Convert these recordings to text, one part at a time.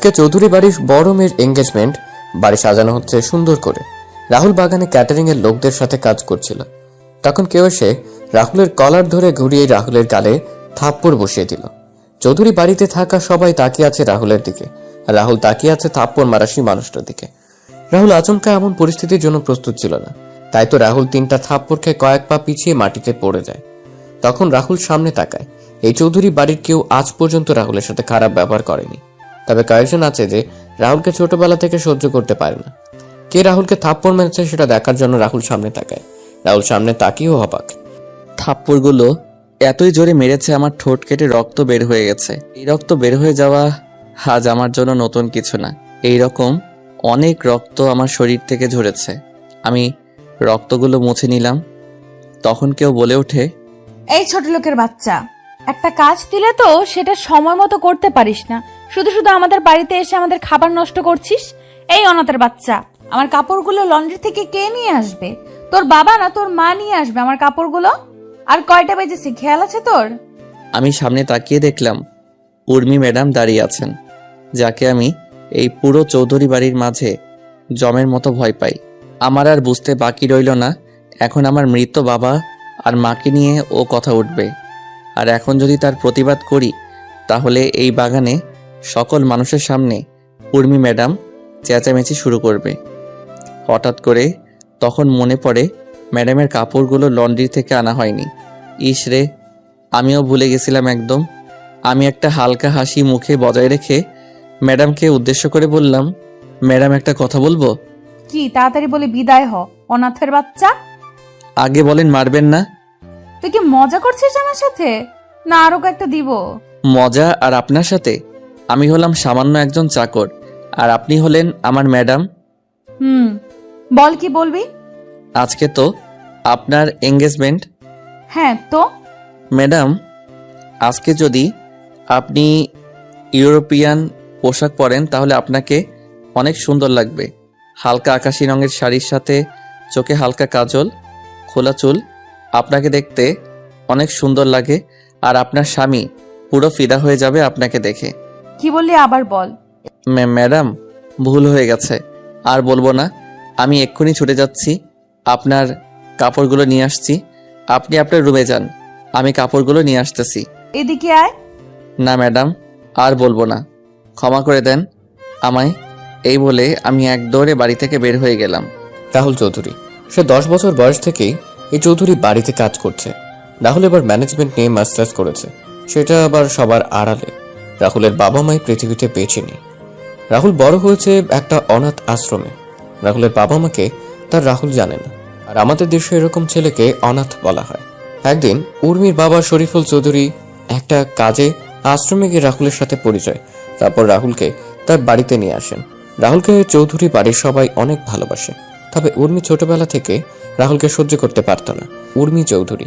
আজকে চৌধুরী বাড়ির বড় মেয়ের এঙ্গেজমেন্ট। বাড়ি সাজানো হচ্ছে সুন্দর করে। রাহুল বাগানে ক্যাটারিং এর লোকদের সাথে কাজ করছিল। তখন কেউ এসে রাহুলের কলার ধরে ঘুরিয়ে রাহুলের গালে থাপ্পড় বসিয়ে দিল। চৌধুরী বাড়িতে থাকা সবাই তাকিয়ে আছে রাহুলের দিকে, আর রাহুল তাকিয়ে আছে থাপ্পড় মারা সেই মানুষটার দিকে। রাহুল আচমকা এমন পরিস্থিতির জন্য প্রস্তুত ছিল না, তাই তো রাহুল 3টা থাপ্পড় খেয়ে কয়েক পা পিছিয়ে মাটিতে পড়ে যায়। তখন রাহুল সামনে তাকায়। এই চৌধুরী বাড়ির কেউ আজ পর্যন্ত রাহুলের সাথে খারাপ ব্যবহার করেনি, তবে কয়েকজন আছে যে রাহুলকে ছোটবেলা থেকে সহ্য করতে পারে না। কে রাহুলকে থাপ্পড় মেরেছে সেটা দেখার জন্য রাহুল সামনে তাকায়। রাহুল সামনে তাকিয়েও অবাক। থাপ্পড়গুলো এতই জোরে মেরেছে আমার ঠোঁট কেটে রক্ত বের হয়ে গেছে। এই রক্ত বের হয়ে যাওয়া আজ আমার জন্য নতুন কিছু না। এই রকম অনেক রক্ত আমার শরীর থেকে ঝরেছে। আমি রক্তগুলো মুছে নিলাম। তখন কেউ বলে ওঠে, এই ছোট লোকের বাচ্চা, একটা কাজ দিলে তো সেটা সময় মতো করতে পারিস না, শুধু শুধু আমাদের বাড়িতে এসে আমাদের খাবার নষ্ট করছিস। এই অনাথের বাচ্চা, আমার কাপড়গুলো লন্ড্রি থেকে কে নিয়ে আসবে? তোর বাবা না তোর মা নিয়ে আসবে আমার কাপড়গুলো। আর কয়টা বেজেছে খেয়াল আছে তোর? আমি সামনে তাকিয়ে দেখলাম উর্মি ম্যাডাম দাঁড়িয়ে আছেন, যাকে আমি এই পুরো চৌধুরী বাড়ির মাঝে জমের মতো ভয় পাই। আমার আর বুঝতে বাকি রইল না, এখন আমার মৃত বাবা আর মাকে নিয়ে ও কথা উঠবে। আর এখন যদি তার প্রতিবাদ করি তাহলে এই বাগানে সকল মানুষের সামনে উর্মি ম্যাডাম চেঁচামেচি শুরু করবে। হঠাৎ করে তখন মনে পড়ে ম্যাডামের কাপড়গুলো লন্ড্রি থেকে আনা হয়নি। ইস রে, আমিও ভুলে গেছিলাম একদম। আমি একটা হালকা হাসি মুখে বজায় রেখে ম্যাডামকে উদ্দেশ্য করে বললাম, ম্যাডাম একটা কথা বলবো। কি, তাড়াতাড়ি বলে বিদায় হ অনাথের বাচ্চা। আগে বলেন মারবেন না। তুই কি মজা করছিস আমার সাথে, না আরো একটা দিব? মজা আর আপনার সাথে? আমি হলাম সামান্য একজন চাকর, আর আপনি হলেন আমার ম্যাডাম। বল কি বলবি? আজকে তো আপনার এঙ্গেজমেন্ট। হ্যাঁ তো ম্যাডাম, আজকে যদি আপনি ইউরোপিয়ান পোশাক পরেন তাহলে আপনাকে অনেক সুন্দর লাগবে। হালকা আকাশি রঙের শাড়ির সাথে চোখে হালকা কাজল, খোলা চুল, আপনাকে দেখতে অনেক সুন্দর লাগে। আর আপনার স্বামী পুরো ফিদা হয়ে যাবে আপনাকে দেখে। কি বললি আবার বল। ম্যাডাম, ভুল হয়ে গেছে, আর বলবো না। আমি এক্ষুনি ছুটে যাচ্ছি, আপনার কাপড়গুলো নিয়ে আসছি। আপনি আপনার রুমে যান, আমি কাপড়গুলো নিয়ে আসতেছি। এদিকে আয়। না ম্যাডাম, আর বলবো না, ক্ষমা করে দেন আমায়। এই বলে আমি এক দৌড়ে বাড়ি থেকে বের হয়ে গেলাম। রাহুল চৌধুরী, সে 10 বছর বয়স থেকেই এই চৌধুরী বাড়িতে কাজ করছে। রাহুল এবার ম্যানেজমেন্ট নিয়ে মাস্টার্স করেছে, সেটা আবার সবার আড়ালে। রাহুলের বাবা মাই পৃথিবীতে বেঁচে নেই। রাহুল বড় হয়েছে একটা অনাথ আশ্রমে। রাহুলের বাবা মাকে তার রাহুল জানে না, আর আমাদের দেশে এরকম ছেলেকে অনাথ বলা হয়। একদিন উর্মির বাবা শরীফুল চৌধুরী একটা কাজে আশ্রমে গিয়ে রাহুলের সাথে পরিচয়, তারপর রাহুলকে তার বাড়িতে নিয়ে আসেন। রাহুলকে চৌধুরী বাড়ির সবাই অনেক ভালোবাসে, তবে উর্মি ছোটবেলা থেকে রাহুলকে সহ্য করতে পারত না। উর্মি চৌধুরী,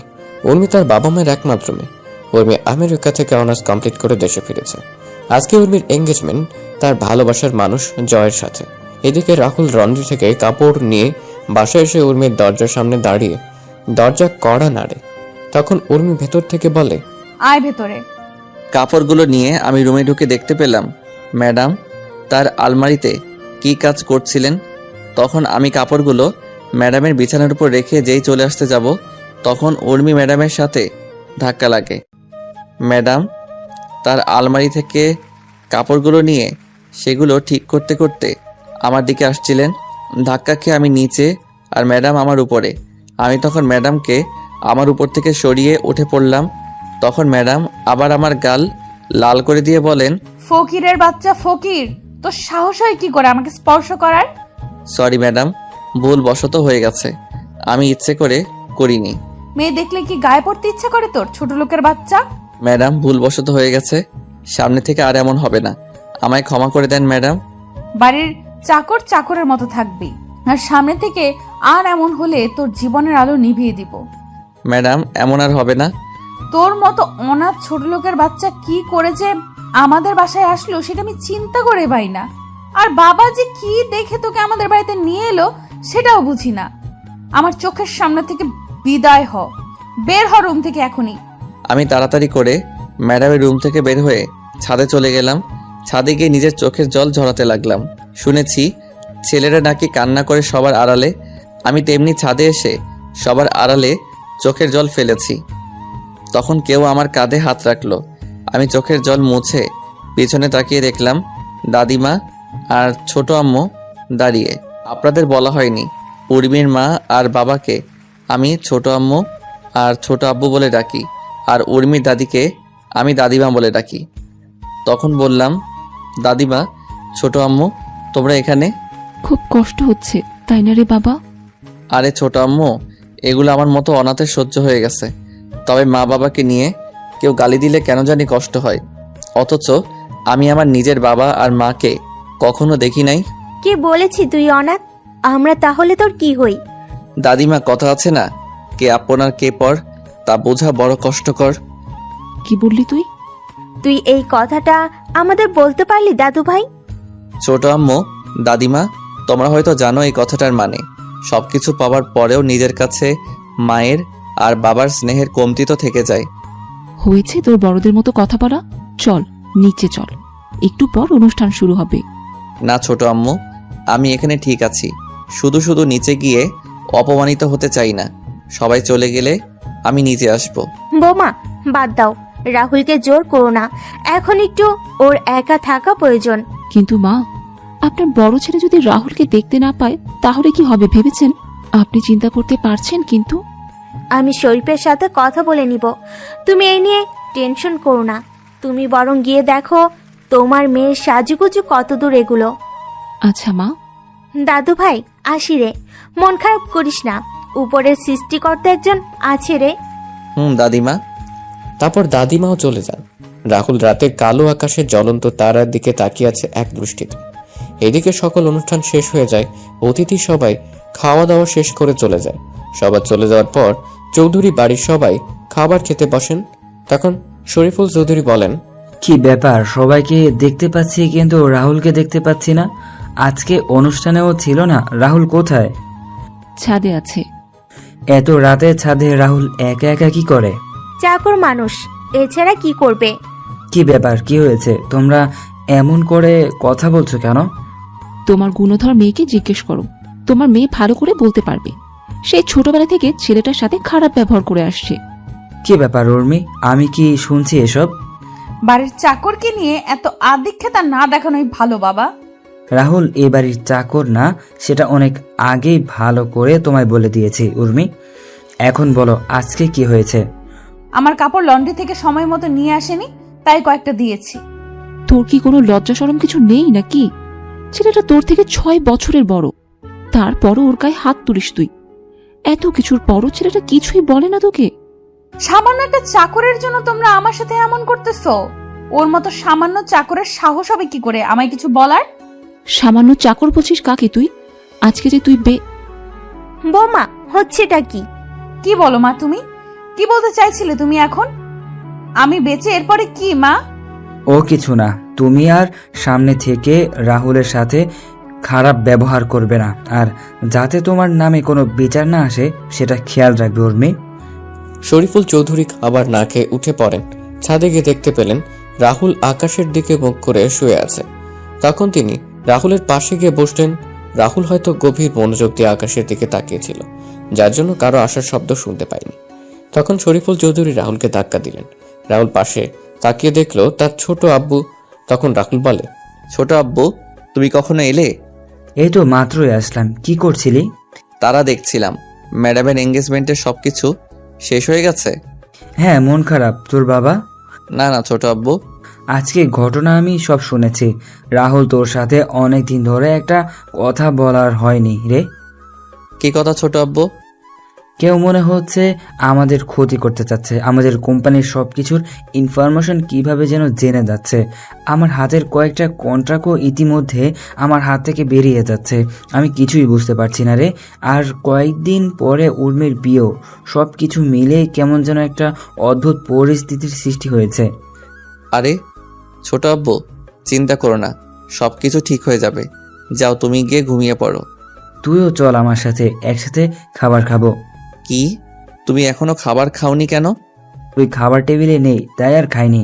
উর্মি তার বাবা মায়ের একমাত্র মেয়ে। উর্মি আমেরিকা থেকে অনার্স কমপ্লিট করে দেশে ফিরেছে। আজকে উর্মির এঙ্গেজমেন্ট তার ভালোবাসার মানুষ জয়ের সাথে। এদিকে রাহুল লন্ড্রি থেকে কাপড় নিয়ে বাসায় এসে উর্মির দরজার সামনে দাঁড়িয়ে দরজা কড়া নাড়ে। তখন উর্মি ভেতর থেকে বলে, আয় ভেতরে। কাপড়গুলো নিয়ে আমি রুমে ঢুকে দেখতে পেলাম ম্যাডাম তার আলমারিতে কি কাজ করছিলেন। তখন আমি কাপড়গুলো ম্যাডামের বিছানার উপর রেখে যেই চলে আসতে যাব, তখন উর্মি ম্যাডামের সাথে ধাক্কা লাগে। ম্যাডাম তার আলমারি থেকে কাপড়গুলো নিয়ে সেগুলো ঠিক করতে করতে আমার দিকে আসছিলেন। ধাক্কা খেয়ে আমি নিচে আর ম্যাডাম আমার উপরে। আমি তখন ম্যাডামকে আমার উপর থেকে সরিয়ে উঠে পড়লাম। তখন ম্যাডাম আবার আমার গাল লাল করে দিয়ে বলেন, ফকিরের বাচ্চা ফকির, তোর সাহস হয় কি করে আমাকে স্পর্শ করার? সরি ম্যাডাম, ভুল বশত হয়ে গেছে, আমি ইচ্ছে করে করিনি। মেয়ে দেখলে কি গায়ে পড়তে ইচ্ছা করে তোর, ছোট লোকের বাচ্চা? ম্যাডাম, ভুল বশত হয়ে গেছে, সামনে থেকে আর এমন হবে না, আমায় ক্ষমা করে দেন ম্যাডাম। বাড়ির চাকর চাকরের মতো থাকবি, আর সামনে থেকে আর এমন হলে তোর জীবনের আলো নিভিয়ে দিব। ম্যাডাম, এমন আর হবে না। তোর মতো অনাথ ছোট লোকের বাচ্চা কি করে যে আমাদের বাসায় আসলো সেটা আমি চিন্তা করে পাই না। আর বাবা যে কি দেখে তোকে আমাদের বাড়িতে নিয়ে এলো সেটাও বুঝি না। আমার চোখের সামনে থেকে বিদায় হ, বের হ রুম থেকে এখনই। আমি তাড়াতাড়ি করে ম্যাডামের রুম থেকে বের হয়ে ছাদে চলে গেলাম। ছাদে গিয়ে নিজের চোখের জল ঝরাতে লাগলাম। শুনেছি ছেলেরা নাকি কান্না করে সবার আড়ালে, আমি তেমনি ছাদে এসে সবার আড়ালে চোখের জল ফেলেছি। তখন কেউ আমার কাঁধে হাত রাখলো। আমি চোখের জল মুছে পিছনে তাকিয়ে দেখলাম দাদিমা আর ছোট আম্মু দাঁড়িয়ে। আপনাদের বলা হয়নি, উর্মির মা আর বাবাকে আমি ছোট আম্মু আর ছোট আব্বু বলে ডাকি, আর উর্মির দাদিকে আমি দাদিমা বলে ডাকি। তখন বললাম, দাদিমা, ছোট আম্মু, তোমরা এখানে? খুব কষ্ট হচ্ছে তাই না রে বাবা? আরে ছোট আম্মু, এগুলো আমার মতো অনাথের সহ্য হয়ে গেছে। তবে মা বাবাকে নিয়ে কেউ গালি দিলে কেন জানি কষ্ট হয়, অথচ আমি আমার নিজের বাবা আর মাকে কখনো দেখি নাই। কে বলেছি তুই অনাথ? আমরা তাহলে তোর কি হই? দাদিমা, কথা আছে না, কে আপন আর কে পর, তা বোঝা বড় কষ্টকর। কি বললি তুই? তুই এই কথাটা আমাদের বলতে পারলি দাদু ভাই? ছোট আম্মু, দাদিমা, তোমরা হয়তো জানো এই কথাটার মানে। সবকিছু পাওয়ার পরেও নিজের কাছে মায়ের আর বাবার স্নেহের কমতি তো থেকে যায়। হয়েছে তোর বড়দের মতো কথা বলা। চল নিচে চল, একটু পর অনুষ্ঠান শুরু হবে। না ছোট আম্মু, আমি এখানে ঠিক আছি। শুধু শুধু নিচে গিয়ে অপমানিত হতে চাই না। সবাই চলে গেলে আমি নিচে আসব। বৌমা, বাদ দাও, রাহুলকে জোর করো না। এখন একটু ওর একা থাকা প্রয়োজন। কিন্তু মা, আপনার বড় ছেলে যদি রাহুলকে দেখতে না পায় তাহলে কি হবে ভেবেছেন? আপনি চিন্তা করতে পারছেন? কিন্তু আমি শরীফের সাথে কথা বলে নিব। তুমি এই নিয়ে টেনশন করো না। তুমি বরং গিয়ে দেখো তোমার মেয়ের সাজুগুজু কত দূর এগুলো। আচ্ছা মা। দাদু ভাই, আসি রে। মন খারাপ করিস না, উপরের সৃষ্টিকর্তা একজন আছে রে। দাদিমা। তারপর দাদিমাও চলে যান। রাহুল রাতের কালো আকাশের জ্বলন্ত তারার দিকে তাকিয়ে আছে এক দৃষ্টিতে। এদিকে সকল অনুষ্ঠান শেষ হয়ে যায়। অতিথি সবাই খাওয়া দাওয়া শেষ করে চলে যায়। সবার চলে যাওয়ার পর চৌধুরী বাড়ির সবাই খাবার খেতে বসেন। তখন শরীফুল চৌধুরী বলেন, কি ব্যাপার, সবাইকে দেখতে পাচ্ছি কিন্তু রাহুলকে দেখতে পাচ্ছি না। আজকে অনুষ্ঠানেও ছিল না, রাহুল কোথায়? ছাদে আছে। এত রাতে ছাদে রাহুল একা একা কি করে? চাকর মানুষ, এছাড়া কি করবে? কি ব্যাপার, কি হয়েছে? তোমরা এমন করে কথা বলছো কেন? তোমার গুণধর মেয়েকে জিজ্ঞেস করো, তোমার মেয়ে ভালো করে বলতে পারবে। সেই ছোটবেলা থেকে ছেলেটার সাথে খারাপ ব্যবহার করে আসছে। কি ব্যাপার উর্মি, আমি কি শুনছি এসব? বাড়ির চাকরকে নিয়ে এত আদিক্ষেতা না দেখানোই ভালো বাবা। রাহুল এ বাড়ির চাকর না, সেটা অনেক আগেই ভালো করে তোমায় বলে দিয়েছি উর্মি। এখন বলো আজকে কি হয়েছে? আমার কাপড় লন্ড্রি থেকে সময় মতো নিয়ে আসেনি, তাই কয়েকটা দিয়েছি। তোর কি কোনো লজ্জা শরম কিছু নেই নাকি? ছেলেটা তোর থেকে 6 বছরের বড়, তারপরও ওর গায়ে হাত তুলিস তুই। এত কিছুর পরও ছেলেটা কিছুই বলে না তোকে? সামান্য একটা চাকরের জন্য তোমরা আমার সাথে এমন করতেছো? ওর মতো সামান্য চাকরের সাহস হবে কি করে আমায় কিছু বলার? সামান্য চাকর বলছিস কাকে তুই? আজকে যে তুই বৌমা, হচ্ছেটা কি? কি বলো মা, তুমি কি বলতে চাইছিলে? তুমি এখন আমি বেঁচে এরপরে কি মা? ও কিছু না, তুমি আর সামনে থেকে রাহুলের সাথে খারাপ ব্যবহার করবে না, আর যাতে তোমার নামে কোনো বিচার না আসে সেটা খেয়াল রাখবে উর্মি। শরীফুল চৌধুরী খাবার না খেয়ে উঠে পড়েন। ছাদে গিয়ে দেখতে পেলেন রাহুল আকাশের দিকে মুখ করে শুয়ে আছে। তখন তিনি রাহুলের পাশে গিয়ে বসলেন। রাহুল হয়তো গভীর মনোযোগ দিয়ে আকাশের দিকে তাকিয়েছিল, যার জন্য কারো আসার শব্দ শুনতে পায়নি। তখন শরীফুল চৌধুরী রাহুলকে ধাক্কা দিলেন। রাহুল পাশে তাকিয়ে দেখলো তার ছোট আব্বু। তখন রাহুল বলে, ছোট আব্বু, তুমি কখনো এলে? এই তো মাত্রই আসলাম। কি করছিলি? তারা দেখছিলাম ম্যাডামের এঙ্গেজমেন্টের সবকিছু শেষ হয়ে গেছে। হ্যাঁ, মন খারাপ তোর বাবা? না না ছোট আব্বু, আজকে ঘটনা আমি সব শুনেছি। রাহুল তোর সাথে অনেক দিন ধরে একটা কথা বলার হয়নি রে। কি কথা ছোট আব্বু? কেউ মনে হচ্ছে আমাদের ক্ষতি করতে চাচ্ছে। আমাদের কোম্পানির সব কিছুর ইনফরমেশন কিভাবে যেন জেনে যাচ্ছে। আমার হাতের কয়েকটা কন্ট্রাক্টও ইতিমধ্যে আমার হাত থেকে বেরিয়ে যাচ্ছে। আমি কিছুই বুঝতে পারছি না রে। আর কয়েকদিন পরে উর্মির বিয়েও। সব কিছু মিলে কেমন যেন একটা অদ্ভুত পরিস্থিতির সৃষ্টি হয়েছে। আরে ছোট আব্বু, চিন্তা করো না, সব কিছু ঠিক হয়ে যাবে। যাও, তুমি গিয়ে ঘুমিয়ে পড়ো। তুইও চল আমার সাথে, একসাথে খাবার খাবো। কি, তুমি এখনো খাবার খাওনি কেন? তুই খাবার টেবিলে নেই তাই আর খাইনি।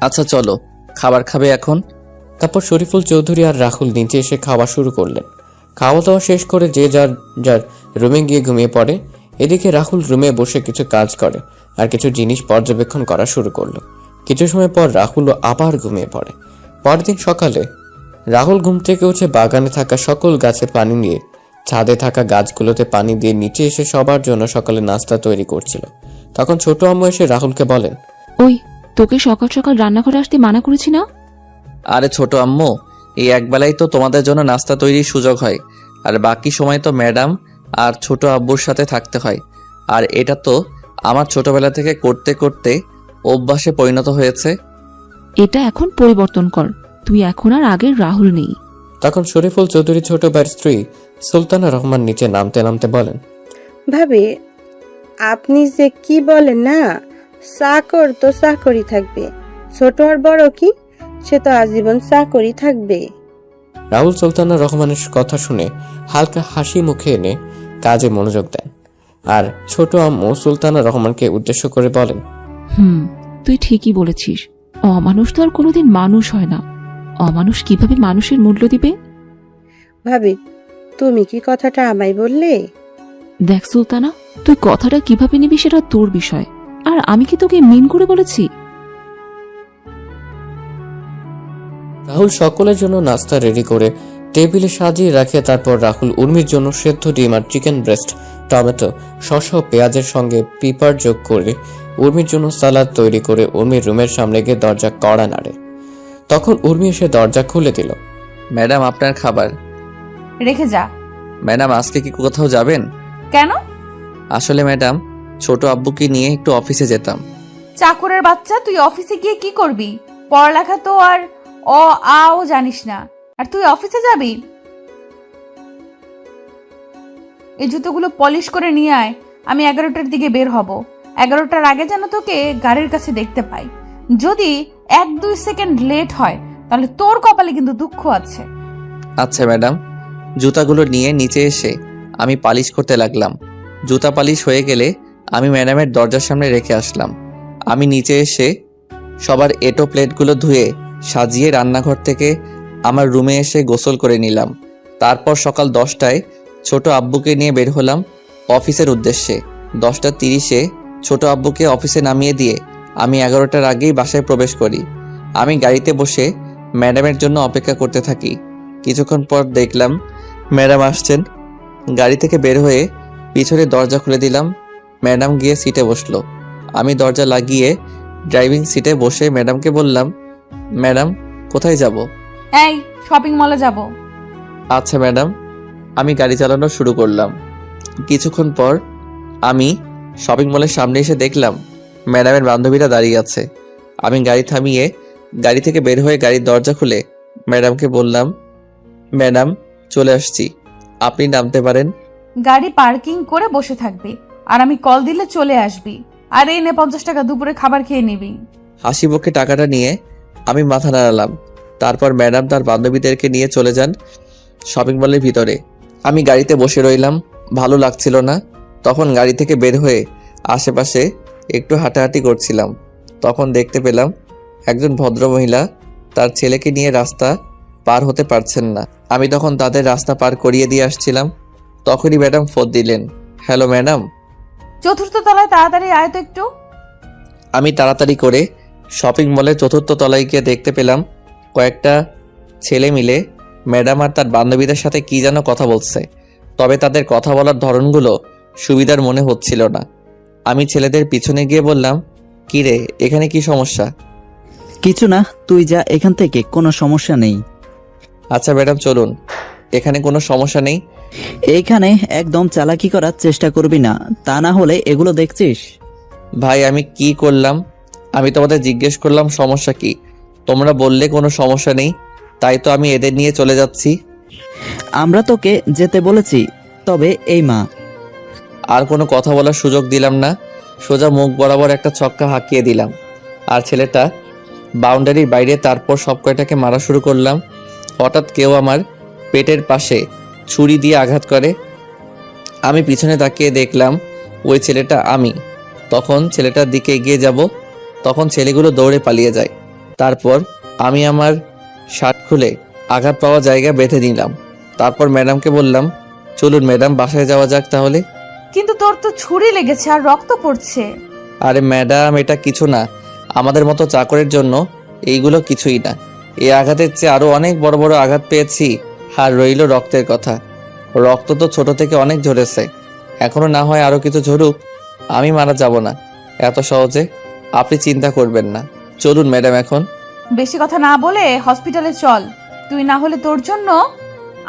আচ্ছা চলো, খাবার খাবে এখন। তারপর শরীফুল চৌধুরী আর রাহুল নিচে এসে খাওয়া শুরু করলেন। খাওয়া দাওয়া শেষ করে যে যার যার রুমে গিয়ে ঘুমিয়ে পড়ে। এদিকে রাহুল রুমে বসে কিছু কাজ করে আর কিছু জিনিস পর্যবেক্ষণ করা শুরু করলো। কিছু সময় পর রাহুলও আবার ঘুমিয়ে পড়ে। পরদিন সকালে রাহুল ঘুম থেকে উঠে বাগানে থাকা সকল গাছে পানি নিয়ে ছাদে থাকা গাছগুলোতে পানি দিয়ে নিচে এসে সবার জন্য সকালে নাস্তা তৈরি করছিল। তখন ছোট আম্মু এসে রাহুলকে বলেন, ওই, তোকে সকাল সকাল রান্নাঘরে আসতে মানা করেছি না? আরে ছোট আম্মু, এই একবেলাই তো তোমাদের জন্য নাস্তা তৈরির সুযোগ হয়, আর বাকি সময় তো ম্যাডাম আর ছোট আব্বুর সাথে থাকতে হয়। আর এটা তো আমার ছোটবেলা থেকে করতে করতে অভ্যাসে পরিণত হয়েছে। এটা এখন পরিবর্তন কর, তুই এখন আর আগের রাহুল নেই। তখন শরীফুল চৌধুরী ছোট ভাইয়ের স্ত্রী সুলতানা রহমান নিচে নামতে নামতে বলেন, ভাবি, আপনি যে কি বলেন না, চাকর তো চাকরি থাকবে, ছোট আর বড় কি, সে তো আজীবন চাকরি থাকবে। রাহুল সুলতানা রহমানের কথা শুনে হালকা হাসি মুখে এনে কাজে মনোযোগ দেন। আর ছোট আম্মু সুলতানা রহমানকে উদ্দেশ্য করে বলেন, তুই ঠিকই বলেছিস, অমানুষ তো আর কোনোদিন মানুষ হয় না। অমানুষ কিভাবে মানুষের মূল্য দিবে? ভাবি, তুমি কি কথাটা আমায় বললে? দেখ সুলতানা, তুই কথাটা কিভাবে নিবি সেটা তোর বিষয়, আর আমি কি তোকে মিন করে বলেছি? রাহুল সকলের জন্য নাস্তা রেডি করে টেবিলে সাজিয়ে রাখে। তারপর রাহুল উর্মির জন্য সেদ্ধ ডিম আর চিকেন ব্রেস্ট, টমেটো, শসা ও পেঁয়াজের সঙ্গে পিপার যোগ করে উর্মির জন্য সালাদ তৈরি করে উর্মির রুমের সামনে গিয়ে দরজা কড়া নাড়ে। তখন উর্মি এসে দরজা খুলে দিল। ম্যাডাম, আপনার খাবার। রেখে যা। ম্যাডাম, আজকে কি কোথাও যাবেন? কেন? আসলে ম্যাডাম, ছোট আব্বুকে নিয়ে একটু অফিসে যেতাম। চাকরের বাচ্চা, তুই অফিসে গিয়ে কি করবি? পড়ালেখা তো আর অ আও জানিস না, আর তুই অফিসে যাবি? এই জুতোগুলো পলিশ করে নিয়ে আয়, আমি 11টার দিকে বের হব। 11টার আগে যেন তোকে গাড়ির কাছে দেখতে পাই। যদি 1-2 সেকেন্ড লেট হয় তাহলে তোর কপালে কিন্তু দুঃখ আছে। আচ্ছা ম্যাডাম। জুতাগুলো নিয়ে নিচে এসে আমি পালিশ করতে লাগলাম। জুতা পালিশ হয়ে গেলে আমি ম্যাডামের দরজার সামনে রেখে আসলাম। আমি নিচে এসে সবার এটো প্লেটগুলো ধুয়ে সাজিয়ে রান্নাঘর থেকে আমার রুমে এসে গোসল করে নিলাম। তারপর সকাল 10টায় ছোট আব্বুকে নিয়ে বের হলাম অফিসের উদ্দেশ্যে। 10:30-এ ছোট আব্বুকে অফিসে নামিয়ে দিয়ে আমি 11টার আগেই বাসায় প্রবেশ করি। আমি গাড়িতে বসে ম্যাডামের জন্য অপেক্ষা করতে থাকি। কিছুক্ষণ পর দেখলাম ম্যাডাম আসছেন। গাড়ি থেকে বের হয়ে পিছনে দরজা খুলে দিলাম। ম্যাডাম গিয়ে সিটে বসলো। আমি দরজা লাগিয়ে ড্রাইভিং সিটে বসে ম্যাডামকে বললাম, ম্যাডাম কোথায় যাব? এই, শপিং মলে যাব। আচ্ছা ম্যাডাম। আমি গাড়ি চালানো শুরু করলাম। কিছুক্ষণ পর আমি শপিং মলের সামনে এসে দেখলাম ম্যাডামের বান্ধবীরা দাঁড়িয়ে আছে। আমি গাড়ি থামিয়ে গাড়ি থেকে বের হয়ে গাড়ির দরজা খুলে ম্যাডামকে বললাম, ম্যাডাম চলে আসছি, আপনি নামতে পারেন। গাড়ি পার্কিং করে বসে থাকবি, আর আমি কল দিলে চলে আসবি। আর এই নে 50 টাকা, দুপুরে খাবার খেয়ে নিবি। হাসি মুখে টাকাটা নিয়ে আমি মাথা নাড়ালাম। তারপর ম্যাডাম তার বান্ধবীদেরকে নিয়ে চলে যান শপিং মলের ভিতরে। আমি গাড়িতে বসে রইলাম, ভালো লাগছিল না। তখন গাড়ি থেকে বের হয়ে আশেপাশে একটু হাঁটাহাঁটি করছিলাম। তখন দেখতে পেলাম একজন ভদ্রমহিলা তার ছেলেকে নিয়ে রাস্তা পার হতে পারছেন না। আমি তখন তাদের রাস্তা পার করিয়ে দিয়ে আসছিলাম। তখনই ম্যাডাম ফোন দিলেন। Hello madam. 4র্থ তলায় তাড়াতাড়ি আয় তো একটু। আমি তাড়াতাড়ি করে শপিং মলের 4র্থ তলায় গিয়ে দেখতে পেলাম কয়েকটা ছেলে মিলে ম্যাডাম আর তার বান্ধবীদের সাথে কি যেন কথা বলছে। তবে তাদের কথা বলার ধরনগুলো সুবিধার মনে হচ্ছিল না। আমি ছেলেদের পিছনে গিয়ে বললাম, কি রে, এখানে কি সমস্যা? কিছু না, তুই যা এখান থেকে, কোনো সমস্যা নেই। আচ্ছা ম্যাডাম চলুন, এখানে কোনো সমস্যা নেই। এইখানে একদম চালাকি করার চেষ্টা করবি না, তা না হলে এগুলো দেখছিস। ভাই আমি কি করলাম? আমি তোমাদের জিজ্ঞেস করলাম সমস্যা কি, তোমরা বললে কোনো সমস্যা নেই, তাই তো আমি এদের নিয়ে চলে যাচ্ছি। আমরা তোকে যেতে বলেছি, তবে এই মা। আর কোনো কথা বলার সুযোগ দিলাম না, সোজা মুখ বরাবর একটা ছক্কা হাঁকিয়ে দিলাম। আর ছেলেটা বাউন্ডারির বাইরে। তারপর সব কয়টাকে মারা শুরু করলাম। হঠাৎ কেউ আমার পেটের পাশে ছুরি দিয়ে আঘাত করে। আমি পিছনে তাকিয়ে দেখলাম ওই ছেলেটা আমি। তখন ছেলেটার দিকে এগিয়ে যাব, তখন ছেলেগুলো দৌড়ে পালিয়ে যায়। তারপর আমি আমার শার্ট খুলে আঘাত পাওয়া জায়গা বেঁধে নিলাম। তারপর ম্যাডামকে বললাম, চলুন ম্যাডাম, বাসায় যাওয়া যাক তাহলে। কিন্তু তোর তো ছুরি লেগেছে আর রক্ত পড়ছে। আরে ম্যাডাম, এটা কিছু না, আমাদের মতো চাকরের জন্য এইগুলো কিছুই না। এই আঘাতের চেয়ে আরো অনেক বড় বড় আঘাত পেয়েছি। আর রইল রক্তের কথা, রক্ত তো ছোট থেকে অনেক ঝরেছে, এখনো না হয় আরো কিছু ঝরুক, আমি মারা যাব না এত সহজে, আপনি চিন্তা করবেন না। চলুন ম্যাডাম এখন। বেশি কথা না বলে হসপিটালে চল, তুই না হলে তোর জন্য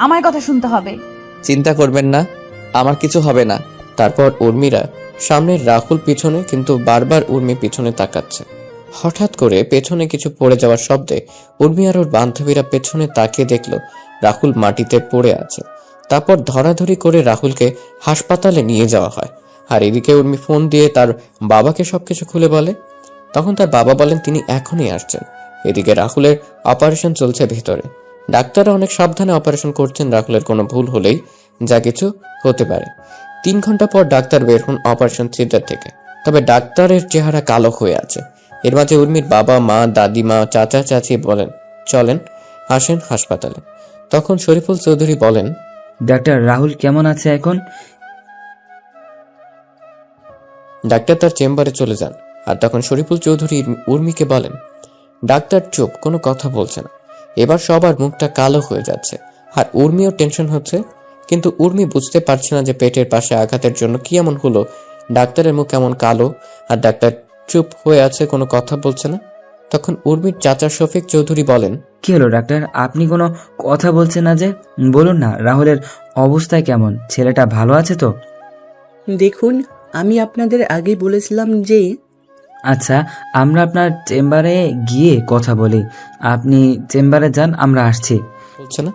আমার কথা শুনতে হবে। চিন্তা করবেন না, আমার কিছু হবে না। তারপর উর্মিরা সামনের রাহুল পিছনে, কিন্তু বারবার উর্মি পিছনে তাকাচ্ছে। হঠাৎ করে পেছনে কিছু পড়ে যাওয়ার শব্দে উর্মি আর ওর বান্ধবীরা পেছনে তাকিয়ে দেখলো রাহুল মাটিতে পড়ে আছে। তারপর ধরাধরি করে রাহুলকে হাসপাতালে নিয়ে যাওয়া হয়। আর এদিকে উর্মি ফোন দিয়ে তার বাবাকে সবকিছু খুলে বলে। তখন তার বাবা বলেন তিনি এখনই আসছেন। এদিকে রাহুলের অপারেশন চলছে ভেতরে। ডাক্তাররা অনেক সাবধানে অপারেশন করছেন, রাহুলের কোনো ভুল হলেই যা কিছু হতে পারে। 3 ঘন্টা পর ডাক্তার বের হন অপারেশন থিয়েটার থেকে। তবে ডাক্তারের চেহারা কালো হয়ে আছে। এর মাঝে উর্মির বাবা, মা, দাদিমা, চাচা, চাচি বলেন, চলেন আসেন হাসপাতালে। তখন শরীফুল চৌধুরী বলেন, ডাক্তার রাহুল কেমন আছে এখন? ডাক্তার তার চেম্বারে চলে যান। আর তখন শরীফুল চৌধুরী উর্মিকে বলেন, ডাক্তার চুপ, কোনো কথা বলছে না। এবার সবার মুখটা কালো হয়ে যাচ্ছে। আর উর্মিও টেনশন হচ্ছে, কিন্তু উর্মি বুঝতে পারছে না যে পেটের পাশে আঘাতের জন্য কি এমন হলো ডাক্তারের মুখ এমন কালো, আর ডাক্তার চুপ হয়ে আছে, কোনো কথা বলছে না। তখন উর্মির চাচা শফিক চৌধুরী বলেন, কি হলো ডাক্তার, আপনি কোনো কথা বলছেন না যে? বলুন না, রাহুলের অবস্থা কেমন? ছেলেটা ভালো আছে তো? দেখুন, আমি আপনাদের আগে বলেছিলাম যে আচ্ছা, আমরা আপনার চেম্বারে গিয়ে কথা বলি। আপনি চেম্বারে যান, আমরা আসছি। বলছে না।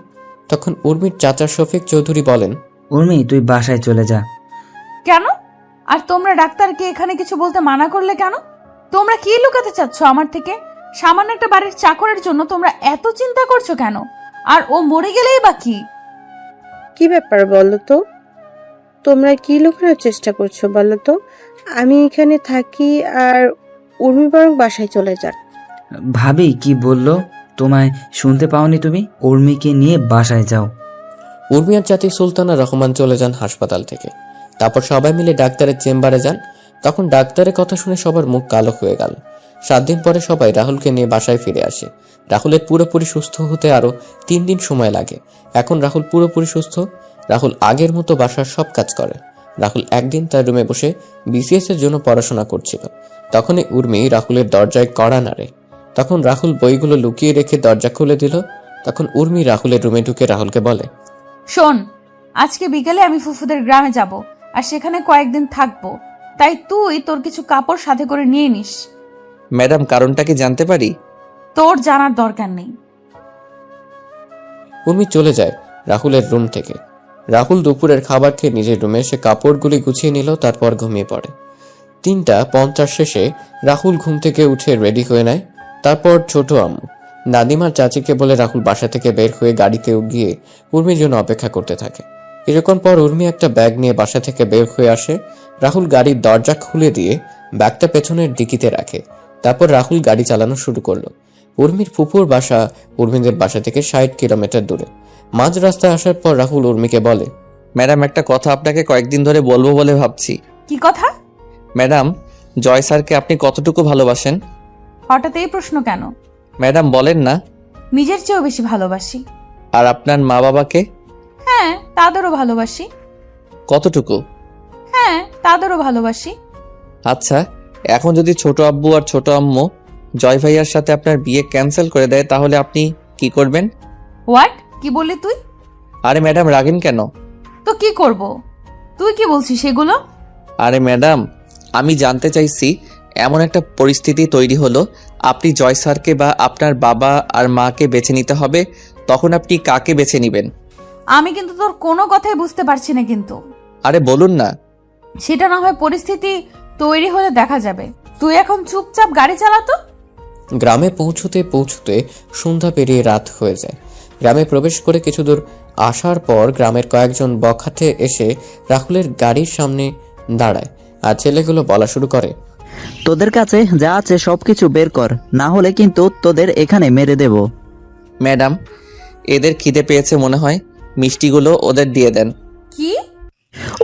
তখন উর্মির চাচা শফিক চৌধুরী বলেন, উর্মি, তুই বাসায় চলে যা। কেন? আর তোমরা ডাক্তারকে এখানে কিছু বলতে মানা করলে কেন? তোমরা কি লুকাতে চাচ্ছ আমার থেকে? সামান্য একটা বাড়ির চাকরের জন্য তোমরা এত চিন্তা করছো কেন? আর ও মরে গেলেই বা কি? কি ব্যাপার বলো তো? তোমরা কি লুকানোর চেষ্টা করছো বলো তো? আমি এখানে থাকি আর উর্মি বরং বাসায় চলে যান। ভাবি কি বললো তোমায় শুনতে পাওনি তুমি? উর্মিকে নিয়ে বাসায় যাও। উর্মি আর চাচি সুলতানা রহমান চলে যান হাসপাতাল থেকে। তারপর সবাই মিলে ডাক্তারের চেম্বারে যান। তখন ডাক্তারের কথা শুনে সবার মুখ কালো হয়ে গেল। 7 দিন পরে সবাই রাহুলকে নিয়ে বাসায় ফিরে আসে। রাহুলের পুরোপুরি সুস্থ হতে আরো 3 দিন সময় লাগে। এখন রাহুল পুরোপুরি সুস্থ। রাহুল আগের মতো বাসার সব কাজ করে। রাহুল একদিন তার রুমে বসে বিসিএস এর জন্য পড়াশোনা করছিল। তখনই উর্মি রাহুলের দরজায় কড়া নাড়ে। তখন রাহুল বইগুলো লুকিয়ে রেখে দরজা খুলে দিল। তখন উর্মি রাহুলের রুমে ঢুকে রাহুলকে বলে, শোন, আজকে বিকেলে আমি ফুফুদের গ্রামে যাব আর সেখানে কয়েকদিন থাকবো, তাই তুই তোর কিছু কাপড় সাথে করে নিয়ে নিস। ম্যাডাম, কারণটা কি জানতে পারি? তোর জানার দরকার নেই। উর্মি চলে যায় রাহুলের রুম থেকে। রাহুল দুপুরের খাবার খেয়ে নিজের রুমে এসে কাপড়গুলি গুছিয়ে নিল, তারপর ঘুমিয়ে পড়ে। 3:50 শেষে রাহুল ঘুম থেকে উঠে রেডি হয়ে নেয়। তারপর ছোট আম্মু, নাদিমার চাচিকে বলে রাহুল বাসা থেকে বের হয়ে গাড়িতে গিয়ে উর্মির জন্য অপেক্ষা করতে থাকে। কিছুক্ষণ পর উর্মি একটা ব্যাগ নিয়ে বাসা থেকে বের হয়ে আসে। রাহুল গাড়ির দরজা খুলে দিয়ে ব্যাগটা পেছনের ডিকিতে রাখে। তারপর রাহুল গাড়ি চালানো শুরু করলো। উর্মির ফুপুর বাসা উর্মিদের বাসা থেকে 60 কিলোমিটার দূরে। মাঝ রাস্তায় আসার পর রাহুল উর্মিকে বলে, ম্যাডাম, একটা কথা আপনাকে কয়েকদিন ধরে বলবো বলে ভাবছি। কি কথা? ম্যাডাম, জয় স্যারকে আপনি কতটুকু ভালোবাসেন? হঠাৎ এই প্রশ্ন কেন? ম্যাডাম বলেন না। নিজের চেয়েও বেশি ভালোবাসি। আর আপনার মা বাবাকে? হ্যাঁ, তাদেরও ভালোবাসি। কতটুকু? হ্যাঁ, তাদেরও ভালোবাসি। আচ্ছা, এখন যদি ছোট আব্বু আর ছোট আম্মু জয় ভাইয়ার সাথে আপনার বিয়ে ক্যান্সেল করে দেয়, তাহলে আপনি কি করবেন? হোয়াট? কি বললি তুই? আরে ম্যাডাম, রাগেন কেন? তো কি করব? তুই কি বলছিস সেগুলো? আরে ম্যাডাম, আমি জানতে চাইছি, এমন একটা পরিস্থিতি তৈরি হলো, আপনি জয় স্যারকে বা আপনার বাবা আর মাকে বেছে নিতে হবে, তখন আপনি কাকে বেছে নেবেন? আমি কিন্তু তোর কোনো কথাই বুঝতে পারছি না কিন্তু। আরে বলুন না। সেটা না হয় পরিস্থিতি তৈরি হলে দেখা যাবে। তুই এখন চুপচাপ গাড়ি চালাতো। গ্রামে পৌঁছতে পৌঁছতে সন্ধ্যা পেরিয়ে রাত হয়ে যায়। গ্রামে প্রবেশ করে কিছু দূর আসার পর গ্রামের কয়েকজন বখাটে এসে রাহুলের গাড়ির সামনে দাঁড়ায়। আর ছেলেগুলো বলা শুরু করে, তোদের কাছে যা আছে সবকিছু বের কর, না হলে কিন্তু তোদের এখানে মেরে দেব। ম্যাডাম, এদের খিদে পেয়েছে মনে হয়, মিষ্টিগুলো ওদের দিয়ে দেন। কি?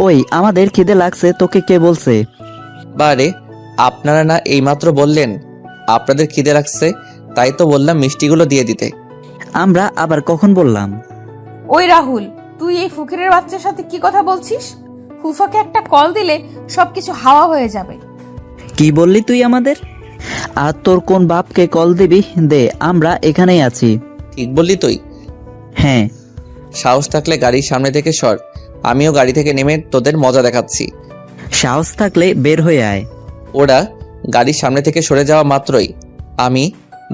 ওই আমাদের খিদে লাগছে তোকে কে বলছে? বারে, আপনারা না এইমাত্র বললেন আপনাদের খিদে লাগছে, তাই তো বললাম মিষ্টিগুলো দিয়ে দিতে। আমরা আবার কখন বললাম? ওই রাহুল, তুই এই ফকিরের বাচ্চার সাথে কি কথা বলছিস? ফুফাকে একটা কল দিলে সবকিছু হাওয়া হয়ে যাবে। কি বললি তুই আমাদের? আর তোর কোন বাপকে কল দিবি? দে, আমরা এখানেই আছি। ঠিক বললি তুই। হ্যাঁ, সাহস থাকলে গাড়ির সামনে থেকে সর, আমিও গাড়ি থেকে নেমে তোদের মজা দেখাচ্ছি। সাহস থাকলে বের হয়ে আয়। ওরা গাড়ির সামনে থেকে সরে যাওয়া মাত্রই আমি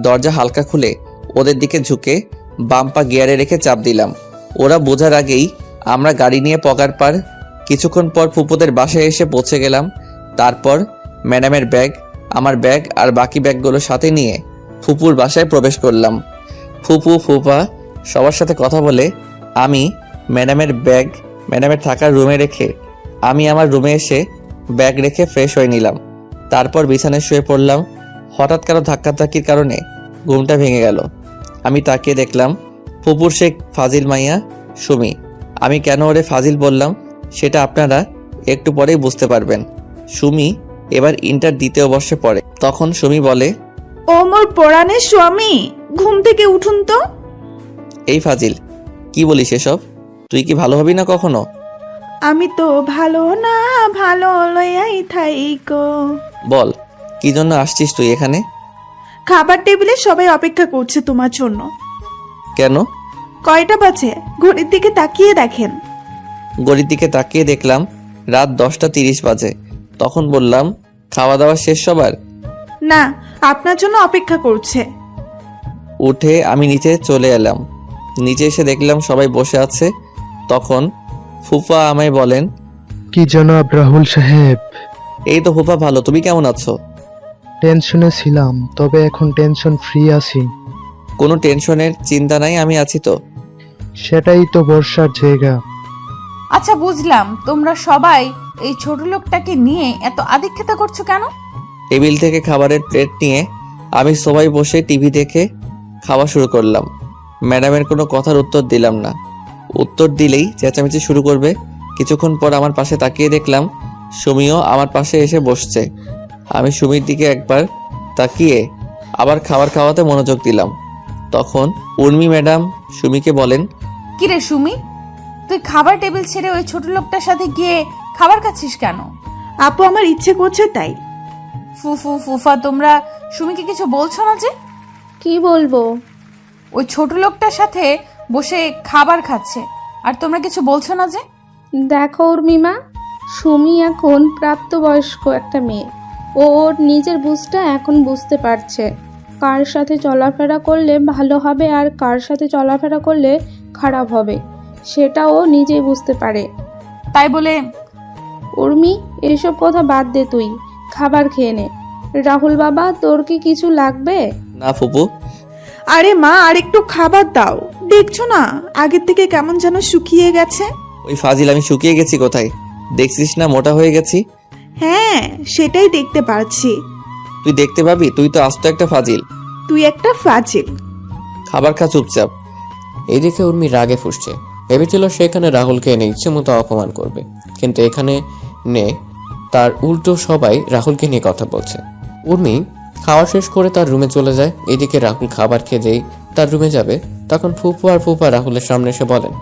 দরজা হালকা খুলে ওদের দিকে ঝুঁকে বাম পা গিয়ারে রেখে চাপ দিলাম। ওরা বোঝার আগেই আমরা গাড়ি নিয়ে পগার পার। কিছুক্ষণ পর ফুপুদের বাসায় এসে পৌঁছে গেলাম। তারপর ম্যাডামের ব্যাগ, আমার ব্যাগ আর বাকি ব্যাগগুলো সাথে নিয়ে ফুপুর বাসায় প্রবেশ করলাম। ফুপু ফুপা সবার সাথে কথা বলে আমি ম্যাডামের ব্যাগ ম্যাডামের থাকার রুমে রেখে আমি আমার রুমে এসে ব্যাগ রেখে ফ্রেশ হয়ে নিলাম। তারপর বিছানায় শুয়ে পড়লাম। হঠাৎ কারো ধাক্কাধাক্কির কারণে ঘুমটা ভেঙে গেল। আমি তাকিয়ে দেখলাম ফুপুর শেখ ফাজিল মাইয়া সুমি। আমি কেন ওরে ফাজিল বললাম সেটা আপনারা একটু পরেই বুঝতে পারবেন। সুমি এবার ইন্টার দ্বিতীয় বর্ষে পড়ে। তখন সুমি বলে, ও মোর পরাণের স্বামী, ঘুম থেকে উঠুন তো। এই ফাজিল, কি বলিস এসব? তুই কি ভালো হবি না কখনো? আমি তো ভালো না, ভালো লইয়াই থাইকো। বল, কি জন্য আসছিস তুই এখানে? খাবার টেবিলে সবাই অপেক্ষা করছে তোমার জন্য। কেন? কয়টা বাজে ঘড়ির দিকে তাকিয়ে দেখেন। ঘড়ির দিকে তাকিয়ে দেখলাম রাত 10:30 বাজে। তখন বললাম, খাওয়া দাওয়া শেষ সবার? না, আপনার জন্য অপেক্ষা করছে। উঠে আমি নিচে চলে এলাম। নিচে এসে দেখলাম সবাই বসে আছে। তখন ফুফা আমায় বলেন, কি জনাব রাহুল সাহেব? এই তো ফুফা, ভালো, তুমি কেমন আছো? টেনশনে ছিলাম, তবে এখন টেনশন ফ্রি আছি। কোনো টেনশনের চিন্তা নাই, আমি আছি তো। সেটাই তো বর্ষার জায়গা। আচ্ছা বুঝলাম, তোমরা সবাই এই ছোট লোকটাকে নিয়ে এত আদিক্ষেতা করছো কেন? টেবিল থেকে খাবারের প্লেট নিয়ে আমি সবাই বসে টিভি দেখে খাওয়া শুরু করলাম। ম্যাডামের কোনো কথার উত্তর দিলাম না। উত্তর দিলেই চেঁচামেচি শুরু করবে। কিছুক্ষণ পর আমার পাশে তাকিয়ে দেখলাম সুমিও আমার পাশে এসে বসছে। আমি সুমির দিকে একবার তাকিয়ে আবার খাবার খাওয়াতে মনোযোগ দিলাম। তখন উর্মি ম্যাডাম সুমিকে বলেন, কিরে সুমি, তুই খাবার টেবিল ছেড়ে ওই ছোট লোকটার সাথে গিয়ে খাবার খাচ্ছিস কেন? আপু, আমার ইচ্ছে করছে তাই। ফুফু ফুফা, তোমরা সুমিকে কিছু বলছো না যে? কি বলবো? ওই ছোট লোকটার সাথে বসে খাবার খাচ্ছে, আর তোমরা কিছু বলছো না যে? দেখো উর্মিমা, সুমি এখন প্রাপ্তবয়স্ক একটা মেয়ে। ও ওর নিজের বুঝটা এখন বুঝতে পারছে, কার সাথে চলাফেরা করলে ভালো হবে আর কার সাথে চলাফেরা করলে খারাপ হবে, সেটা ও নিজেই বুঝতে পারে। তাই বলে উর্মি, এসব কথা বাদ দে, তুই খাবার খেয়ে নে। রাহুল বাবা, তোর কি কিছু লাগবে? না ফুপু। আরে মা, আর একটু খাবার দাও। দেখছো না আগের থেকে কেমন যেন শুকিয়ে গেছে। ওই ফাজিল, আমি শুকিয়ে গেছি কোথায়? দেখছিস না মোটা হয়ে গেছি? হ্যাঁ, সেটাই দেখতে পাচ্ছি। তুই দেখতে পাবি, তুই তো আস্ত একটা ফাজিল। তুই একটা ফাজিল। খাবার খা চুপচাপ। এদিকে উর্মি রাগে ফুসছে। ভেবেছিল সেখানে রাহুলকে এনে ইচ্ছে মতো অপমান করবে, কিন্তু এখানে নে তার উল্টো সবাই রাহুলকে নিয়ে কথা বলছে। উর্মি খাওয়া শেষ করে তার রুমে চলে যায়। এদিকে রাহুল খাবার খেয়ে যেই তার রুমে যাবে, তখন ফুপু আর ফুপা রাহুলের সামনে এসে বলেন,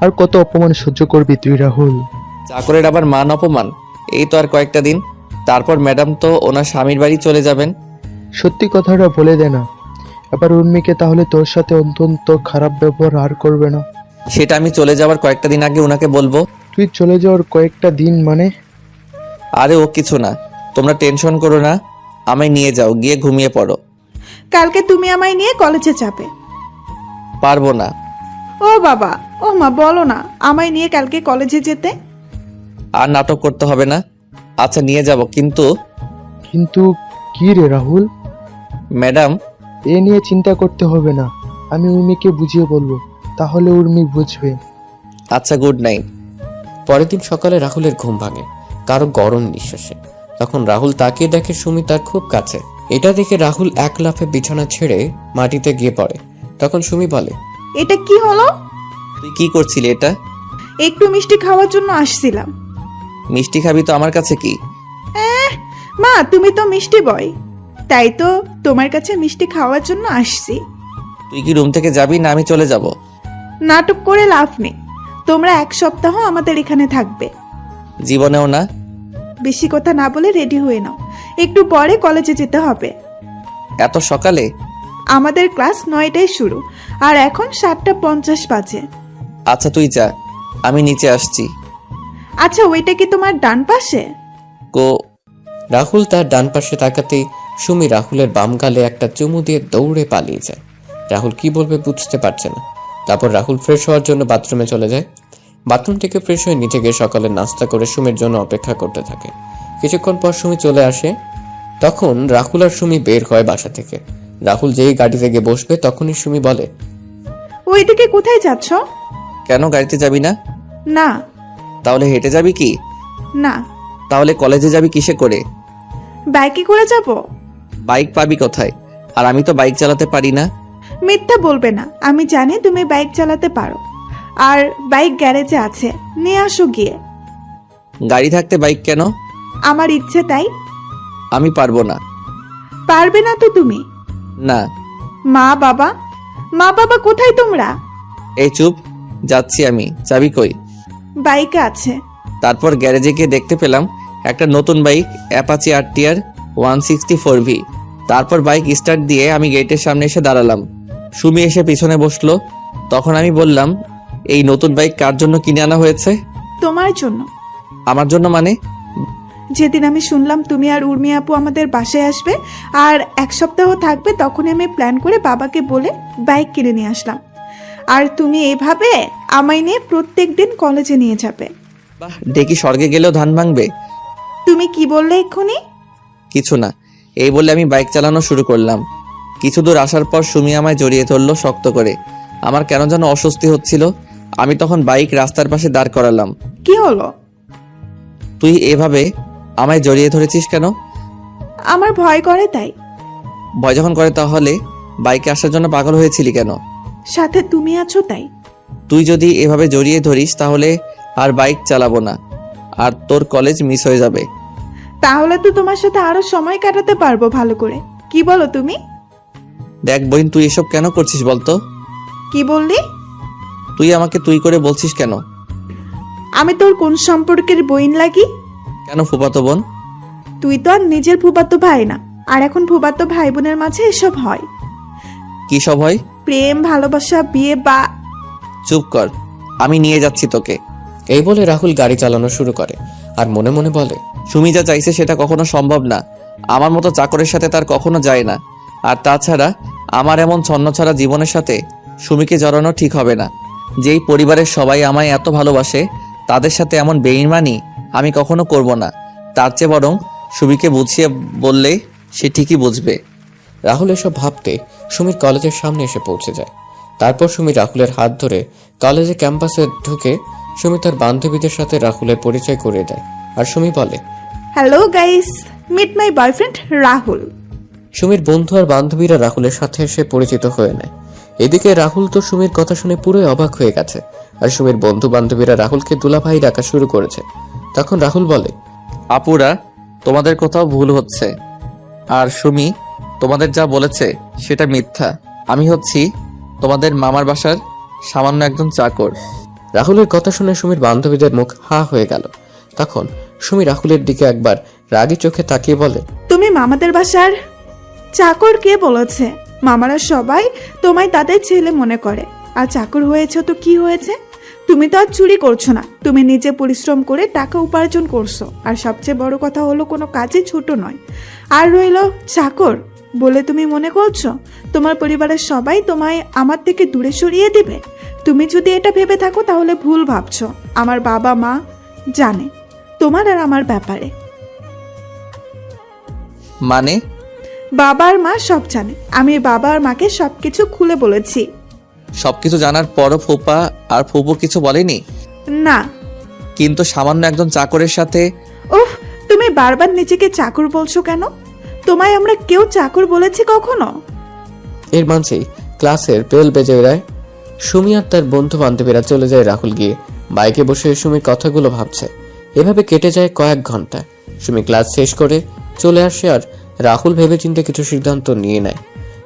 আর কত অপমান সহ্য করবি তুই রাহুল? চাকরের আবার মান অপমান? এই তো আর কয়েকটা দিন, তারপর ম্যাডাম তো ওনার স্বামীর বাড়ি চলে যাবেন। সত্যি কথাটা বলে দে না, এবার উর্মিকে তাহলে তোর সাথে অত্যন্ত খারাপ ব্যবহার আর করবে না। সেটা আমি চলে যাওয়ার কয়েকটা দিন আগে ওনাকে বলবো। তুই চলে যাওয়ার কয়েকটা দিন মানে? আরে ও কিছু না, তোমরা টেনশন করো না। আমায় নিয়ে যাও, গিয়ে ঘুমিয়ে পড়ো। কালকে তুমি আমায় নিয়ে কলেজে যাবে। পারবো না। ও বাবা, ও মা, বলো না আমায় নিয়ে কালকে কলেজে যেতে। আর নাটক করতে হবে না। আচ্ছা নিয়ে যাব, কিন্তু কিন্তু কি রে রাহুল? ম্যাডাম, এ নিয়ে চিন্তা করতে হবে না, আমি উর্মিকে বুঝিয়ে বলবো, তাহলে উর্মি বুঝবে। আচ্ছা, গুড নাইট। পরের দিন সকালে রাহুলের ঘুম ভাঙে কারো গরম নিঃশ্বাসে। তখন রাহুল তাকিয়ে দেখে সুমি তার খুব কাছে। এটা দেখে রাহুল এক লাফে বিছানা ছেড়ে মাটিতে গিয়ে পড়ে। তখন সুমি বলে, এটা কি হলো? তুই কি করছিলি এটা? একটু মিষ্টি খাওয়ার জন্য আসছিলাম। মিষ্টি খাবি তো আমার কাছে কি? মা, তুমি তো মিষ্টি বয়, তাই তো তোমার কাছে মিষ্টি খাওয়ার জন্য আসছি। তুই কি রুম থেকে যাবি না আমি চলে যাব? নাটক করে লাভ নেই, তোমরা 1 সপ্তাহ আমাদের এখানে থাকবে। জীবনেও না। বেশি কথা না বলে রেডি হয়ে নাও, একটু পরে কলেজে যেতে হবে। এত সকালে? আমাদের ক্লাস 9টায় শুরু, আর এখন 7:50 বাজে। আচ্ছা তুই যা, আমি নিচে আসছি। আচ্ছা, ওইটা কি তোমার ডান পাশে? কো রাহুল তার ডান পাশে তাকাতেই সুমি রাহুলের বাম গালে একটা চুমু দিয়ে দৌড়ে পালিয়ে যায়। রাহুল কি বলবে বুঝতে পারছে না। তারপর রাহুল ফ্রেশ হওয়ার জন্য বাথরুমে চলে যায়। বাথরুম থেকে ফ্রেশ হয়ে নিচে গিয়ে সকালে নাস্তা করে সুমির জন্য অপেক্ষা করতে থাকে। কিছুক্ষণ পর সুমি চলে আসে। তখন রাহুল আর সুমি বের হয় বাসা থেকে। রাহুল যেই গাড়িতে গিয়ে বসবে তখনই সুমি বলে, ওইদিকে কোথায় যাচ্ছ? কেন গাড়িতে যাবি না? না। তাহলে হেঁটে যাবি কি? না। তাহলে কলেজে যাবি কিসে করে? বাইকে করে যাব। বাইক পাবি কোথায়? আর আমি তো বাইক চালাতে পারি না। মিথ্যা বলবে না, আমি জানি তুমি বাইক চালাতে পারো। আর বাইক গ্যারেজে আছে, নিয়ে আসো গিয়ে। গাড়ি থাকতে বাইক কেন? আমার ইচ্ছে তাই। আমি পারবো না। পারবে না তো তুমি? না। মা বাবা কোথায় তোমরা? এই চুপ, যাচ্ছি আমি। চাবি কই? বাইকে আছে। তারপর গ্যারেজে গিয়ে দেখতে পেলাম একটা নতুন বাইক, অ্যাপাচি RTR 164V। তারপর বাইক স্টার্ট দিয়ে আমি গেটের সামনে এসে দাঁড়ালাম। সুমি এসে পিছনে বসলো। তখন আমি বললাম, এই নতুন বাইক কার জন্য কিনে আনা হয়েছে? তোমার জন্য। আমার জন্য মানে? যেদিন আমি শুনলাম তুমি আর উর্মি আপু আমাদের বাসায় আসবে আর 1 সপ্তাহ থাকবে, তখন আমি প্ল্যান করে বাবাকে বলে বাইক কিনে নিয়ে আসলাম। আর তুমি এভাবে আমায় নিয়ে প্রত্যেক দিন কলেজে নিয়ে যাবে। বাহ, ডেকি স্বর্গে গেলেও ধান ভাঙবে। তুমি কি বললে এক্ষুনি? কিছু না, এই বলে আমি বাইক চালানো শুরু করলাম। কিছু দূর আসার পর সুমি আমায় জড়িয়ে ধরলো শক্ত করে। আমার কেন যেন অস্বস্তি হচ্ছিল। আমি তখন বাইক রাস্তার পাশে দাঁড় করালাম। কি হলো? তুই এভাবে আমায় জড়িয়ে ধরেছিস কেন? আমার ভয় করে তাই। ভয় যখন করে তাহলে বাইকে আসার জন্য পাগল হয়েছিলি কেন? সাথে তুমি আছো তাই। তুই যদি এভাবে জড়িয়ে ধরিস তাহলে আর বাইক চালাবো না, আর তোর কলেজ মিস হয়ে যাবে। তাহলে তো তোমার সাথে আরো সময় কাটাতে পারবো ভালো করে। কি বলো তুমি? দেখ বোন, তুই এসব কেন করছিস বলতো? কি বললি? তুই আমাকে তুই করে বলছিস কেন? আমি তোর কোন সম্পর্কের বইন লাগি? কেন ফুফাতো বোন? তুই তো আর নিজের ফুফাতো ভাই না, আর এখন ফুফাতো ভাই বোনের মাঝে এসব হয়। কি সব হয়? প্রেম, ভালোবাসা, বিয়ে বা। চুপ কর, আমি নিয়ে যাচ্ছি তোকে। এই বলে রাহুল গাড়ি চালানো শুরু করে আর মনে মনে বলে, সুমি যা চাইছে সেটা কখনো সম্ভব না। আমার মতো চাকরের সাথে তার কখনো যায় না। আর তাছাড়া আমার এমন ছন্নছাড়া জীবনের সাথে সুমিকে জড়ানো ঠিক হবে না। যেই পরিবারের সবাই আমায় এত ভালোবাসে তাদের সাথে এমন বেইমানি আমি কখনো করব না। তার চেয়ে বরং সুমিকে বুঝিয়ে বললে সে ঠিকই বুঝবে। রাহুল এসব ভাবতে সুমির কলেজের সামনে এসে পৌঁছে যায়। তারপর সুমি রাহুলের হাত ধরে কলেজের ক্যাম্পাসে ঢুকে সুমি তার বান্ধবীদের সাথে রাহুলের পরিচয় করিয়ে দেয়। আর সুমি বলে, hello guys, meet my boyfriend Rahul. সুমির বন্ধু আর বান্ধবীরা রাহুলের সাথে এসে পরিচিত হয়ে নেয়। এদিকে রাহুল তো সুমির কথা শুনে পুরোই অবাক হয়ে গেছে। আর সুমির বন্ধু বান্ধবীরা রাহুলকে দুলাভাই ডাকা শুরু করেছে। তখন রাহুল বলে, আপুরা, তোমাদের কোথাও ভুল হচ্ছে। আর সুমি তোমাদের যা বলেছে সেটা মিথ্যা। আমি হচ্ছি তোমাদের মামার বাসার সামান্য একজন চাকর। রাহুলের কথা শুনে সুমির বান্ধবীদের মুখ হা হয়ে গেল। তখন সুমি রাহুলের দিকে একবার রাগী চোখে তাকিয়ে বলে, তুমি মামাদের বাসার চাকর? কে বলেছে? মামারা সবাই তোমায় তাদের ছেলে মনে করে। আর চাকর হয়েছে তো কি হয়েছে? তুমি তো আর চুরি করছো না, তুমি নিজে পরিশ্রম করে টাকা উপার্জন করছো। আর সবচেয়ে বড় কথা হলো কোনো কাজে ছোট নয়। আর রইল চাকর বলে তুমি মনে করছো তোমার পরিবারের সবাই তোমায় আমার থেকে দূরে সরিয়ে দিবে? তুমি যদি এটা ভেবে থাকো তাহলে ভুল ভাবছো। আমার বাবা মা জানে তোমার আর আমার ব্যাপারে। মানে? বাবা আর মা সব জানে। আমি বাবা আর মাকে সবকিছু খুলে বলেছি। সবকিছু জানার পরও ফুপা আর ফুপু কিছু বলেনি? না। কিন্তু সামান্য একজন চাকরের সাথে। উফ, তুমি বারবার নিজেকে চাকর বলছো কেন? তোমায় আমরা কেউ চাকর বলেছি কখনো? এর মাঝেই ক্লাসের বেল বেজে যায়। সুমি আর তার বন্ধু বান্ধবীরা চলে যায়। রাহুল গিয়ে বাইকে বসে সুমির কথাগুলো ভাবছে। এভাবে কেটে যায় কয়েক ঘন্টা। সুমি ক্লাস শেষ করে চলে আসে আর রাহুল ভেবেচিন্তে কিছু সিদ্ধান্ত নিয়ে নেয়।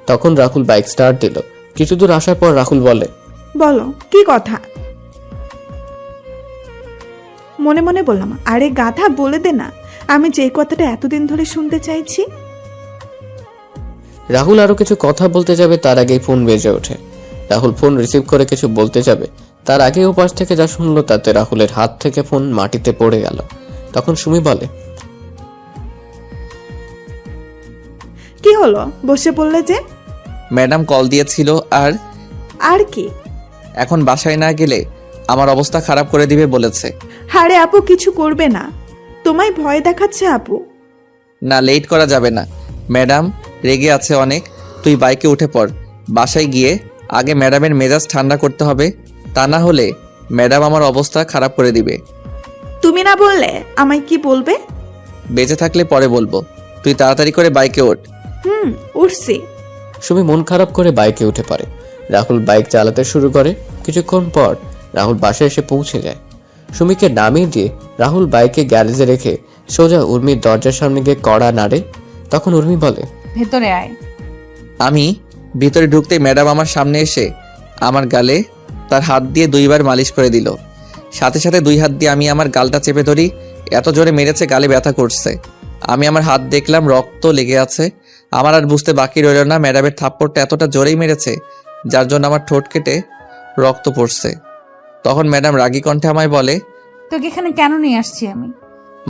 তখন রাহুল বাইক স্টার্ট দিল। কিছু দূর আসার পর রাহুল বলে, বলো কি কথা? মনে মনে বললাম, আরে গাধা বলে দে না, আমি যে কথাটা এতদিন ধরে শুনতে চাইছি। রাহুল আরো কিছু কথা বলতে যাবে তার আগেই ফোন বেজে ওঠে। রাহুল ফোন রিসিভ করে কিছু বলতে যাবে তার আগে ওপাশ থেকে যা শুনলো তাতে রাহুলের হাত থেকে ফোন মাটিতে পড়ে গেল। তখন সুমি বলে, কি হলো, বসে পড়লে যে? ম্যাডাম কল দিয়েছিল। আর কি? এখন বাসায় না গেলে আমার অবস্থা খারাপ করে দিবে বলেছে। হারে আপু কিছু করবে না, তোমায় ভয় দেখাচ্ছে আপু। না, লেট করা যাবে না। ম্যাডাম রেগে আছে অনেক। তুই বাইকে উঠে পড়। বাসায় গিয়ে আগে ম্যাডামের মেজাজ ঠান্ডা করতে হবে, তা না হলে ম্যাডাম আমার অবস্থা খারাপ করে দিবে। তুমি না বললে আমায় কি বলবে? বেঁচে থাকলে পরে বলবো। তুই তাড়াতাড়ি করে বাইকে ওঠ। উঠছি। সুমি মন খারাপ করে বাইকে উঠে পড়ে। রাহুল বাইক চালাতে শুরু করে। কিছুক্ষণ পর রাহুল বাসায় এসে পৌঁছে যায়। সুমিকে নামিয়ে দিয়ে রাহুল বাইকে গ্যারেজে রেখে সোজা উর্মির দরজার সামনে গিয়ে কড়া নাড়ে। তখন উর্মি বলে, ভেতরে আয়। আমি ভিতরে ঢুকতেই ম্যাডাম আমার সামনে এসে আমার গালে তার হাত দিয়ে 2 বার মালিশ করে দিল। সাথে সাথে 2 হাত দিয়ে আমি আমার গালটা চেপে ধরি। এত জোরে মেরেছে, গালে ব্যথা করছে। আমি আমার হাত দেখলাম, রক্ত লেগে আছে। আমার আর বুঝতে বাকি রইল না ম্যাডামের থাপ্পড়টা এতটা জোরেই মেরেছে যার জন্য আমার ঠোঁট কেটে রক্ত পড়ছে। তখন ম্যাডাম রাগী কণ্ঠে আমায় বলে, তোকে এখানে কেন নিয়ে আসছি আমি?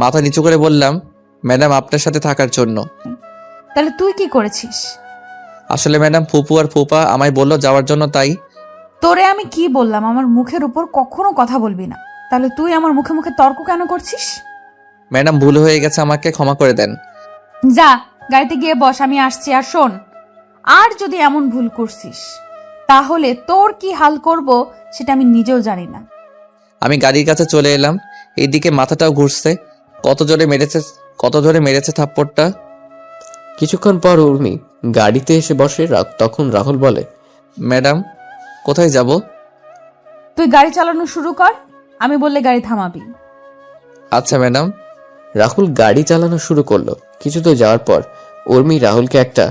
মাথা নিচু করে বললাম, ম্যাডাম আপনার সাথে থাকার জন্য। তাহলে তুই কি করেছিস? আসলে ম্যাডাম ফুপু আর ফুপা আমায় বললো যাওয়ার জন্য, তাই। তোরে আমি কি বললাম আমার মুখের উপর কখনো কথা বলবি না? তাহলে তুই আমার মুখে মুখে তর্ক কেন করছিস? ম্যাডাম ভুল হয়ে গেছে, আমাকে ক্ষমা করে দেন। যা গাড়িতে গিয়ে বস, আমি আসছি। আর শোন, আর যদি এমন ভুল করছিস তাহলে তোর কি হাল করব সেটা আমি নিজেও জানি না। আমি গাড়ির কাছে চলে এলাম। এইদিকে মাথাটাও ঘুরছে। কত জোরে মেরেছে থাপ্পড়টা। কিছুক্ষণ পর উর্মি গাড়িতে এসে বসে। তখন রাহুল বলে, ম্যাডাম কোথায় যাব? তুই গাড়ি চালানো শুরু কর, আমি বললে গাড়ি থামাবি। আচ্ছা ম্যাডাম। রাহুল গাড়ি চালানো শুরু করলো। কিছু দূর যাওয়ার পর উর্মি রাহুলকে একটা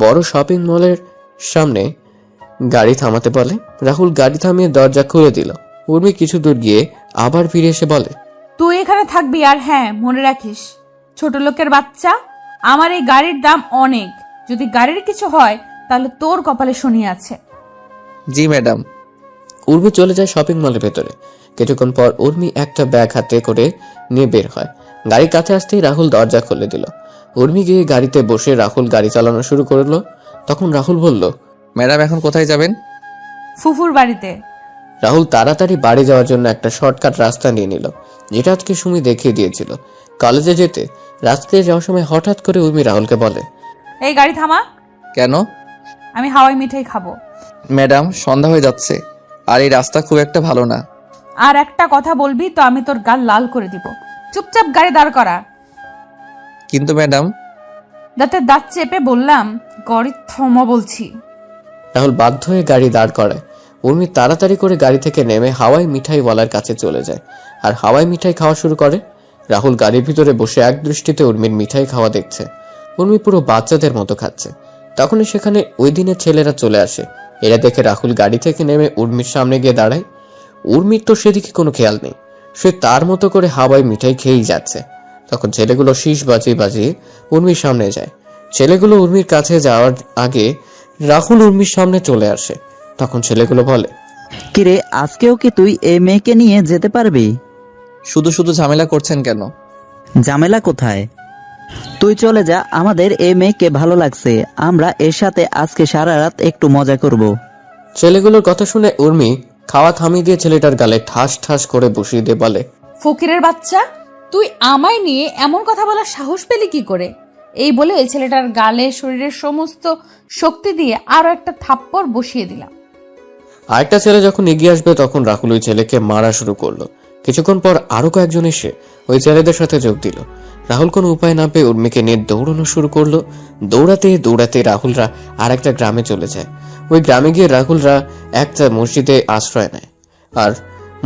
বড় শপিং মলের সামনে গাড়ি থামাতে বলে। রাহুল গাড়ি থামিয়ে দরজা খুলে দিল। উর্মি কিছু দূর গিয়ে আবার ফিরে এসে বলে, তুই এখানে থাকবি। আর হ্যাঁ, মনে রাখিস, ছোট লোকের বাচ্চা, আমার এই গাড়ির দাম অনেক। যদি গাড়ির কিছু হয় তাহলে তোর কপালে শনি আছে। জি ম্যাডাম। উর্মি চলে যায় শপিং মলের ভেতরে। কিছুক্ষণ পর উর্মি একটা ব্যাগ হাতে করে নিয়ে বের হয়। গাড়ির কাছে আসতেই রাহুল দরজা খুলে দিল। উর্মি গিয়ে গাড়িতে বসে রাহুল গাড়ি চালানো শুরু করলো। তখন রাহুল বলল, ম্যাডাম এখন কোথায় যাবেন? ফুফুর বাড়িতে। রাহুল তাড়াতাড়ি বাড়ি যাওয়ার জন্য একটা শর্টকাট রাস্তা নিয়ে নিল, যেটা আজকে সুমি দেখিয়ে দিয়েছিল। কলেজে যেতে রাস্তায় যাওয়ার সময় হঠাৎ করে উর্মি রাহুলকে বলে, এই গাড়ি থামা। কেন? আমি হাওয়াই মিঠাই খাবো। ম্যাডাম সন্ধ্যা হয়ে যাচ্ছে আর এই রাস্তা খুব একটা ভালো না। আর একটা কথা বলবি তো আমি তোর গাল লাল করে দিব। চুপচাপ গাড়ি দাঁড় করা। কিন্তু ম্যাডাম। দাঁতে দাঁত চেপে বললাম, গাড়ি থামা বলছি। রাহুল বাধ্য হয়ে গাড়ি দাঁড় করায়। উর্মি তাড়াতাড়ি করে গাড়ি থেকে নেমে হাওয়াই মিঠাইওয়ালার কাছে চলে যায় আর হাওয়াই মিঠাই খাওয়া শুরু করে। রাহুল গাড়ির ভিতরে বসে এক দৃষ্টিতে উর্মির মিঠাই খাওয়া দেখছে। উর্মি পুরো বাচ্চাদের মতো খাচ্ছে। তখনই সেখানে ওই দিনের ছেলেরা চলে আসে। এরা দেখে রাহুল গাড়ি থেকে নেমে উর্মির সামনে গিয়ে দাঁড়ায়। উর্মির তো সেদিকে কোনো খেয়াল নেই, সে তার মতো করে হাওয়াই মিঠাই খেয়েই যাচ্ছে। তখন ছেলেগুলো শীষ বাজিয়ে বাজিয়ে উর্মির সামনে যায়। ছেলেগুলো উর্মির কাছে যাওয়ার আগে রাহুল উর্মির সামনে চলে আসে। তখন ছেলেগুলো বলে, কিরে আজকেও কি তুই এই মেয়েকে নিয়ে যেতে পারবি? শুধু শুধু ঝামেলা করছেন কেন? ঝামেলা কোথায়? তুই চলে যা, আমাদের এই মেয়েকে ভালো লাগছে, আমরা এর সাথে আজকে সারা রাত একটু মজা করব। ছেলেগুলোর কথা শুনে উর্মি খাওয়া থামিয়ে দিয়ে ছেলেটার গালে ঠাস ঠাস করে বসিয়ে দিয়ে বলে, ফকিরের বাচ্চা, তুই আমায় নিয়ে এমন কথা বলার সাহস পেলি কি করে? এই বলে ছেলেটার গালে শরীরের সমস্ত শক্তি দিয়ে আরো একটা থাপ্পড় বসিয়ে দিলাম। আরেকটা ছেলে যখন এগিয়ে আসবে তখন রাহুল ওই ছেলেকে মারা শুরু করলো। কিছুক্ষণ পর আরো কয়েকজন এসে ওই ছেলেদের সাথে যোগ দিল। রাহুল কোনো উপায় না পেয়ে উর্মিকে নিয়ে দৌড়ানো শুরু করলো। দৌড়াতে দৌড়াতে রাহুলরা আর একটা গ্রামে চলে যায়। ওই গ্রামে গিয়ে রাহুলরা একটা মসজিদে আশ্রয় নেয় আর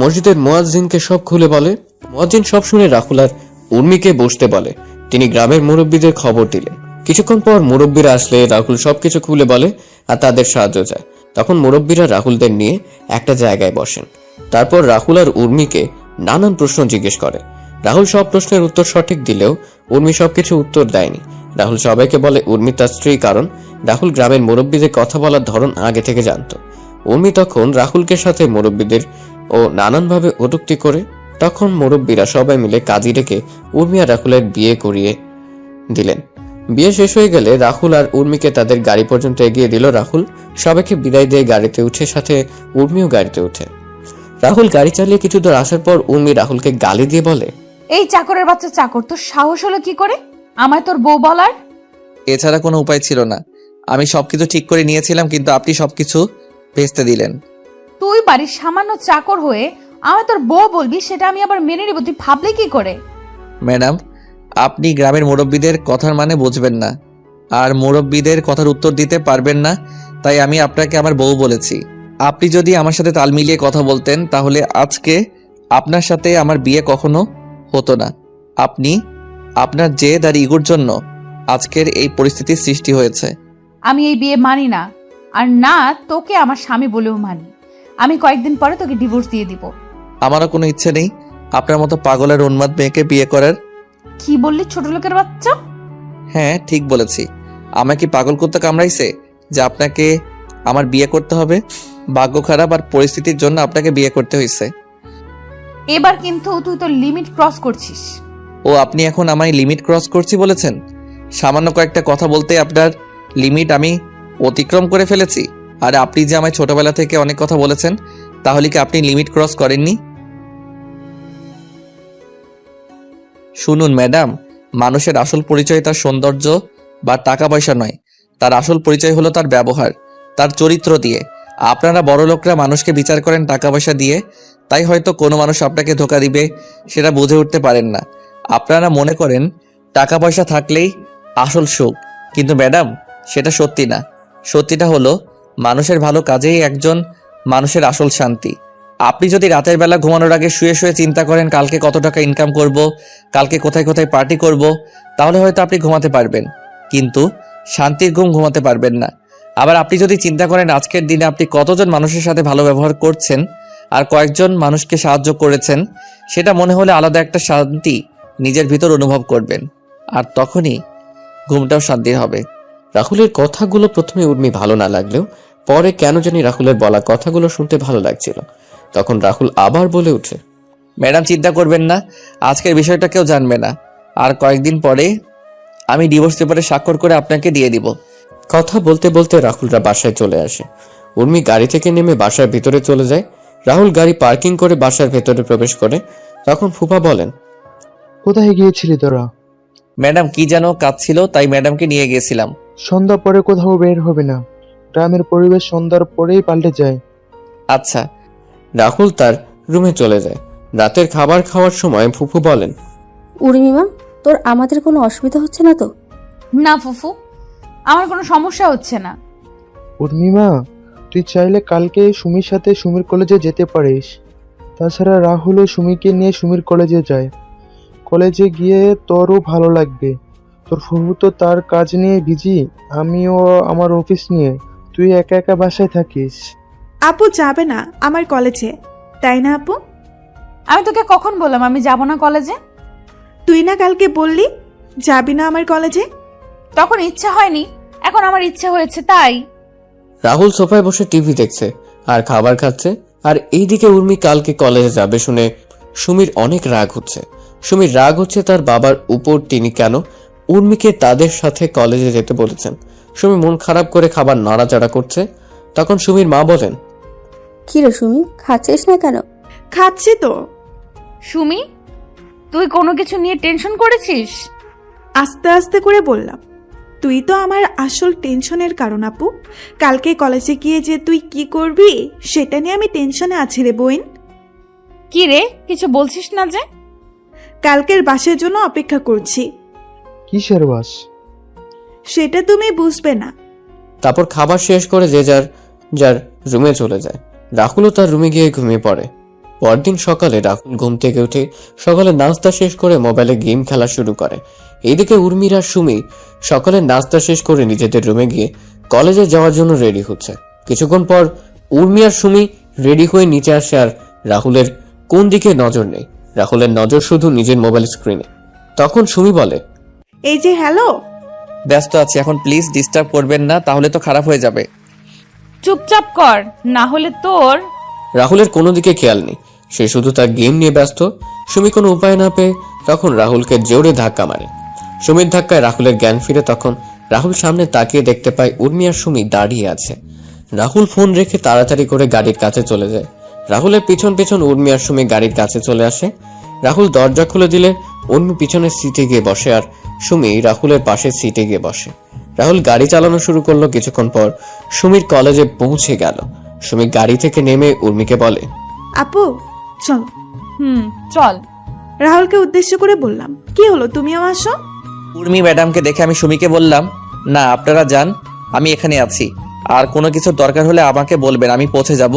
মসজিদের মুয়াজ্জিনকে সব খুলে বলে। মুয়াজ্জিন সব শুনে রাহুল আর উর্মিকে বসতে বলে। তিনি গ্রামের মুরব্বীদের খবর দিলেন। কিছুক্ষণ পর মুরব্বীরা আসলে রাহুল সবকিছু খুলে বলে আর তাদের সাহায্য চায়। তখন মুরব্বীরা রাহুলদের নিয়ে একটা জায়গায় বসেন। তারপর রাহুল আর উর্মিকে নানান প্রশ্ন জিজ্ঞেস করে। রাহুল সব প্রশ্নের উত্তর সঠিক দিলেও উর্মি সবকিছু উত্তর দেয়নি। রাহুল সবাইকে বলে উর্মি তার স্ত্রী, কারণ রাহুল গ্রামের মুরব্বীদের কথা বলার ধরন আগে থেকে জানতো। উর্মি তখন রাহুলকে সাথে মুরব্বীদের ও নানানভাবে কটূক্তি করে। তখন মুরব্বীরা সবাই মিলে কাজী ডেকে উর্মি আর রাহুলের বিয়ে করিয়ে দিলেন। বিয়ে শেষ হয়ে গেলে রাহুল আর উর্মিকে তাদের গাড়ি পর্যন্ত এগিয়ে দিল রাহুল। সবাইকে বিদায় দিয়ে গাড়িতে উঠে, সাথে উর্মিও গাড়িতে উঠে। রাহুল গাড়ি চালিয়ে কিছু দূর আসার পর উর্মি রাহুলকে গালি দিয়ে বলে, এই চাকরের বাচ্চা চাকর, তোর সাহস হলো কি করে আমায় তোর বউ বলার? এছাড়া কোনো উপায় ছিল না। আমি সবকিছু ঠিক করে নিয়েছিলাম, কিন্তু আপনি সবকিছু ভেস্তে দিলেন। তুই বাড়ির সামান্য চাকর হয়ে আমায় তোর বউ বলবি, সেটা আমি আবার মেনে নিব? তুই ভাবলি কি করে? ম্যাডাম, আপনি গ্রামের মুরব্বীদের কথার মানে বুঝবেন না আর মুরব্বীদের কথার উত্তর দিতে পারবেন না, তাই আমি আপনাকে আমার বউ বলেছি। আপনি যদি আমার সাথে তাল মিলিয়ে কথা বলতেন তাহলে আজকে আপনার সাথে আমার বিয়ে কখনো হতো না। আপনি আপনার জেদ আর ইগোর জন্য আজকের এই পরিস্থিতির সৃষ্টি হয়েছে। আমি এই বিয়ে মানি না, আর না তোকে আমার স্বামী বলেও মানি। আমি কয়েকদিন পরে তোকে ডিভোর্স দিয়ে দিব। আমারও কোনো ইচ্ছে নেই আপনার মতো পাগলের উন্মাদ মেয়েকে বিয়ে করার। কি বললি ছোট লোকের বাচ্চা? হ্যাঁ, ঠিক বলেছি। আমাকে কি পাগল করতে কামড়াইছে যে আপনাকে আমার বিয়ে করতে হবে? ভাগ্য খারাপ আর পরিস্থিতির জন্য আপনাকে বিয়ে করতে হয়েছে। এবার কিন্তু তুই তোর লিমিট ক্রস করছিস। ও, আপনি এখন আমায় লিমিট ক্রস করছি বলেছেন? সামান্য কয়েকটা কথা বলতে আপনার লিমিট আমি অতিক্রম করে ফেলেছি। আর আপনি যে আমায় ছোটবেলা থেকে অনেক কথা বলেছেন, তাহলে কি আপনি লিমিট ক্রস করেননি? শুনুন ম্যাডাম, মানুষের আসল পরিচয় তার সৌন্দর্য বা টাকা পয়সা নয়। তার আসল পরিচয় হলো তার ব্যবহার, তার চরিত্র দিয়ে। আপনারা বড় লোকরা মানুষকে বিচার করেন টাকা পয়সা দিয়ে, তাই হয়তো কোনো মানুষ আপনাকে ধোঁকা দিবে সেটা বুঝে উঠতে পারেন না। আপনারা মনে করেন টাকা পয়সা থাকলেই আসল সুখ, কিন্তু ম্যাডাম সেটা সত্যি না। সত্যিটা হলো মানুষের ভালো কাজেই একজন মানুষের আসল শান্তি। আপনি যদি রাতের বেলা ঘুমানোর আগে শুয়ে শুয়ে চিন্তা করেন কালকে কত টাকা ইনকাম করব, কালকে কোথায় কোথায় পার্টি করব, তাহলে হয়তো আপনি ঘুমাতে পারবেন, কিন্তু শান্তির ঘুম ঘুমাতে পারবেন না। আবার আপনি যদি চিন্তা করেন আজকের দিনে আপনি কতজন মানুষের সাথে ভালো ব্যবহার করছেন আর কয়েকজন মানুষকে সাহায্য করেছেন, সেটা মনে হলে আলাদা একটা শান্তি নিজের ভিতর অনুভব করবেন, আর তখনই ঘুমটাও শান্তির হবে। রাহুলের কথাগুলো প্রথমে উর্মি ভালো না লাগলেও পরে কেন জানি রাহুলের বলা কথাগুলো শুনতে ভালো লাগছিল। তখন রাহুল আবার বলে ওঠে, ম্যাডাম চিন্তা করবেন না, আজকের বিষয়টা কেউ জানবে না। আর কয়েকদিন পরে আমি ডিভোর্স পেপারে স্বাক্ষর করে আপনাকে দিয়ে দিব। কথা বলতে বলতে রাহুলরা বাসায় চলে আসে। উর্মি গাড়ি থেকে নেমে বাসার ভিতরে চলে যায়। রাহুল গাড়ি পার্কিং করে বাসার ভেতরে প্রবেশ করে। তখন ফুপা বলেন, কোথায় গিয়েছিলি তোরা? ম্যাডাম কি যেন কাজ ছিল, তাই ম্যাডামকে নিয়ে গিয়েছিলাম। সন্ধ্যা পরে কোথাও বের হবে না, গ্রামের পরিবেশ সন্ধ্যার পরেই পাল্টে যায়। আচ্ছা। রাহুল তার রুমে চলে যায়। রাতের খাবার খাওয়ার সময় ফুফু বলেন, উর্মিমা, তোর আমাদের কোনো অসুবিধা হচ্ছে না তো? না ফুফু, আমার কোনো সমস্যা হচ্ছে না। উর্মিমা, তুই চাইলে কালকে সুমির সাথে সুমির কলেজে যেতে পারিস। তাছাড়া রাহুলও সুমিকে নিয়ে সুমির কলেজে যায়। কলেজে গিয়ে তোরও ভালো লাগবে। তোর ফুফু তো তার কাজ নিয়ে বিজি, আমিও আমার অফিস নিয়ে। তুই একা একা বাসায় থাকিস। আপু যাবে না আমার কলেজে, তাই না আপু? আমি তোকে কখন বললাম আমি যাব না কলেজে? তুই না কালকে বললি যাবি না আমার কলেজে। তখন ইচ্ছা হয়নি, এখন আমার ইচ্ছে হয়েছে তাই। রাহুল সোফায় বসে টিভি দেখছে আর খাবার খাচ্ছে। আর এইদিকে উর্মি কালকে কলেজে যাবে শুনে সুমির অনেক রাগ হচ্ছে। সুমির রাগ হচ্ছে তার বাবার উপর, তিনি কেন উর্মিকে তাদের সাথে কলেজে যেতে বলেছেন। সুমি মন খারাপ করে খাবার নাড়াচাড়া করছে। তখন সুমির মা বলেন, কি রে সুমি, খাচ্ছিস না কেন? খাচ্ছি তো। সুমি, তুই কোনো কিছু নিয়ে টেনশন করেছিস? আস্তে আস্তে করে বললাম, তুই তো আমার আসল টেনশনের কারণ আপু। কালকে কলেজে গিয়ে যে তুই কি করবি সেটা নিয়ে আমি টেনশনে আছি রে বোন। কি রে, কিছু বলছিস না যে? কালকের বাসের জন্য অপেক্ষা করছি। কিসের বাস? সেটা তুমি বুঝবে না। তারপর খাবার শেষ করে যে যার যার রুমে চলে যায়। রাহুলও তার রুমে গিয়ে ঘুমিয়ে পড়ে। পরদিন সকালে রাহুল ঘুম থেকে উঠে সকালে নাস্তা শেষ করে মোবাইলে গেম খেলা শুরু করে। এইদিকে উর্মির আর সুমি সকালে নাস্তা শেষ করে নিজেদের রুমে গিয়ে কলেজে যাওয়ার জন্য রেডি হচ্ছে। কিছুক্ষণ পর উর্মি আর সুমি রেডি হয়ে নিচে আসে, আর রাহুলের কোন দিকে নজর নেই। রাহুলের নজর শুধু নিজের মোবাইল স্ক্রিনে। তখন সুমি বলে, এই যে হ্যালো। ব্যস্ত আছি এখন, প্লিজ ডিস্টার্ব করবেন না, তাহলে তো খারাপ হয়ে যাবে। চুপচাপ কর, না হলে তোর। রাহুলের কোনো দিকে খেয়াল নেই, সে শুধু তার গেম নিয়ে ব্যস্ত। সুমি কোনো উপায় না পেয়ে তখন রাহুলকে জোরে ধাক্কা মারে। সুমির ধাক্কায় রাহুলের জ্ঞান ফিরে। তখন রাহুল সামনে তাকিয়ে দেখতে পায় উর্মি আর সুমি দাঁড়িয়ে আছে। রাহুল ফোন রেখে তাড়াতাড়ি করে গাড়ির কাছে চলে যায়। রাহুলের পিছন পিছন উর্মি আর সুমি গাড়ির কাছে চলে আসে। রাহুল দরজা খুলে দিলে উর্মি পিছনের সিটে গিয়ে বসে, আর সুমি রাহুলের পাশের সিটে গিয়ে বসে। রাহুল গাড়ি চালানো শুরু করলো। কিছুক্ষণ পর সুমির কলেজে পৌঁছে গেল। সুমি গাড়ি থেকে নেমে উর্মিকে বলে, আপু চলো। চল। রাহুলকে উদ্দেশ্য করে বললাম, কি হলো তুমিও আসো। উর্মি ম্যাডামকে দেখে আমি সুমিকে বললাম, না আপনারা যান, আমি এখানে আছি, আর কোনো কিছুর দরকার হলে আমাকে বলবেন, আমি পৌঁছে যাব।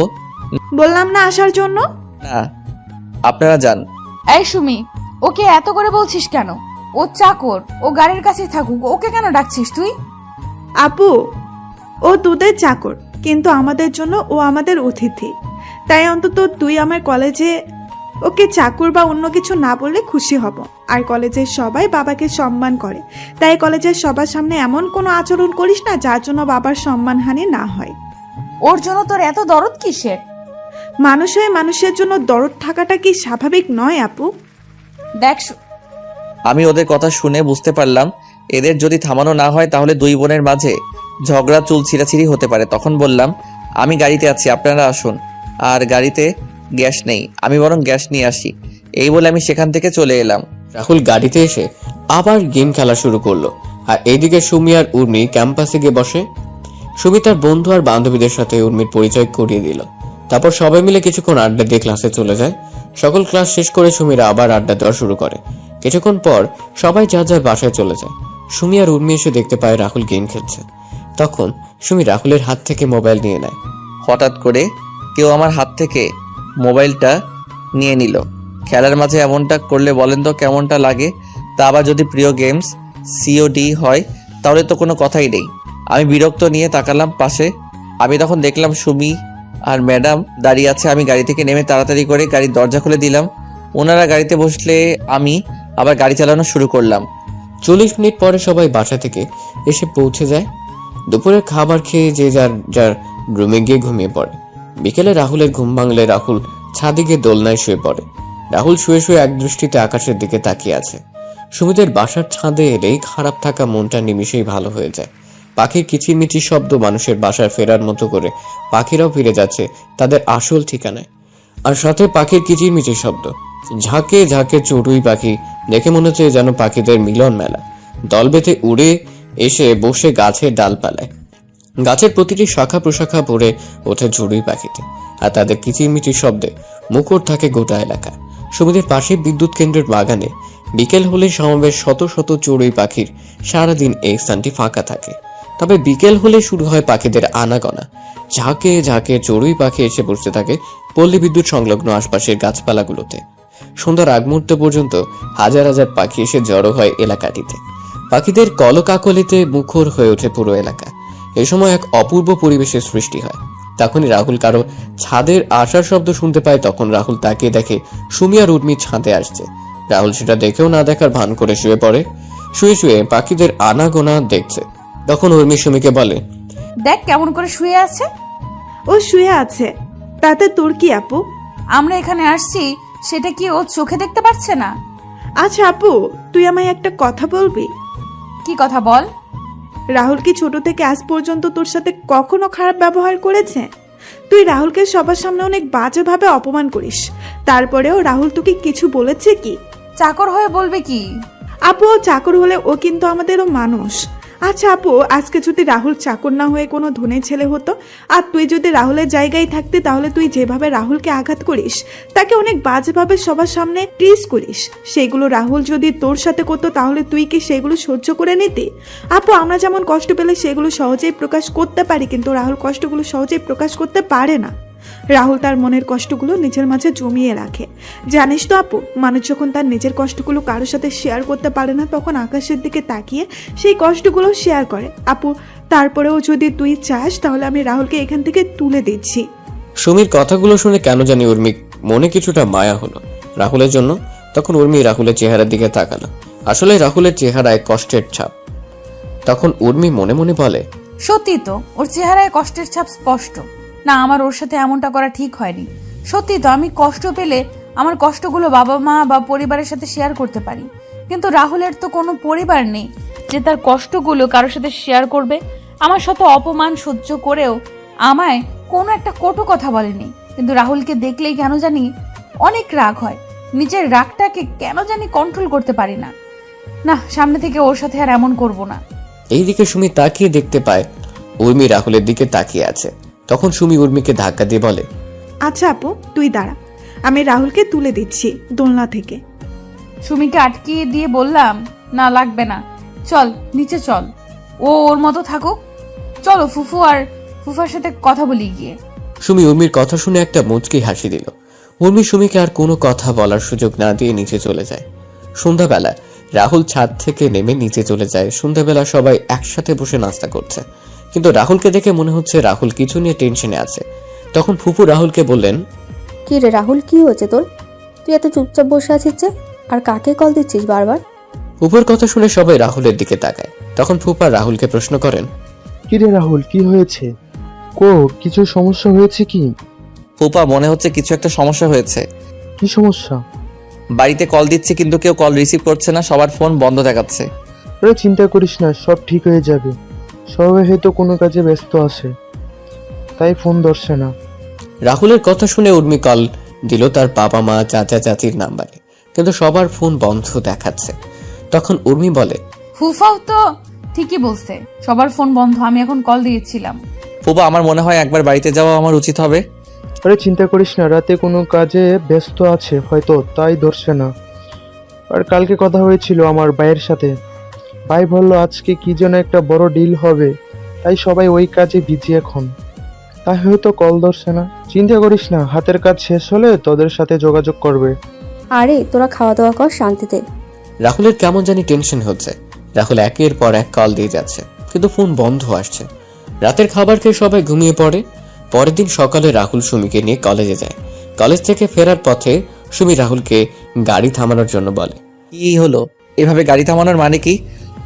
বললাম না আসার জন্য। না আপনারা যান। এই সুমি, ওকে এত করে বলছিস কেন? ও চাকর, ও গাড়ির কাছে থাকুক, ওকে কেন ডাকছিস তুই? আপু, ও তোদের চাকর, কিন্তু আমাদের জন্য ও আমাদের অতিথি। তাই অন্তত তুই আমার কলেজে ওকে চাকর বা অন্য কিছু না বললে খুশি হব। আর কলেজের সবাই বাবাকে সম্মান করে, তাই কলেজের সবার সামনে এমন কোনো আচরণ করিস না যার জন্য বাবার সম্মানহানি না হয়। ওর জন্য তোর এত দরদ কিসের? মানুষ হয়ে মানুষের জন্য দরদ থাকাটা কি স্বাভাবিক নয় আপু? দেখ, আমি ওদের কথা শুনে বুঝতে পারলাম এদের যদি থামানো না হয় তাহলে দুই বোনের মাঝে ঝগড়া চুল ছিঁড়াছিঁড়ি হতে পারে। তখন বললাম, আমি গাড়িতে আছি, আপনারা আসুন। আর গাড়িতে গ্যাস নেই, আমি বরং গ্যাস নিয়ে আসি। এই বলে আমি সেখান থেকে চলে এলাম। রাহুল গাড়িতে এসে আবার গেম খেলা শুরু করলো। আর এইদিকে সুমি আর উর্মি ক্যাম্পাসে গিয়ে বসে। সুমি তার বন্ধু আর বান্ধবীদের সাথে উর্মির পরিচয় করিয়ে দিল। তারপর সবাই মিলে কিছুক্ষণ আড্ডা দিয়ে ক্লাসে চলে যায়। সকল ক্লাস শেষ করে সুমিরা আবার আড্ডা দেওয়া শুরু করে। কিছুক্ষণ পর সবাই যার যার বাসায় চলে যায়। সুমি আর উর্মি এসে দেখতে পায় রাহুল গেম খেলছে। তখন সুমি রাহুলের হাত থেকে মোবাইল নিয়ে নেয়। হঠাৎ করে কেউ আমার হাত থেকে মোবাইলটা নিয়ে নিল। খেলার মাঝে এমনটা করলে বলেন তো কেমনটা লাগে? তা আবার যদি প্রিয় গেমস COD হয় তাহলে তো কোনো কথাই নেই। আমি বিরক্ত নিয়ে তাকালাম পাশে। আমি তখন দেখলাম সুমি আর ম্যাডাম দাঁড়িয়ে আছে। আমি গাড়ি থেকে নেমে তাড়াতাড়ি করে গাড়ির দরজা খুলে দিলাম। ওনারা গাড়িতে বসলে আমি আবার গাড়ি চালানো শুরু করলাম। 40 মিনিট পরে সবাই বাসা থেকে এসে পৌঁছে যায়। দুপুরের খাবার খেয়ে যে যার যার রুমে গিয়ে ঘুমিয়ে পড়ে। বিকেলে রাহুলের ঘুম ভাঙলে রাহুল ছাদে গিয়ে দোলনায় শুয়ে পড়ে। রাহুল শুয়ে শুয়ে এক দৃষ্টিতে আকাশের দিকে তাকিয়ে আছে। সুমিদের বাসার ছাদে এলেই খারাপ থাকা মনটা নিমিষেই ভালো হয়ে যায়। পাখির কিচিরমিচির শব্দ মানুষের বাসায় ফেরার মতো করে পাখিরাও ফিরে যাচ্ছে তাদের আসল ঠিকানায়। আর সাথে পাখির কিচিরমিচির শব্দ, ঝাঁকে ঝাঁকে চড়ুই পাখি দেখে মনে হচ্ছে যেন পাখিদের মিলন মেলা। দল বেঁধে উড়ে এসে বসে গাছের ডালপালায়। গাছের প্রতিটি শাখা প্রশাখা ভরে ওঠে চড়ুই পাখিতে, আর তাদের কিচিরমিচির শব্দে মুখর থাকে গোটা এলাকা। সুমিদের পাশে বিদ্যুৎ কেন্দ্রের বাগানে বিকেল হলে সমাবেশ শত শত চড়ুই পাখির। সারাদিন এই স্থানটি ফাঁকা থাকে, তবে বিকেল হলে শুরু হয় পাখিদের আনাগোনা। ঝাঁকে ঝাঁকে চড়ুই পাখি এসে বসতে থাকে পল্লী বিদ্যুৎ সংলগ্ন আশপাশের গাছপালাগুলোতে। সন্ধ্যার আগ মুহূর্ত পর্যন্ত হাজার হাজার পাখি এসে জড়ো হয় এলাকাটিতে। পাখিদের কলকাকলিতে মুখর হয়ে ওঠে পুরো এলাকা। এই সময় এক অপূর্ব পরিবেশের সৃষ্টি হয়। তখনই রাহুল কারো ছাদের আসার শব্দ শুনতে পায়। তখন রাহুল তাকিয়ে দেখে সুমি আর উর্মি ছাদে আসছে। রাহুল সেটা দেখেও না দেখার ভান করে শুয়ে পড়ে। শুয়ে শুয়ে পাখিদের আনাগোনা দেখছে। তখন উর্মি সুমিকে বলে, দেখ কেমন করে শুয়ে আছে। ও শুয়ে আছে, তাতে তোর কি আপু? আমরা এখানে আসছি সেটা কি ও চোখে দেখতে পাচ্ছে না? আচ্ছা আপু, তুই আমায় একটা কথা বলবি? কি কথা বল। রাহুল কি ছোট থেকে আজ পর্যন্ত তোর সাথে কখনো খারাপ ব্যবহার করেছে? তুই রাহুলকে সবার সামনে অনেক বাজেভাবে অপমান করিস, তারপরেও রাহুল তোকে কিছু বলেছে কি? চাকর হয়ে বলবে কি? আপু, ও চাকর হলে ও কিন্তু আমাদেরও মানুষ। আচ্ছা আপু, আজকে যদি রাহুল চাকর না হয়ে কোনো ধনী ছেলে হতো, আর তুই যদি রাহুলের জায়গায় থাকতে, তাহলে তুই যেভাবে রাহুলকে আঘাত করিস, তাকে অনেক বাজেভাবে সবার সামনে টিজ করিস, সেগুলো রাহুল যদি তোর সাথে করতো, তাহলে তুই কি সেগুলো সহ্য করে নিতি? আপু, আমরা যেমন কষ্ট পেলে সেগুলো সহজেই প্রকাশ করতে পারি, কিন্তু রাহুল কষ্টগুলো সহজেই প্রকাশ করতে পারে না। রাহুল তার মনের কষ্টগুলো নিজের মাঝে জমিয়ে রাখে। জানিস তো আপু, মানুষ যখন তার নিজের কষ্টগুলো কারোর সাথে শেয়ার করতে পারে না, তখন আকাশের দিকে তাকিয়ে সেই কষ্টগুলো শেয়ার করে। আপু, তারপরেও যদি তুই চাস, তাহলে আমি রাহুলকে এখান থেকে তুলে দিচ্ছি। সুমির কথাগুলো শুনে কেন জানি উর্মি মনে কিছুটা মায়া হলো রাহুলের জন্য। তখন উর্মি রাহুলের চেহারার দিকে তাকালো। আসলে রাহুলের চেহারায় কষ্টের ছাপ। তখন উর্মি মনে মনে বলে, সত্যি তো, ওর চেহারায় কষ্টের ছাপ স্পষ্ট। না, আমার ওর সাথে এমনটা করা ঠিক হয়নি। সত্যি তো, আমি কষ্ট পেলে আমার কষ্টগুলো বাবা মা বা পরিবারের সাথে শেয়ার করতে পারি, কিন্তু রাহুলের তো কোনো পরিবার নেই যে তার কষ্টগুলো কারোর সাথে শেয়ার করবে। আমার শত অপমান সহ্য করেও আমায় কোনো একটা কটু কথা বলেনি, কিন্তু রাহুলকে দেখলেই কেন জানি অনেক রাগ হয়। নিজের রাগটাকে কেন জানি কন্ট্রোল করতে পারি না। না, সামনে থেকে ওর সাথে আর এমন করব না। এইদিকে সুমি তাকিয়ে দেখতে পায় উর্মি রাহুলের দিকে তাকিয়ে আছে। তখন সুমি উর্মিকে ধাক্কা দিয়ে বলে, আচ্ছা আপু, তুই দাঁড়া, আমি রাহুলকে তুলে দিচ্ছি দোলনা থেকে। সুমিকে আটকিয়ে দিয়ে বললাম, না লাগবে না, চল নিচে চল, ও ওর মতো থাকুক। চলো ফুফু আর ফুফার সাথে কথা বলি গিয়ে। সুমি উর্মির কথা শুনে একটা মুচকি হাসি দিল। উর্মি সুমিকে আর কোনো কথা বলার সুযোগ না দিয়ে নিচে চলে যায়। সন্ধ্যাবেলা রাহুল ছাদ থেকে নেমে নিচে চলে যায়। সন্ধ্যাবেলা সবাই একসাথে বসে নাস্তা করছে, কিন্তু রাহুলকে দেখে মনে হচ্ছে রাহুল কিছু নিয়ে টেনশনে আছে। তখন ফুফু রাহুলকে বললেন, কি রে রাহুল, কি হয়েছে তোর? তুই এত চুপচাপ বসে আছিস যে, আর কাকে কল দিচ্ছিস বারবার? ফুফুর কথা শুনে সবাই রাহুলের দিকে তাকায়। তখন ফুফা রাহুলকে প্রশ্ন করেন, কি রে রাহুল, কি হয়েছে? কিছু সমস্যা হয়েছে কি? ফুপা, মনে হচ্ছে কিছু একটা সমস্যা হয়েছে। কি সমস্যা? বাড়িতে কল দিচ্ছি কিন্তু কেউ কল রিসিভ করছে না, সবার ফোন বন্ধ দেখাচ্ছে। আরে চিন্তা করিস না, সব ঠিক হয়ে যাবে। সবাই হয়তো কোনো কাজে ব্যস্ত আছে, তাই ফোন ধরছে না। রাহুলের কথা শুনে উর্মি কল দিল তার বাবা মা চাচা চাচির নাম্বারে, কিন্তু সবার ফোন বন্ধ দেখাচ্ছে। তখন উর্মি বলে, ফুফাও তো ঠিকই বলছে, সবার ফোন বন্ধ, আমি এখন কল দিয়েছিলাম। ফুপা, আমার মনে হয় একবার বাড়িতে যাওয়া আমার উচিত হবে। আরে চিন্তা করিস না, রাতে কোনো কাজে ব্যস্ত আছে হয়তো, তাই ধরছে না। আর কালকে কথা হয়েছিল আমার ভাইয়ের সাথে, ভাই বললো আজকে কি যেন একটা বড় ডিল হবে, তাই সবাই ওই কাজে বিজি এখন, তাই হয়তো কল ধরছে না। চিন্তা করিস না, হাতের কাজ শেষ হলে তোদের সাথে যোগাযোগ করবে। আরে তোরা খাওয়া দাওয়া কর শান্তিতে। রাহুলের কেমন জানি টেনশন হচ্ছে। রাহুল একের পর এক কল দিয়ে যাচ্ছে, কিন্তু ফোন বন্ধ আসছে। রাতের খাবার খেয়ে সবাই ঘুমিয়ে পড়ে। পরের দিন সকালে রাহুল সুমিকে নিয়ে কলেজে যায়। কলেজ থেকে ফেরার পথে সুমি রাহুলকে গাড়ি থামানোর জন্য বলে, কি হলো? এভাবে গাড়ি থামানোর মানে কি?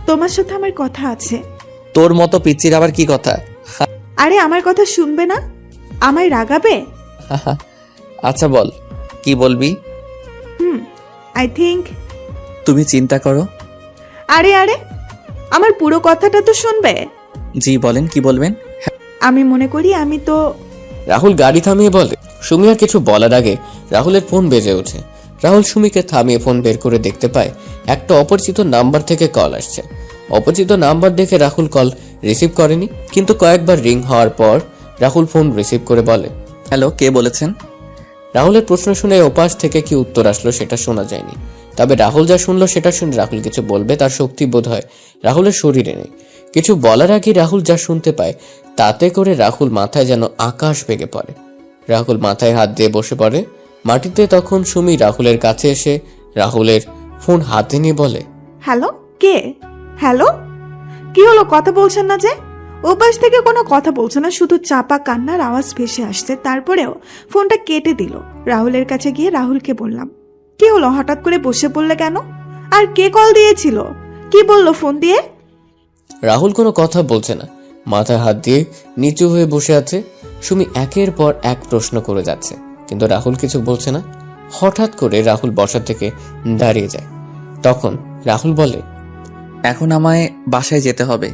তোমার সাথে আমার কথা আছে। তোর মতো পিচ্চির আবার কি কথা? আরে আমার কথা শুনবে না? আমায় রাগাবে? আচ্ছা বল, কি বলবি? I think. তুমি চিন্তা করো। আরে আরে, আমার পুরো কথাটা তো শুনবে। জি বলেন, কি বলবেন? আমি মনে করি আমি তো। রাহুল গাড়ি থামিয়ে বলে। সুমি আর কিছু বলার আগে রাহুলের ফোন বেজে ওঠে। রাহুল সুমিকে থামিয়ে ফোন বের করে দেখতে পায় একটা অপরিচিত নাম্বার থেকে কল আসছে। অপরিচিত নাম্বার দেখে রাহুল কল রিসিভ করেনি, কিন্তু কয়েকবার রিং হওয়ার পর রাহুল ফোন রিসিভ করে বলে, হ্যালো, কে বলেছেন? রাহুলের প্রশ্ন শুনে ওপাশ থেকে কি উত্তর আসলো সেটা শোনা যায়নি। তবে রাহুল যা শুনলো সেটা শুনে রাহুল কিছু বলবে তার শক্তি বোধ হয় রাহুলের শরীরে নেই। কিছু বলার আগে রাহুল যা শুনতে পায় তাতে করে রাহুল মাথায় যেন আকাশ ভেঙে পড়ে। রাহুল মাথায় হাত দিয়ে বসে পড়ে মাটিতে। তখন সুমি রাহুলের কাছে এসে রাহুলের ফোন হাতে নিয়ে বলে, হ্যালো, কে? হ্যালো, কি হলো, কথা বলছেন না যে? ওপাশ থেকে কোনো কথা বলছে না, শুধু চাপা কান্নার আওয়াজ ভেসে আসছে। তারপরেও ফোনটা কেটে দিল। রাহুলের কাছে গিয়ে রাহুলকে বললাম, কি হলো, হঠাৎ করে বসে পড়লে কেন? আর কে কল দিয়েছিল? কি বললো ফোন দিয়ে? রাহুল কোনো কথা বলছে না, মাথায় হাত দিয়ে নিচু হয়ে বসে আছে। সুমি একের পর এক প্রশ্ন করে যাচ্ছে, কিন্তু রাহুল কিছু বলছে না। হঠাৎ করে রাহুল বসা থেকে দাঁড়িয়ে যায়। তখন রাহুল বলে, এখন আমায় বাসায় যেতে হবে।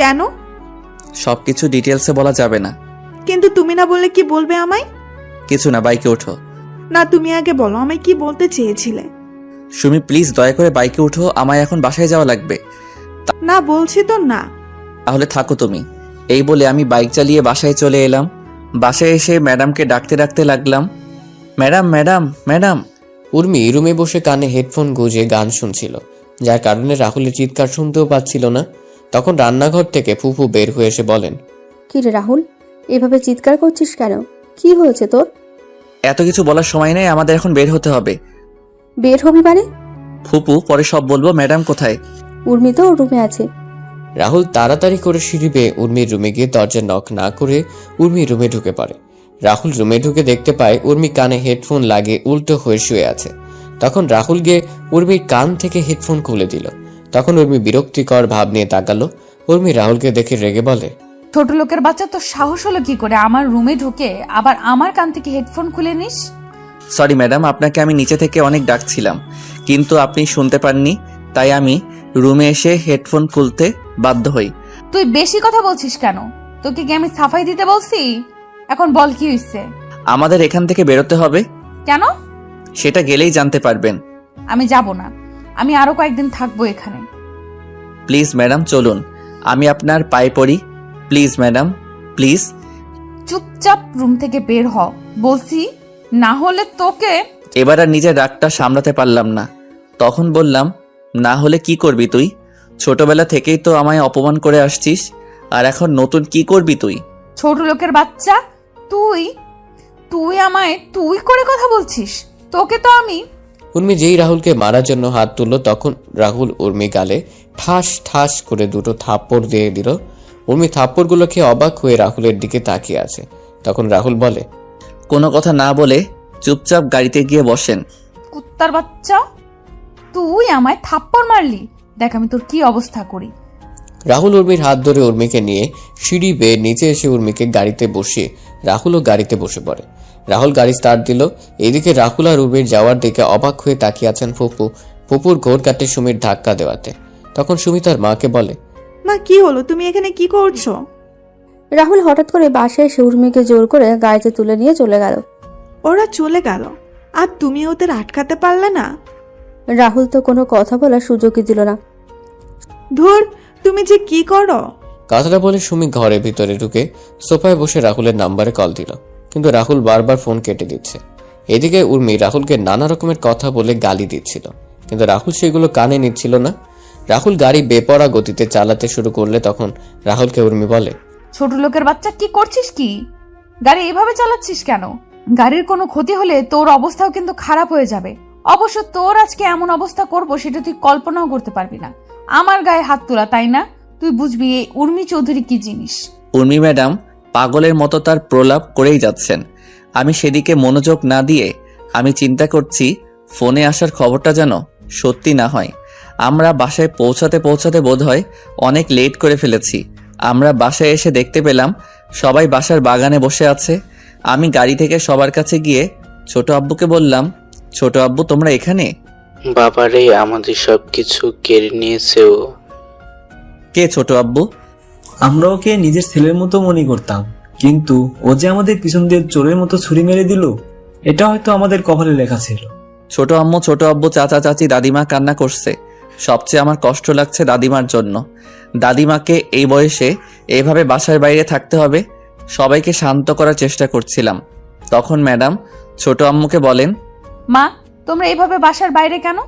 কেন? সবকিছু ডিটেলসে বলা যাবে না। কিন্তু তুমি না বললে কি বলবে আমায়? কিছু না, বাইকে ওঠো। না, তুমি আগে বলো আমায় কি বলতে চেয়েছিলে। সুমি প্লিজ দয়া করে বাইকে উঠো, আমায় এখন বাসায় যাওয়া লাগবে। না বলছি তো না। তাহলে থাকো তুমি। এই বলে আমি বাইক চালিয়ে বাসায় চলে এলাম। বাসায় এসে ম্যাডামকে ডাকতে ডাকতে লাগলাম, ম্যাডাম ম্যাডাম ম্যাডাম। উর্মি রুমে বসে কানে হেডফোন গুঁজে গান শুনছিল, যার কারণে রাহুলের চিৎকার শুনতেও পাচ্ছিল না। তখন রান্নাঘর থেকে ফুফু বের হয়ে এসে বলেন, কি রে রাহুল, এভাবে চিৎকার করছিস কেন? কি হয়েছে তোর? এত কিছু বলার সময় নেই, আমাদের এখন বের হতে হবে। বের হবি মানে? ফুপু, পরে সব বলবো। ম্যাডাম কোথায়? উর্মি তো ওর রুমে আছে। রাহুল তাড়াতাড়ি করে সিঁড়ি বেয়ে উর্মির রুমে গিয়ে দরজা নক না করে উর্মির রুমে ঢুকে পড়ে। রাহুল রুমে ঢুকে দেখতে পায় উর্মি কানে হেডফোন লাগিয়ে উল্টো হয়ে শুয়ে আছে। তখন রাহুল গিয়ে উর্মির কান থেকে হেডফোন খুলে দিল। তখন উর্মি বিরক্তিকর ভাব নিয়ে তাকালো। উর্মি রাহুলকে দেখে রেগে বলে, ছোট লোকের বাচ্চা, তো সাহস হলো কি করে আমার রুমে ঢুকে আবার আমার কান থেকে হেডফোন খুলে নিস? সরি ম্যাডাম, আপনাকে আমি নিচে থেকে অনেক ডাকছিলাম, কিন্তু আপনি শুনতে পাননি, তাই আমি রুমে এসে হেডফোন খুলতে বাধ্য হই। তুই বেশি কথা বলছিস কেন? তোকে কি আমি সাফাই দিতে বলছি? এখন বল কি হইছে? আমাদের এখান থেকে বেরোতে হবে। কেন? সেটা গেলেই জানতে পারবেন। আমি যাব না, আমি আরো কয়েকদিন থাকবো এখানে। প্লিজ ম্যাডাম চলুন, আমি আপনার পায়ে পড়ি। Please madam, please. চুপচাপ রুম থেকে বের হ বলছি, না হলে তোকে। এবার আর নিজের রাগটা সামলাতে পারলাম না। তখন বললাম, না হলে কি করবি তুই? ছোটবেলা থেকেই তো আমায় অপমান করে আসছিস, আর এখন নতুন কি করবি তুই? ছোট লোকের বাচ্চা, তুই তুই আমায় তুই করে কথা বলছিস? তোকে তো আমি। উর্মি যেই রাহুলকে মারার জন্য হাত তুলল, তখন রাহুল উর্মি গালে ঠাস ঠাস করে দুটো থাপ্পড় দিয়ে দিল। উর্মি থাপ্পড়গুলো খেয়ে অবাক হয়ে রাহুলের দিকে তাকিয়ে আছে। তখন রাহুল বলে, কোনো কথা না বলে চুপচাপ গাড়িতে গিয়ে বসেন। কুত্তার বাচ্চা, তুই আমায় থাপ্পড় মারলি, দেখ আমি তোর কি অবস্থা করি। রাহুল উর্মির হাত ধরে উর্মিকে নিয়ে সিঁড়ি বেয়ে নিচে এসে উর্মিকে গাড়িতে বসিয়ে রাহুলও গাড়িতে বসে পড়ে। রাহুল গাড়ি স্টার্ট দিল। এদিকে রাহুল আর উর্মির যাওয়ার দিকে অবাক হয়ে তাকিয়ে আছেন ফুপু। ফুপুর ঘোর কাটে সুমির ধাক্কা দেওয়াতে। তখন সুমি তার মাকে বলে, মা কি হলো, তুমি এখানে কি করছো? রাহুল হঠাৎ করে বাসায় এসে উর্মিকে জোর করে গাড়িতে তুলে নিয়ে চলে গেল। ওরা চলে গেল আর তুমি ওদের আটকাতে পারলে না? রাহুল তো কোনো কথা বলার সুযোগই দিল না। ধুর, তুমি যে কি করো? কথাটা বলে সুমি ঘরের ভিতরে ঢুকে সোফায় বসে রাহুলের নাম্বারে কল দিল, কিন্তু রাহুল বারবার ফোন কেটে দিচ্ছে। এদিকে উর্মি রাহুলকে নানা রকমের কথা বলে গালি দিচ্ছিল, কিন্তু রাহুল সেগুলো কানে নিচ্ছিল না। রাহুল গাড়ি বেপরা গতিতে চালাতে শুরু করলে তখন রাহুলকে উর্মি বলে, ছোট লোকের বাচ্চা, কি করছিস কি? গাড়ি এভাবে চালাচ্ছিস কেন? গাড়ির কোনো ক্ষতি হলে তোর অবস্থাও কিন্তু খারাপ হয়ে যাবে। অবশ্য তোর আজকে এমন অবস্থা করব সেটা তুই কল্পনাও করতে পারবি না। আমার গায়ে হাত তোলা, তাই না? তুই বুঝবি এই উর্মি চৌধুরী কি জিনিস। উর্মি ম্যাডাম পাগলের মতো তার প্রলাপ করেই যাচ্ছেন। আমি সেদিকে মনোযোগ না দিয়ে আমি চিন্তা করছি ফোনে আসার খবরটা যেন সত্যি না হয়। আমরা বাসায় পৌঁছাতে পৌঁছাতে বোধহয় অনেক লেট করে ফেলেছি। আমরা বাসায় এসে দেখতে পেলাম সবাই বাসার বাগানে বসে আছে। আমি গাড়ি থেকে সবার কাছে গিয়ে ছোট আব্বুকে বললাম, ছোট আব্বু তোমরা এখানে? বাবারে, আমাদের সবকিছু কেড়ে নিয়েছে ও। কে ছোট আব্বু? আমরা ওকে নিজের ছেলের মতো মনে করতাম, কিন্তু ও যে আমাদের পিছন দিয়ে চোরের মতো ছুরি মেরে দিল, এটা হয়তো আমাদের কপালে লেখা ছিল। ছোট আম্মু, ছোট আব্বু, চাচা চাচি, দাদিমা কান্না করছে। সবচেয়ে আমার কষ্ট লাগছে দাদিমার জন্য। দাদিমাকে এই বয়সে এইভাবে বাসার বাইরে থাকতে হবে। সবাইকে শান্ত করার চেষ্টা করছিলাম। তখন ম্যাডাম ছোট আম্মুকে বলেন, মা, তোমরা এইভাবে বাসার বাইরে কেন?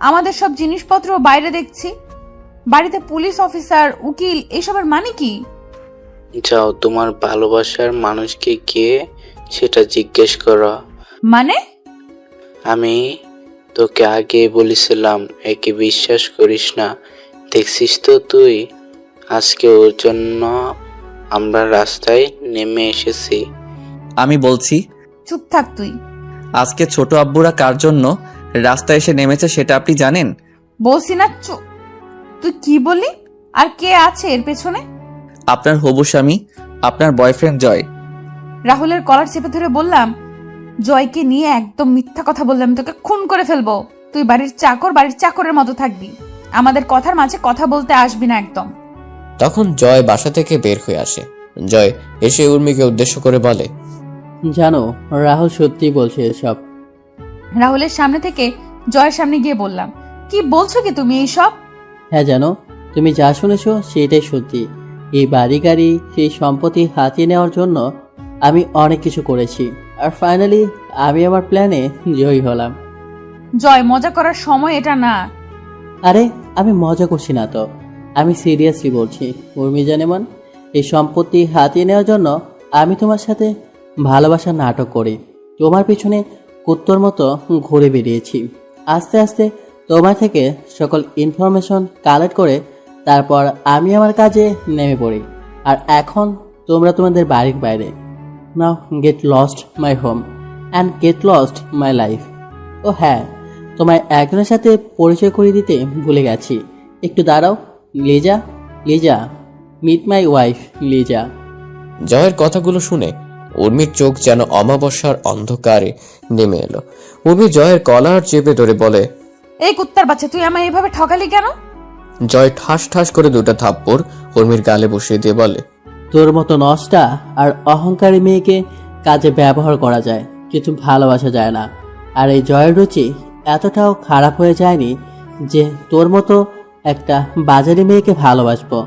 আমাদের সব জিনিসপত্র বাইরে দেখছি। বাড়িতে পুলিশ অফিসার, উকিল, এসবের মানে কি? যাও, তোমার ভালোবাসার মানুষকে গিয়ে সেটা জিজ্ঞেস করো। মানে? আমি তোকে আগে বলেছিলাম একে বিশ্বাস করিস না। দেখছিস তো তুই, আজকে ওর জন্য আমরা রাস্তায় নেমে এসেছি। আমি বলছি। চুপ থাক তুই। আজকে ছোট আব্বুরা কার জন্য রাস্তায় এসে নেমেছে সেটা আপনি জানেন? বলছি না চুপ। তুই কি বলি? আর কে আছে এর পেছনে? আপনার হবু স্বামী, আপনার বয়ফ্রেন্ড জয়। রাহুলের কলার চেপে ধরে বললাম, জয়কে নিয়ে একদম মিথ্যা কথা বললাম, তোকে খুন করে ফেলবো। তুই বাড়ির চাকর, বাড়ির চাকরের মতো থাকবি। আমাদের কথার মাঝে কথা বলতে আসবি না একদম। তখন জয় বাসা থেকে বের হয়ে আসে। জয় এসে উর্মিকে উদ্দেশ্য করে বলে, জানো রাহুল সত্যি বলছে এসব। রাহুলের সামনে থেকে জয়ের সামনে গিয়ে বললাম, কি বলছো কি তুমি এইসব? হ্যাঁ জানো, তুমি যা শুনেছো সেটাই সত্যি। এই বাড়ি গাড়ি সেই সম্পত্তি হাতিয়ে নেওয়ার জন্য আমি অনেক কিছু করেছি, আর ফাইনালি আমি আমার প্ল্যানে জয়ী হলাম। জয়, মজা করার সময় এটা না। আরে আমি মজা করছি না তো, আমি সিরিয়াসলি বলছি উর্মি জানেমান, এই সম্পত্তি হাতিয়ে নেওয়ার জন্য আমি তোমার সাথে ভালোবাসার নাটক করি। তোমার পিছনে কুত্তর মতো ঘুরে বেরিয়েছি। আস্তে আস্তে তোমার থেকে সকল ইনফরমেশন কালেক্ট করে তারপর আমি আমার কাজে নেমে পড়ি। আর এখন তোমরা তোমাদের বাড়ির বাইরে। Now get lost my home and get lost my life. ও হ্যাঁ, তোমায় একজনের সাথে পরিচয় করিয়ে দিতে ভুলে গেছি। একটু দাঁড়াও। Liza, Liza, meet my wife Liza. জয়ের কথাগুলো শুনে উর্মির চোখ যেন অমাবস্যার অন্ধকারে নেমে এলো। উর্মি জয়ের কলার চেপে ধরে বলে, এই কুত্তার বাচ্চা, তুই আমায় এভাবে ঠকালি কেন? জয় ঠাস ঠাস করে দুটো থাপ্পড় উর্মির গালে বসিয়ে দিয়ে বলে, তোর মতো নষ্টা আর অহংকারী মেয়েকে কাজে ব্যবহার করা যায়, কিন্তু ভালোবাসা যায় না। আর এই জয়ের রুচি এতটাও খারাপ হয়ে যায়নি যে তোর মতো একটা বাজারি মেয়েকে ভালোবাসবো।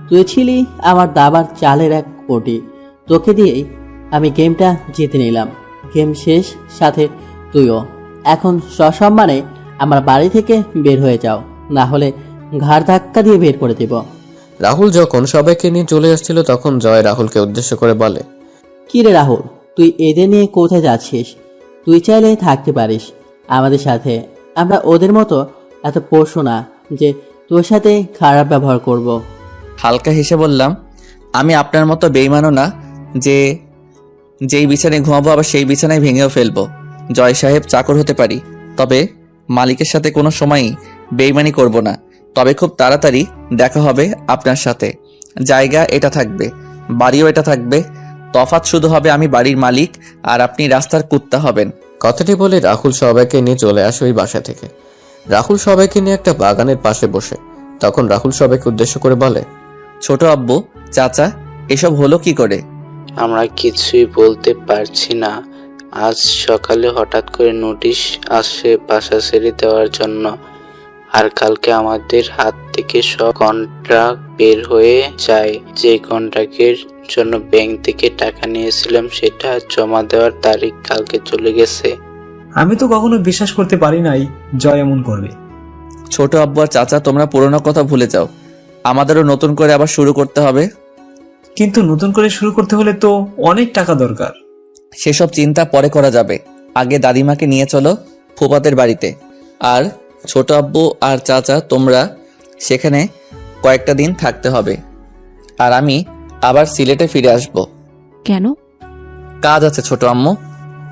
তুই ছিলি আমার দাবার চালের এক কোটি। তোকে দিয়েই আমি গেমটা জিতে নিলাম। গেম শেষ, সাথে তুইও। এখন সসম্মানে আমার বাড়ি থেকে বের হয়ে যাও, না হলে ঘাড় ধাক্কা দিয়ে বের করে দেব। রাহুল যখন সবাইকে নিয়ে চলে আসছিল তখন জয় রাহুলকে উদ্দেশ্য করে বলে, কি রে রাহুল, তুই এদের নিয়ে কোথায় যাচ্ছিস? তুই চাইলে থাকতে পারিস আমাদের সাথে। আমরা ওদের মতো এত পশু না যে তোর সাথে খারাপ ব্যবহার করব। হালকা হেসে বললাম, আমি আপনার মতো বেইমানও না যে যেই বিছানায় ঘুমাবো আবার সেই বিছানায় ভেঙেও ফেলবো। জয় সাহেব চাকর হতে পারি, তবে মালিকের সাথে কোনো সময়ই বেইমানি করব না। তবে খুব তাড়াতাড়ি দেখা হবে আপনার সাথে। জায়গা এটা থাকবে, বাড়িও এটা থাকবে। তফাৎ শুধু হবে আমি বাড়ির মালিক আর আপনি রাস্তার কুত্তা হবেন। কথাটি বলে রাহুল সবাইকে নিয়ে চলে আসে ওই বাসা থেকে। রাহুল সবাইকে নিয়ে একটা বাগানের পাশে বসে। তখন রাহুল সবাইকে উদ্দেশ্য করে বলে, ছোট আব্বু, চাচা, এসব হলো কি করে? আমরা কিছুই বলতে পারছি না। আজ সকালে হঠাৎ করে নোটিশ আসে বাসা ছেড়ে দেওয়ার জন্য, আর কালকে আমাদের হাত থেকে সব কন্ট্রাক্ট বের হয়ে যায়। যে কন্ট্রাক্টের জন্য ব্যাংক থেকে টাকা নিয়েছিলাম সেটা জমা দেওয়ার তারিখ কালকে চলে গেছে। আমি তো কখনো বিশ্বাস করতে পারি নাই জয় এমন করবে। ছোট আব্বু আর চাচা, তোমরা পুরোনো কথা ভুলে যাও। আমাদেরও নতুন করে আবার শুরু করতে হবে। কিন্তু নতুন করে শুরু করতে হলে তো অনেক টাকা দরকার। সেসব চিন্তা পরে করা যাবে। আগে দাদিমাকে নিয়ে চলো ফুপাদের বাড়িতে। আর ছোট আব্বু আর চাচা, তোমরা সেখানে কয়েকটা দিন থাকতে হবে। আর আমি আবার সিলেটে ফিরে আসব। কেন? কাজ আছে ছোট আম্মু।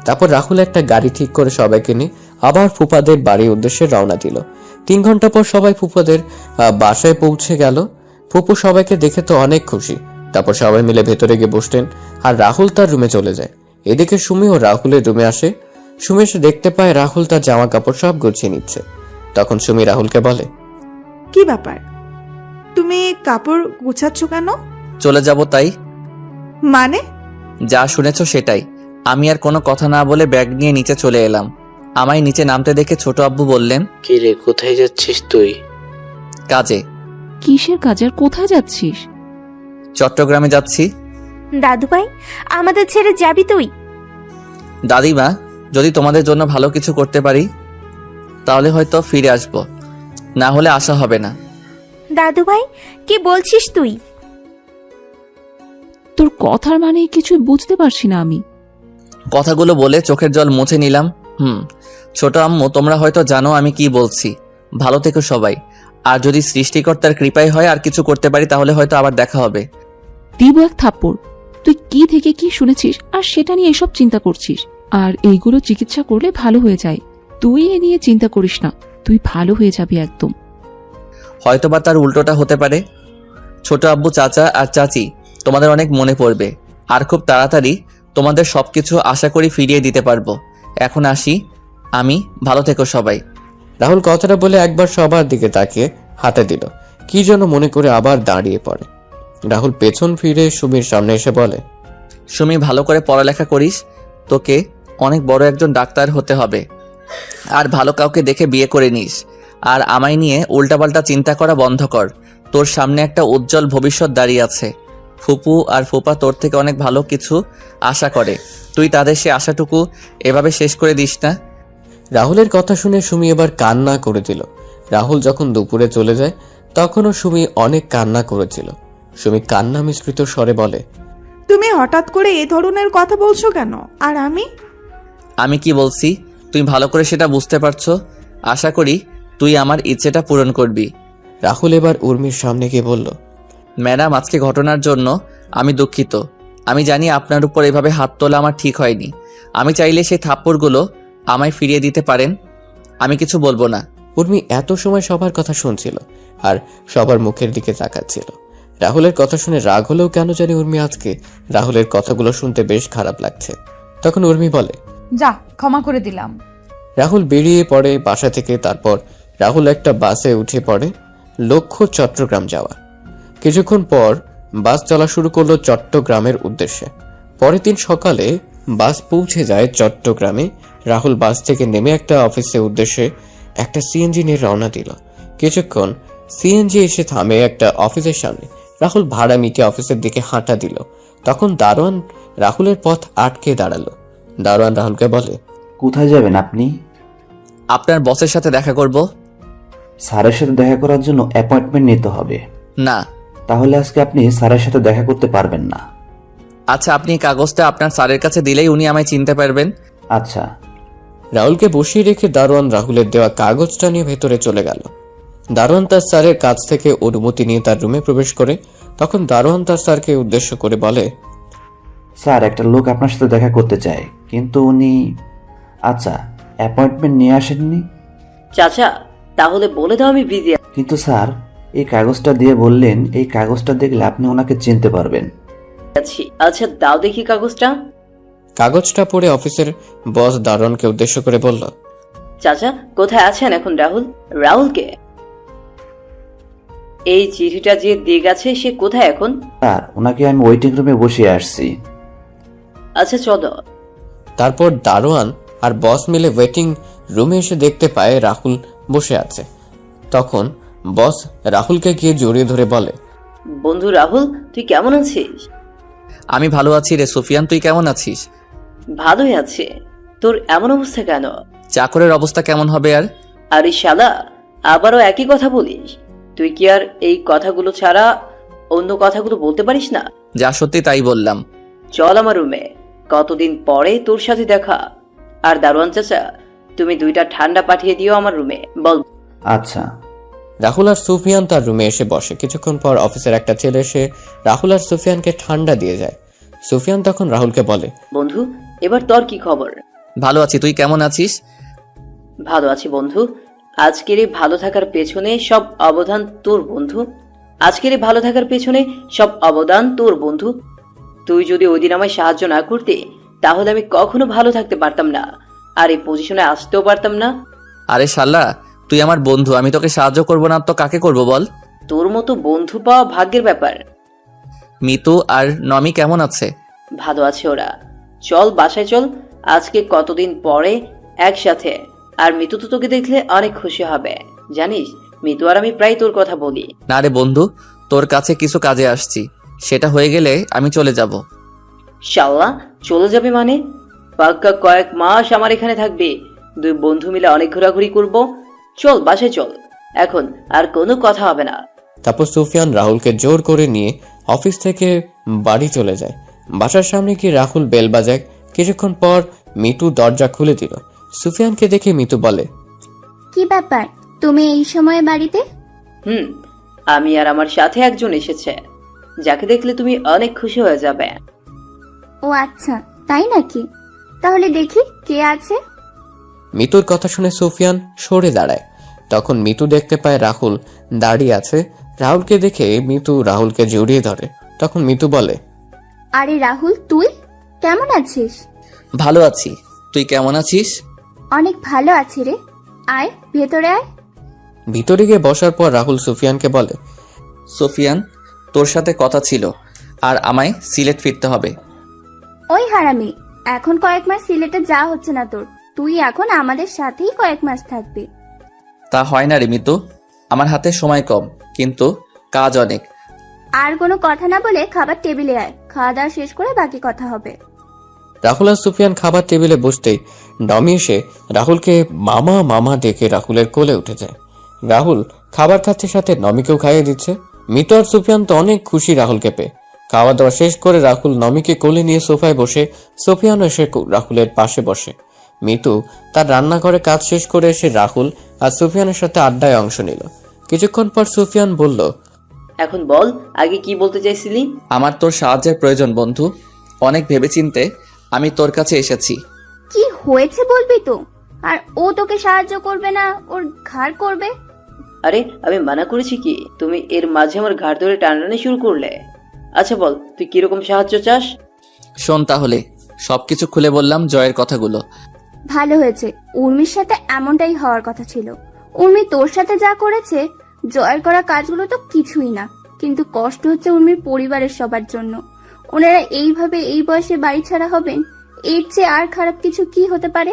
তারপর রাহুল একটা গাড়ি ঠিক করে সবাইকে নিয়ে আবার ফুফাদের বাড়ির উদ্দেশ্যে রওনা দিল। 3 ঘন্টা পর সবাই ফুফাদের বাসায় পৌঁছে গেল। ফুপু সবাইকে দেখে তো অনেক খুশি। তারপর সবাই মিলে ভেতরে গিয়ে বসতেন আর রাহুল তার রুমে চলে যায়। এদিকে সুমি ও রাহুলের রুমে আসে। সুমি এসে দেখতে পায় রাহুল তার জামা কাপড় সব গুছিয়ে নিচ্ছে। তখন সুমি রাহুলকে বলে, কি ব্যাপার, তুমি কাপড় গুছাচ্ছ কেন? চলে যাব তাই। মানে? যা শুনেছ সেটাই। আমি আর কোনো কথা না বলে ব্যাগ নিয়ে নিচে চলে এলাম। আমায় নিচে নামতে দেখে ছোট আব্বু বললেন, কি রে, কোথায় যাচ্ছিস তুই? কাজে। কিসের কাজে আর কোথায় যাচ্ছিস? চট্টগ্রামে যাচ্ছি। দাদু ভাই, আমাদের ছেড়ে যাবি তুই? দাদিমা, যদি তোমাদের জন্য ভালো কিছু করতে পারি তাহলে হয়তো ফিরে আসব, না হলে আসা হবে না। দাদু ভাই, কি বলছিস তুই? তোর কথার মানে কিছুই বুঝতে পারছি না আমি। কথাগুলো বলে চোখের জল মুছে নিলাম। ছোট আম্মু, তোমরা হয়তো জানো আমি কি বলছি। ভালো থেকো সবাই। আর যদি সৃষ্টিকর্তার কৃপায় হয় আর কিছু করতে পারি তাহলে হয়তো আবার দেখা হবে। দিব এক থাপ্পড়। তুই কি থেকে কি শুনেছিস আর সেটা নিয়ে এসব চিন্তা করছিস? আর এইগুলো চিকিৎসা করলে ভালো হয়ে যায়। তুই এ নিয়ে চিন্তা করিস না, তুই ভালো হয়ে যাবি একদম। হয়তোবা তার উল্টোটা হতে পারে। ছোট আব্বু, চাচা আর চাচি, তোমাদের অনেক মনে পড়বে। আর খুব তাড়াতাড়ি তোমাদের সবকিছু আশা করি ফিরিয়ে দিতে পারবো। এখন আসি আমি, ভালো থেকো সবাই। রাহুল কথাটা বলে একবার সবার দিকে তাকিয়ে হাতে দিল। কি যেন মনে করে আবার দাঁড়িয়ে পড়ে। রাহুল পেছন ফিরে সুমির সামনে এসে বলে, সুমি, ভালো করে পড়ালেখা করিস। তোকে অনেক বড় একজন ডাক্তার হতে হবে। আর ভালো কাউকে দেখে বিয়ে করে নিস। আর আমায় নিয়ে উল্টাপাল্টা চিন্তা করা বন্ধ কর। তোর সামনে একটা উজ্জ্বল ভবিষ্যৎ দাঁড়িয়ে আছে। ফুপু আর ফুপা তোর থেকে অনেক ভালো কিছু আশা করে, তুই তাদের সে আশাটুকু এভাবে শেষ করে দিস না। রাহুলের কথা শুনে সুমি এবার কান্না করে দিল। রাহুল যখন দুপুরে চলে যায় তখনও সুমি অনেক কান্না করেছিল। সুমি কান্না মিশ্রিত স্বরে বলে, তুমি হঠাৎ করে এই ধরনের কথা বলছো কেন? আর আমি কি বলছি তুই ভালো করে সেটা বুঝতে পারছো। আশা করি তুই আমার ইচ্ছেটা পূরণ করবি। রাহুল এবার উর্মির সামনে গিয়ে বলল, ম্যাডাম, আজকে ঘটনার জন্য আমি দুঃখিত। আমি জানি আপনার উপর এভাবে হাত তোলা আমার ঠিক হয়নি। আমি চাইলে সেই থাপ্পড়গুলো আমায় ফিরিয়ে দিতে পারেন, আমি কিছু বলবো না। উর্মি এত সময় সবার কথা শুনছিল আর সবার মুখের দিকে তাকাচ্ছিল। রাহুলের কথা শুনে রাগ হলেও কেন জানি উর্মি আজকে রাহুলের কথাগুলো শুনতে বেশ খারাপ লাগছে। তখন উর্মি বলে, যা, ক্ষমা করে দিলাম। রাহুল বেরিয়ে পড়ে বাসা থেকে। তারপর রাহুল একটা বাসে উঠে পড়ে লক্ষ্য চট্টগ্রাম যাওয়া। কিছুক্ষণ পর বাস চলা শুরু করলো চট্টগ্রামের উদ্দেশ্যে। পরের দিন সকালে বাস পৌঁছে যায় চট্টগ্রামে। রাহুল বাস থেকে নেমে একটা অফিসের উদ্দেশ্যে একটা সিএনজি নিয়ে রওনা দিল। কিছুক্ষণ সিএনজি এসে থামে একটা অফিসের সামনে। রাহুল ভাড়া মিটিয়ে অফিসের দিকে হাঁটা দিল। তখন দারোয়ান রাহুলের পথ আটকে দাঁড়ালো। দারোয়ান রাহুলকে বলে, কোথায় যাবেন আপনি? আপনার বসের সাথে দেখা করব। স্যারের সাথে দেখা করার জন্য অ্যাপয়েন্টমেন্ট নিতে হবে। না। তাহলে আজকে আপনি স্যারের সাথে দেখা করতে পারবেন না। আচ্ছা, আপনি কাগজটা আপনার স্যারের কাছে দিলেই উনি আমায় চিনতে পারবেন। আচ্ছা। রাহুলকে বসিয়ে রেখে দারোয়ান রাহুলের দেওয়া কাগজটা নিয়ে ভেতরে চলে গেল। দারোয়ান তার স্যারের কাছ থেকে অনুমতি নিয়ে তার রুমে প্রবেশ করে। তখন দারোয়ান তার স্যারকে উদ্দেশ্য করে বলে, স্যার, একটা লোক আপনার সাথে দেখা করতে চায়, কিন্তু উনি আচ্ছা অ্যাপয়েন্টমেন্ট নিয়ে আসেননি। চাচা, তাহলে বলে দাও আমি বিজি কিন্তু স্যার, এই কাগজটা দিয়ে বললেন এই কাগজটা দেখলে আপনি ওনাকে চিনতে পারবেন। আছি। আচ্ছা, দাও দেখি কাগজটা। কাগজটা পড়ে অফিসের বস দারোয়ানকে উদ্দেশ্য করে বলল, চাচা, কোথায় আছেন এখন রাহুল? রাহুলকে এই চিঠিটা যে দিয়ে গেছে সে কোথায় এখন? স্যার, ওনাকে আমি ওয়েটিং রুমে বসিয়ে আসছি। আচ্ছা, চলো। তারপর দারোয়ান আর বস মিলে ওয়েটিং রুমে এসে দেখতে পায় রাহুল বসে আছে। তখন বস রাহুলকে গিয়ে জড়িয়ে ধরে বলে, বন্ধু রাহুল, তুই কেমন আছিস? আমি ভালো আছি রে সুফিয়ান, তুই কেমন আছিস? ভালোই আছে। তোর এমন অবস্থা কেন? চাকরের অবস্থা কেমন হবে আর? আরে শালা, আবারও একই কথা বলিস। তুই কি আর এই কথাগুলো ছাড়া অন্য কথাগুলো বলতে পারিস না? যা সত্যি তাই বললাম। চল আমার রুমে, কতদিন পরে তোর সাথে দেখা। আর দারোয়ান চাচা, তুমি 2টা ঠান্ডা পাঠিয়ে দিও আমার রুমে, বল। আচ্ছা। রাহুল আর সুফিয়ান তার রুমে এসে বসে। কিছুক্ষণ পর অফিসের একটা ছেলে এসে রাহুল আর সুফিয়ানকে ঠান্ডা দিয়ে যায়। সুফিয়ান তখন রাহুলকে বলে, বন্ধু, এবার তোর কি খবর? ভালো আছি, তুই কেমন আছিস? ভালো আছি বন্ধু। আজকের এই ভালো থাকার পেছনে সব অবদান তোর বন্ধু। তুই যদি ওই দিন আমায় সাহায্য না করতে, তাহলে আমি কখনো ভালো থাকতে পারতাম না, আর এই পজিশনে আসতেও পারতাম না। আরে শালা, তুই আমার বন্ধু, আমি তোকে সাহায্য করবো না তো কাকে করব বল? তোর মতো বন্ধু পাওয়া ভাগ্যের ব্যাপার। মিতু আর নমি কেমন আছে? ভালো আছে ওরা। চল বাসায় চল, আজকে কতদিন পরে একসাথে। আর মিতু তো তোকে দেখলে অনেক খুশি হবে। জানিস, মিতু আর আমি প্রায় তোর কথা বলি। না রে বন্ধু, তোর কাছে কিছু কাজে আসছি, সেটা হয়ে গেলে আমি চলে যাব। শাল্লা, চলে যাবে মানে? পাক্কা কয়েক মাস আমার এখানে থাকবে। 2 বন্ধু মিলে অনেক ঘোরাঘুরি করব। চল বাসায় চল, এখন আর কোনো কথা হবে না। তারপর সুফিয়ান রাহুলকে জোর করে নিয়ে অফিস থেকে বাড়ি চলে যায়। বাসার সামনে গিয়ে রাহুল বেল বাজায়। কিছুক্ষণ পর মিতু দরজা খুলে দিল। সুফিয়ানকে দেখে মিতু বলে, কি ব্যাপার, তুমি এই সময়ে বাড়িতে? আমি আর আমার সাথে একজন এসেছে, যাকে দেখলে তুমি অনেক খুশি হয়ে যাবে। ও আচ্ছা, তাই নাকি? তাহলে দেখি কে আছে। মিতুর কথা শুনে সুফিয়ান সরে দাঁড়ায়। তখন মিতু দেখতে পায় রাহুল দাঁড়িয়ে আছে। রাহুলকে দেখে মিতু রাহুলকে জড়িয়ে ধরে। তখন মিতু বলে, আরে রাহুল, তুই কেমন আছিস? ভালো আছি, তুই কেমন আছিস? অনেক ভালো আছি রে, আয় ভেতরে আয়। ভিতরে গিয়ে বসার পর রাহুল সুফিয়ানকে বলে, সুফিয়ান, তোর সাথে কথা ছিল, আর আমায় সিলেট ফিরতে হবে। ওই হারামি, এখন কয়েক মাস সিলেটে যাওয়া হচ্ছে না তোর। তুই এখন আমাদের সাথেই কয়েক মাস থাকবি। তা হয় না রে মিতু, আমার হাতে সময় কম, কিন্তু কাজ অনেক। আর কোনো কথা না বলে খাবার টেবিলে আয়, খাওয়া দাওয়া শেষ করে বাকি কথা হবে। রাহুল আর সুফিয়ান খাবার টেবিলে বসতেই নমি এসে রাহুলকে মামা মামা ডেকে রাহুলের কোলে উঠে যায়। রাহুল খাবার খাচ্ছে, সাথে নমিকেও খাইয়ে দিচ্ছে। মিতু আর সুফিয়ান তো অনেক খুশি রাহুলকে পেয়ে। খাওয়া দাওয়া শেষ করে রাহুল নমিকে কোলে নিয়ে সোফায় বসে, সুফিয়ানও এসে রাহুলের পাশে বসে। মিতু তার রান্নাঘরে কাজ শেষ করে এসে রাহুল আর সুফিয়ানের সাথে আড্ডায় অংশ নিল। কিছুক্ষণ পর সুফিয়ান বলল, এখন বল আগে কি বলতে চাইছিলি? আমার তোর সাহায্যের প্রয়োজন বন্ধু। অনেক ভেবেচিন্তে আমি তোর কাছে এসেছি। কি হয়েছে বলবি তো? আর ও তোকে সাহায্য করবে না, ওর ঘাড় করবে? আরে আমি মানা করেছি কি? তুমি এর মাঝে আমার ঘাড় ধরে টানাটানি শুরু করলে। আচ্ছা বল তুই কিরকম সাহায্য চাস? শোন তাহলে, সবকিছু খুলে বললাম জয়ের কথাগুলো। ভালো হয়েছে, উর্মির সাথে এমনটাই হওয়ার কথা ছিল। উর্মি তোর সাথে যা করেছে, জয়ের করা কাজগুলো তো কিছুই না, কিন্তু কষ্ট হচ্ছে উর্মির পরিবারের সবার জন্য। ওনারা এইভাবে এই বয়সে বাড়ি ছাড়া হবেন, এর চেয়ে আর খারাপ কিছু কি হতে পারে?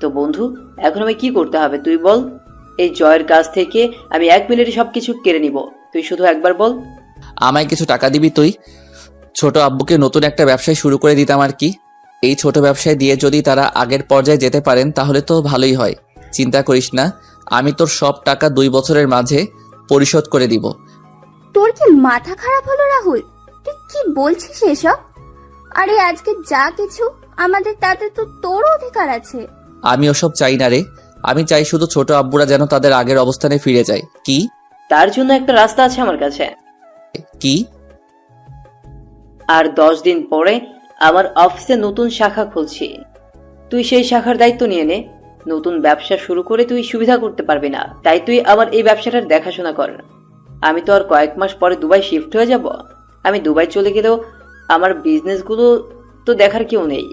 তো বন্ধু এখন আমি কি করতে হবে তুই বল। এই জয়ের কাছ থেকে আমি 1 মিনিটে সবকিছু কেড়ে নিব, তুই শুধু একবার বল। আমায় কিছু টাকা দিবি তুই? ছোট আব্বুকে নতুন একটা ব্যবসায় শুরু করে দিতাম আর কি। এই ছোট ব্যবসায় দিয়ে যদি তারা আগের পর্যায়ে যেতে পারেন তাহলে তো ভালোই হয়। চিন্তা করিস না, আমি তোর সব টাকা 2 বছরের মাঝে পরিশোধ করে দিব। তোর কি মাথা খারাপ হলো রাহুল? তুই কি বলছিস এসব? আরে আজকে যা কিছু আমাদের, তাতে তো তোর অধিকার আছে। আমি ওসব চাই না রে, আমি চাই শুধু ছোট আব্বুরা যেন তাদের আগের অবস্থানে ফিরে যায়। কি? তার জন্য একটা রাস্তা আছে আমার কাছে। কি? আর 10 দিন পরে আমার অফিসে নতুন শাখা খুলছি। তুই সেই শাখার দায়িত্ব নিয়ে নে। নতুন ব্যবসা শুরু করে তুই সুবিধা করতে পারবি না, তাই তুই আমার এই ব্যবসাটার দেখাশোনা কর। আমি তো আর কয়েক মাস পরে দুবাই শিফট হয়ে যাব। আমি দুবাই চলে গেলেও আমার বিজনেসগুলো তো দেখার কেউ নেই।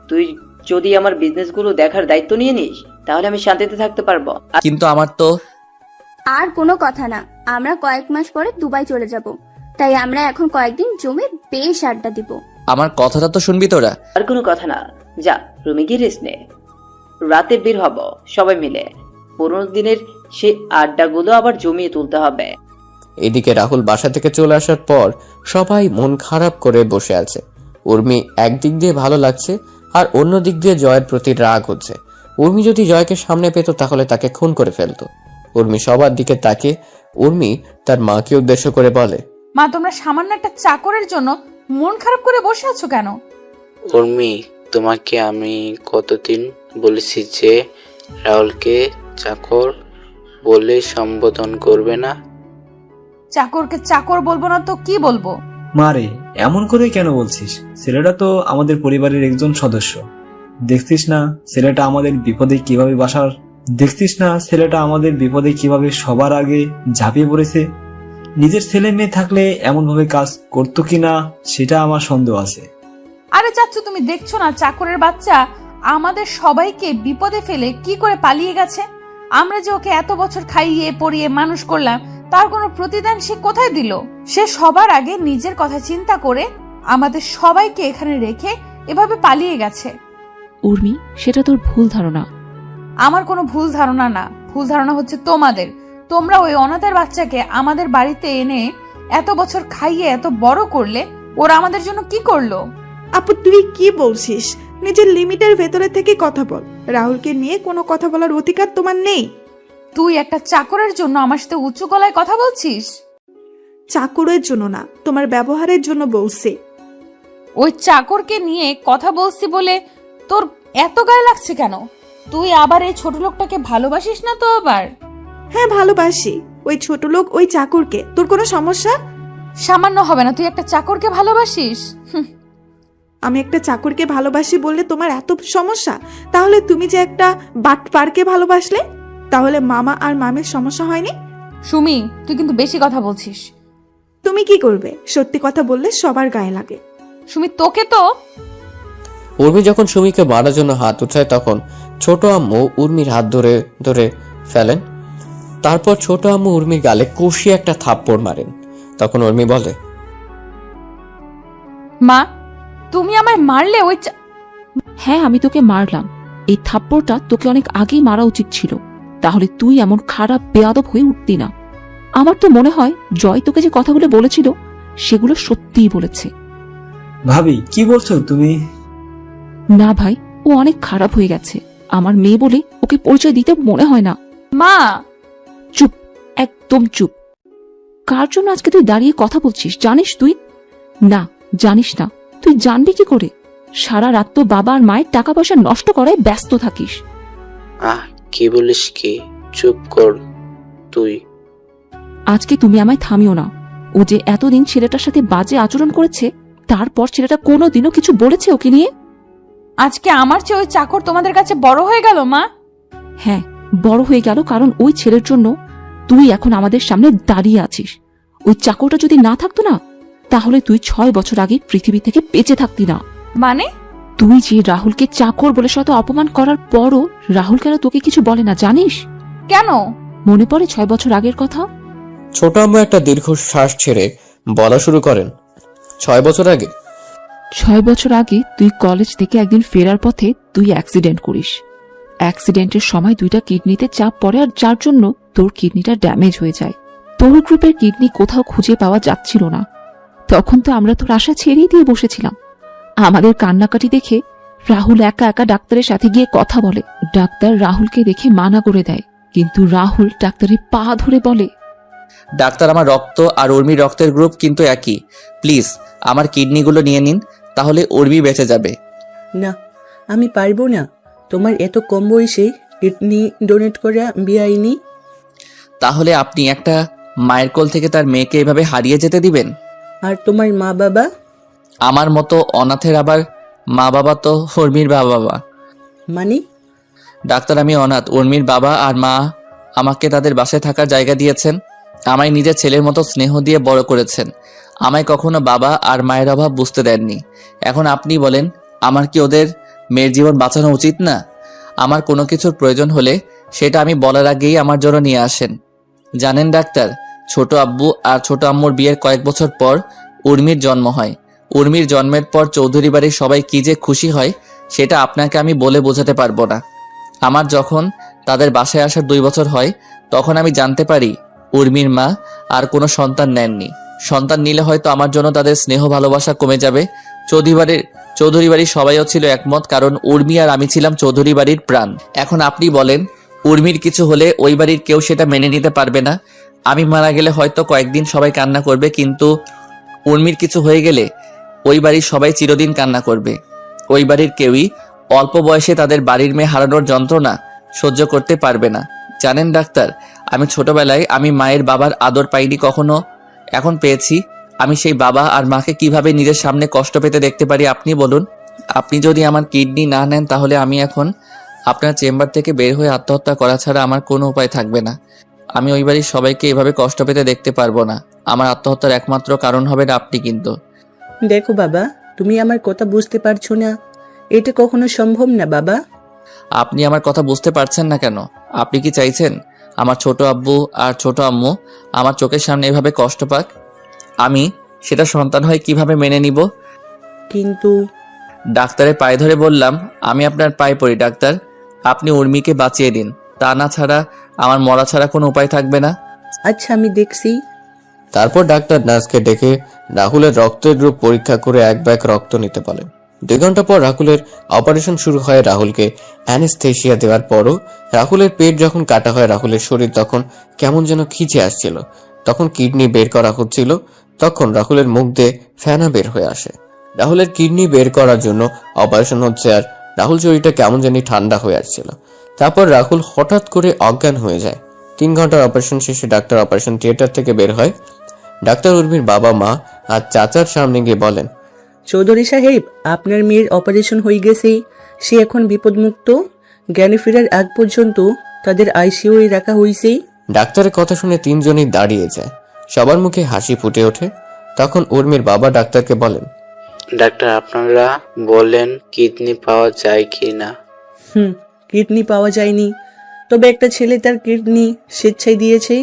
তুই যদি আমার বিজনেসগুলো দেখার দায়িত্ব নিয়ে নিস তাহলে আমি শান্তিতে থাকতে পারবো। কিন্তু আমার তো আর কোনো কথা না, আমরা কয়েক মাস পরে দুবাই চলে যাব, তাই আমরা এখন কয়েকদিন জমে বেশ আড্ডা দিব। আমার কথাটা তো শুনবি তোরা। আর কোনো কথা না, যা রুমে গিয়ে রেস্ট নে। রাতে বের হব সবাই মিলে, পুরোনো দিনের সেই আড্ডাগুলো আবার জমিয়ে তুলতে হবে। এদিকে রাহুল বাসা থেকে চলে আসার পর সবাই মন খারাপ করে বসে আছে। উর্মি একদিক দিয়ে ভালো লাগছে আর অন্য দিক দিয়ে জয়ের প্রতি রাগ হচ্ছে। উর্মি যদি জয়কে সামনে পেত তাহলে তাকে খুন করে ফেলতো। উর্মি সবার দিকে তাকিয়ে উর্মি তার মাকে উদ্দেশ্য করে বলে, মা তোমরা সামান্য একটা চাকরের জন্য মন খারাপ করে বসে আছো কেন? উর্মি, তোমাকে আমি কতদিন বলেছি যে রাহুলকে চাকর বলে সম্বোধন করবে না? চাকরকে চাকর বলবো না তো কি বলবো? মারে এমন করে কেন বলছিস? ছেলেটা তো আমাদের পরিবারের একজন সদস্য। দেখছিস না ছেলেটা আমাদের বিপদে কিভাবে সবার আগে ঝাঁপিয়ে পড়েছে। নিজের ছেলে মেয়ে থাকলে এমন ভাবে কাজ করতো কিনা সেটা আমার সন্দেহ আছে। আরে চাচ্চু, তুমি দেখছো না চাকরের বাচ্চা আমাদের সবাইকে বিপদে ফেলে কি করে পালিয়ে গেছে? আমরা যে ওকে এত বছর খাইয়ে পরিয়ে মানুষ করলাম, তার কোনো প্রতিদান সে কোথায় দিল? সে সবার আগে নিজের কথা চিন্তা করে আমাদের সবাইকে এখানে রেখে এভাবে পালিয়ে গেছে। উর্মি, সেটা তোর ভুল ধারণা। আমার কোনো ভুল ধারণা না, ভুল ধারণা হচ্ছে তোমাদের। তোমরা ওই অনাথের বাচ্চাকে আমাদের বাড়িতে এনে এত বছর খাইয়ে এত বড় করলে, ওরা আমাদের জন্য কি করলো? আপু তুই কি বলছিস? নিজের লিমিটের ভেতরে থেকে কথা বল। রাহুলকে নিয়ে কোনো কথা বলার অধিকার তোমার নেই। তুই একটা চাকরের জন্য আমার সাথে উঁচু গলায় কথা বলছিস? চাকরের জন্য না, তোমার ব্যবহারের জন্য বলছি। ওই চাকরকে নিয়ে কথা বলছি বলে তোর এত গায়ে লাগছে কেন? তুই আবার এই ছোট লোকটাকে ভালোবাসিস না তো? আবার হ্যাঁ ভালোবাসি ওই ছোট লোক, ওই চাকরকে। তোর কোনো সমস্যা? সামান্য হবে না, তুই একটা চাকরকে ভালোবাসিস? আমি একটা চাকরকে ভালোবাসি বললে তোমার এত সমস্যা? তাহলে তুমি যে একটা বাটপারকে ভালোবাসলে, তাহলে মামা আর মামির সমস্যা হয়নি? সুমি, তুই কিন্তু বেশি কথা বলছিস। তুমি কি করবে? সত্যি কথা বললে সবার গায়ে লাগে। সুমি, তোকে তো। উর্মি যখন সুমিকে মারার জন্য হাত উঠায় তখন ছোট আম্মু উর্মির হাত ধরে ধরে ফেলেন। তারপর ছোট আম্মু উর্মির গালে কষিয়ে একটা থাপ্পড় মারেন। তখন উর্মি বলে, মা তুমি আমায় মারলে? ওই হ্যাঁ, আমি তোকে মারলাম। এই থাপ্পড়টা তোকে অনেক আগেই মারা উচিত ছিল, তাহলে তুই এমন খারাপ বেয়াদব হয়ে উঠতি না। আমার তো মনে হয় জয় তোকে যে কথাগুলো বলেছিল সেগুলো সত্যিই বলেছে। ভাবি কি বলছো তুমি? না ভাই, ও অনেক খারাপ হয়ে গেছে। আমার মেয়ে বলে ওকে পরিচয় দিতে মনে হয় না। মা, চুপ, একদম চুপ। কার জন্য আজকে তুই দাঁড়িয়ে কথা বলছিস জানিস তুই? না, জানিস না। তুই জানবি কি করে? সারা রাত তো বাবা আর মায়ের টাকা পয়সা নষ্ট করায় ব্যস্ত থাকিস। কি বলিস কি? চুপ কর তুই। আজকে তুমি আমায় থামিও না। ও যে এতদিন ছেলেটার সাথে বাজে আচরণ করেছে, তারপর ছেলেটা কোনোদিনও কিছু বলেছে ওকে নিয়ে? আজকে আমার চেয়ে ওই চাকর তোমাদের কাছে বড় হয়ে গেল মা। হ্যাঁ, বড় হয়ে গেল, কারণ ওই ছেলের জন্য তুই এখন আমাদের সামনে দাঁড়িয়ে আছিস। ওই চাকরটা যদি না থাকতো না, তাহলে তুই 6 বছর আগে পৃথিবী থেকে বেঁচে থাকতি না। মানে? তুই যে রাহুলকে চাকর বলে শত অপমান করার পরও রাহুল কেন তোকে কিছু বলে না জানিস? কেন? মনে পড়ে 6 বছর আগের কথা? ছোট আম্মু একটা দীর্ঘ শ্বাস ছেড়ে বলা শুরু করেন, 6 বছর আগে? 6 বছর আগে তুই কলেজ থেকে একদিন ফেরার পথে তুই অ্যাক্সিডেন্ট করিস। অ্যাক্সিডেন্টের সময় 2টা কিডনিতে চাপ পড়ে, আর যার জন্য তোর কিডনিটা ড্যামেজ হয়ে যায়। তোর গ্রুপের কিডনি কোথাও খুঁজে পাওয়া যাচ্ছিল না। তখন তো আমরা তোর আশা ছেড়েই দিয়ে বসেছিলাম। আমাদের কান্নাকাটি দেখে রাহুল একা একা ডাক্তারের সাথে গিয়ে কথা বলে। ডাক্তার রাহুলকে দেখে মানা করে দেয়, কিন্তু রাহুল ডাক্তারের পা ধরে বলে, ডাক্তার, আমার রক্ত আর উর্মির রক্তের গ্রুপ কিন্তু একই। প্লিজ আমার কিডনিগুলো নিয়ে নিন, তাহলে উর্মি বেঁচে যাবে। না, আমি পারবো না। তোমার এত কম বয়সে কিডনি ডোনেট করা বেআইনি। তাহলে আপনি একটা মায়ের কোল থেকে তার মেয়েকে এভাবে হারিয়ে যেতে দিবেন? আর তোমার মা বাবা? আমার মতো অনাথের আবার মা বাবা তো উর্মির বাবা। মানে? ডাক্তার, আমি অনাথ। উর্মির বাবা আর মা আমাকে তাদের বাসায় থাকার জায়গা দিয়েছেন। আমায় নিজের ছেলের মতো স্নেহ দিয়ে বড় করেছেন। আমায় কখনো বাবা আর মায়ের অভাব বুঝতে দেননি। এখন আপনি বলেন, আমার কি ওদের মেয়ের জীবন বাঁচানো উচিত না? আমার কোনো কিছুর প্রয়োজন হলে সেটা আমি বলার আগেই আমার জন্য নিয়ে আসেন। জানেন ডাক্তার, ছোট আব্বু আর ছোট আম্মুর বিয়ের কয়েক বছর পর উর্মির জন্ম হয়। উর্মির জন্মের পর চৌধুরী বাড়ির সবাই কি যে খুশি হয় সেটা আপনাকে আমি বলে বোঝাতে পারবো না। আমার যখন তাদের বাসায় আসার 2 বছর হয়, তখন আমি জানতে পারি উর্মির মা আর কোনো সন্তান নেননি। সন্তান নিলে হয়তো আমার জন্য তাদের স্নেহ ভালোবাসা কমে যাবে। চৌধুরী বাড়ির সবাইও ছিল একমত, কারণ উর্মি আর আমি ছিলাম চৌধুরী বাড়ির প্রাণ। এখন আপনি বলেন, উর্মির কিছু হলে ওই বাড়ির কেউ সেটা মেনে নিতে পারবে না। আমি মারা গেলে হয়তো কয়েকদিন সবাই কান্না করবে, কিন্তু উর্মির কিছু হয়ে গেলে ওই বাড়ির সবাই চিরদিন কান্না করবে। ওই বাড়ির কেউই অল্প বয়সে তাদের বাড়ির মেয়ে হারানোর যন্ত্রণা সহ্য করতে পারবে না। জানেন ডাক্তার, আমি ছোটবেলায় আমি মায়ের বাবার আদর পাইনি কখনো, এখন পেয়েছি। আমি সেই বাবা আর মাকে কিভাবে নিজের সামনে কষ্ট পেতে দেখতে পারি আপনি বলুন। আপনি যদি আমার কিডনি না নেন, তাহলে আমি এখন আপনার চেম্বার থেকে বের হয়ে আত্মহত্যা করা ছাড়া আমার কোনো উপায় থাকবে না। আমি ওই বাড়ির সবাইকে এভাবে কষ্ট পেতে দেখতে পারবো না। আমার আত্মহত্যার একমাত্র কারণ হবে না আপনি। কিন্তু দেখো বাবা, তুমি আমার কথা বুঝতে পারছো না। এটা কখনো সম্ভব না বাবা। আপনি আমার কথা বুঝতে পারছেন না কেন? আপনি কি চাইছেন আমার ছোট আব্বু আর ছোট আম্মু আমার চোখের সামনে এভাবে কষ্ট পাক? আমি সেটা সন্তান হয়ে কিভাবে মেনে নিব? কিন্তু ডাক্তারের পায়ে ধরে বললাম, আমি আপনার পায়ে পড়ি ডাক্তার, আপনি উর্মিকে বাঁচিয়ে দিন। তা না ছাড়া আমার মরা ছাড়া কোনো উপায় থাকবে না। আচ্ছা, আমি দেখছি। তারপর ডাক্তার নার্সকে ডেকে রাহুলের রক্তের গ্রুপ পরীক্ষা করে 1 ব্যাগ রক্ত নিতে বলেন। 2 ঘন্টা পর রাহুলের অপারেশন শুরু হয়। রাহুলকে অ্যানেস্থেশিয়া দেওয়ার পরও রাহুলের পেট যখন কাটা হয়, রাহুলের শরীর তখন কেমন যেন খিচে আসছিল। তখন কিডনি বের করা হচ্ছিল, তখন রাহুলের মুখ দিয়ে ফেনা বের হয়ে আসে। রাহুলের কিডনি বের করার জন্য অপারেশন হচ্ছে, আর রাহুল শরীরটা কেমন জানি ঠান্ডা হয়ে আসছিল। তারপর রাহুল হঠাৎ করে অজ্ঞান হয়ে যায়। 3 ঘন্টার অপারেশন শেষে ডাক্তার অপারেশন থিয়েটার থেকে বের হয়। ডাক্তার উর্মির বাবা মা আর চাচার সামনে গিয়ে বলেন, চৌধুরী সাহেব, আপনার মেয়ের অপারেশন হয়ে গেছে। সে এখন বিপদমুক্ত। জ্ঞানে ফেরার আগ পর্যন্ত তাদের আইসিইউয়ে রাখা হয়েছে। ডাক্তারের কথা শুনে 3 জনই দাঁড়িয়ে যায়। সবার মুখে হাসি ফুটে ওঠে। তখন উর্মির বাবা ডাক্তারকে বলেন, ডাক্তার, আপনারা বলেন কিডনি পাওয়া যায় কি না? কিডনি পাওয়া যায়নি, তবে একটা ছেলে তার কিডনি স্বেচ্ছায় দিয়েছে।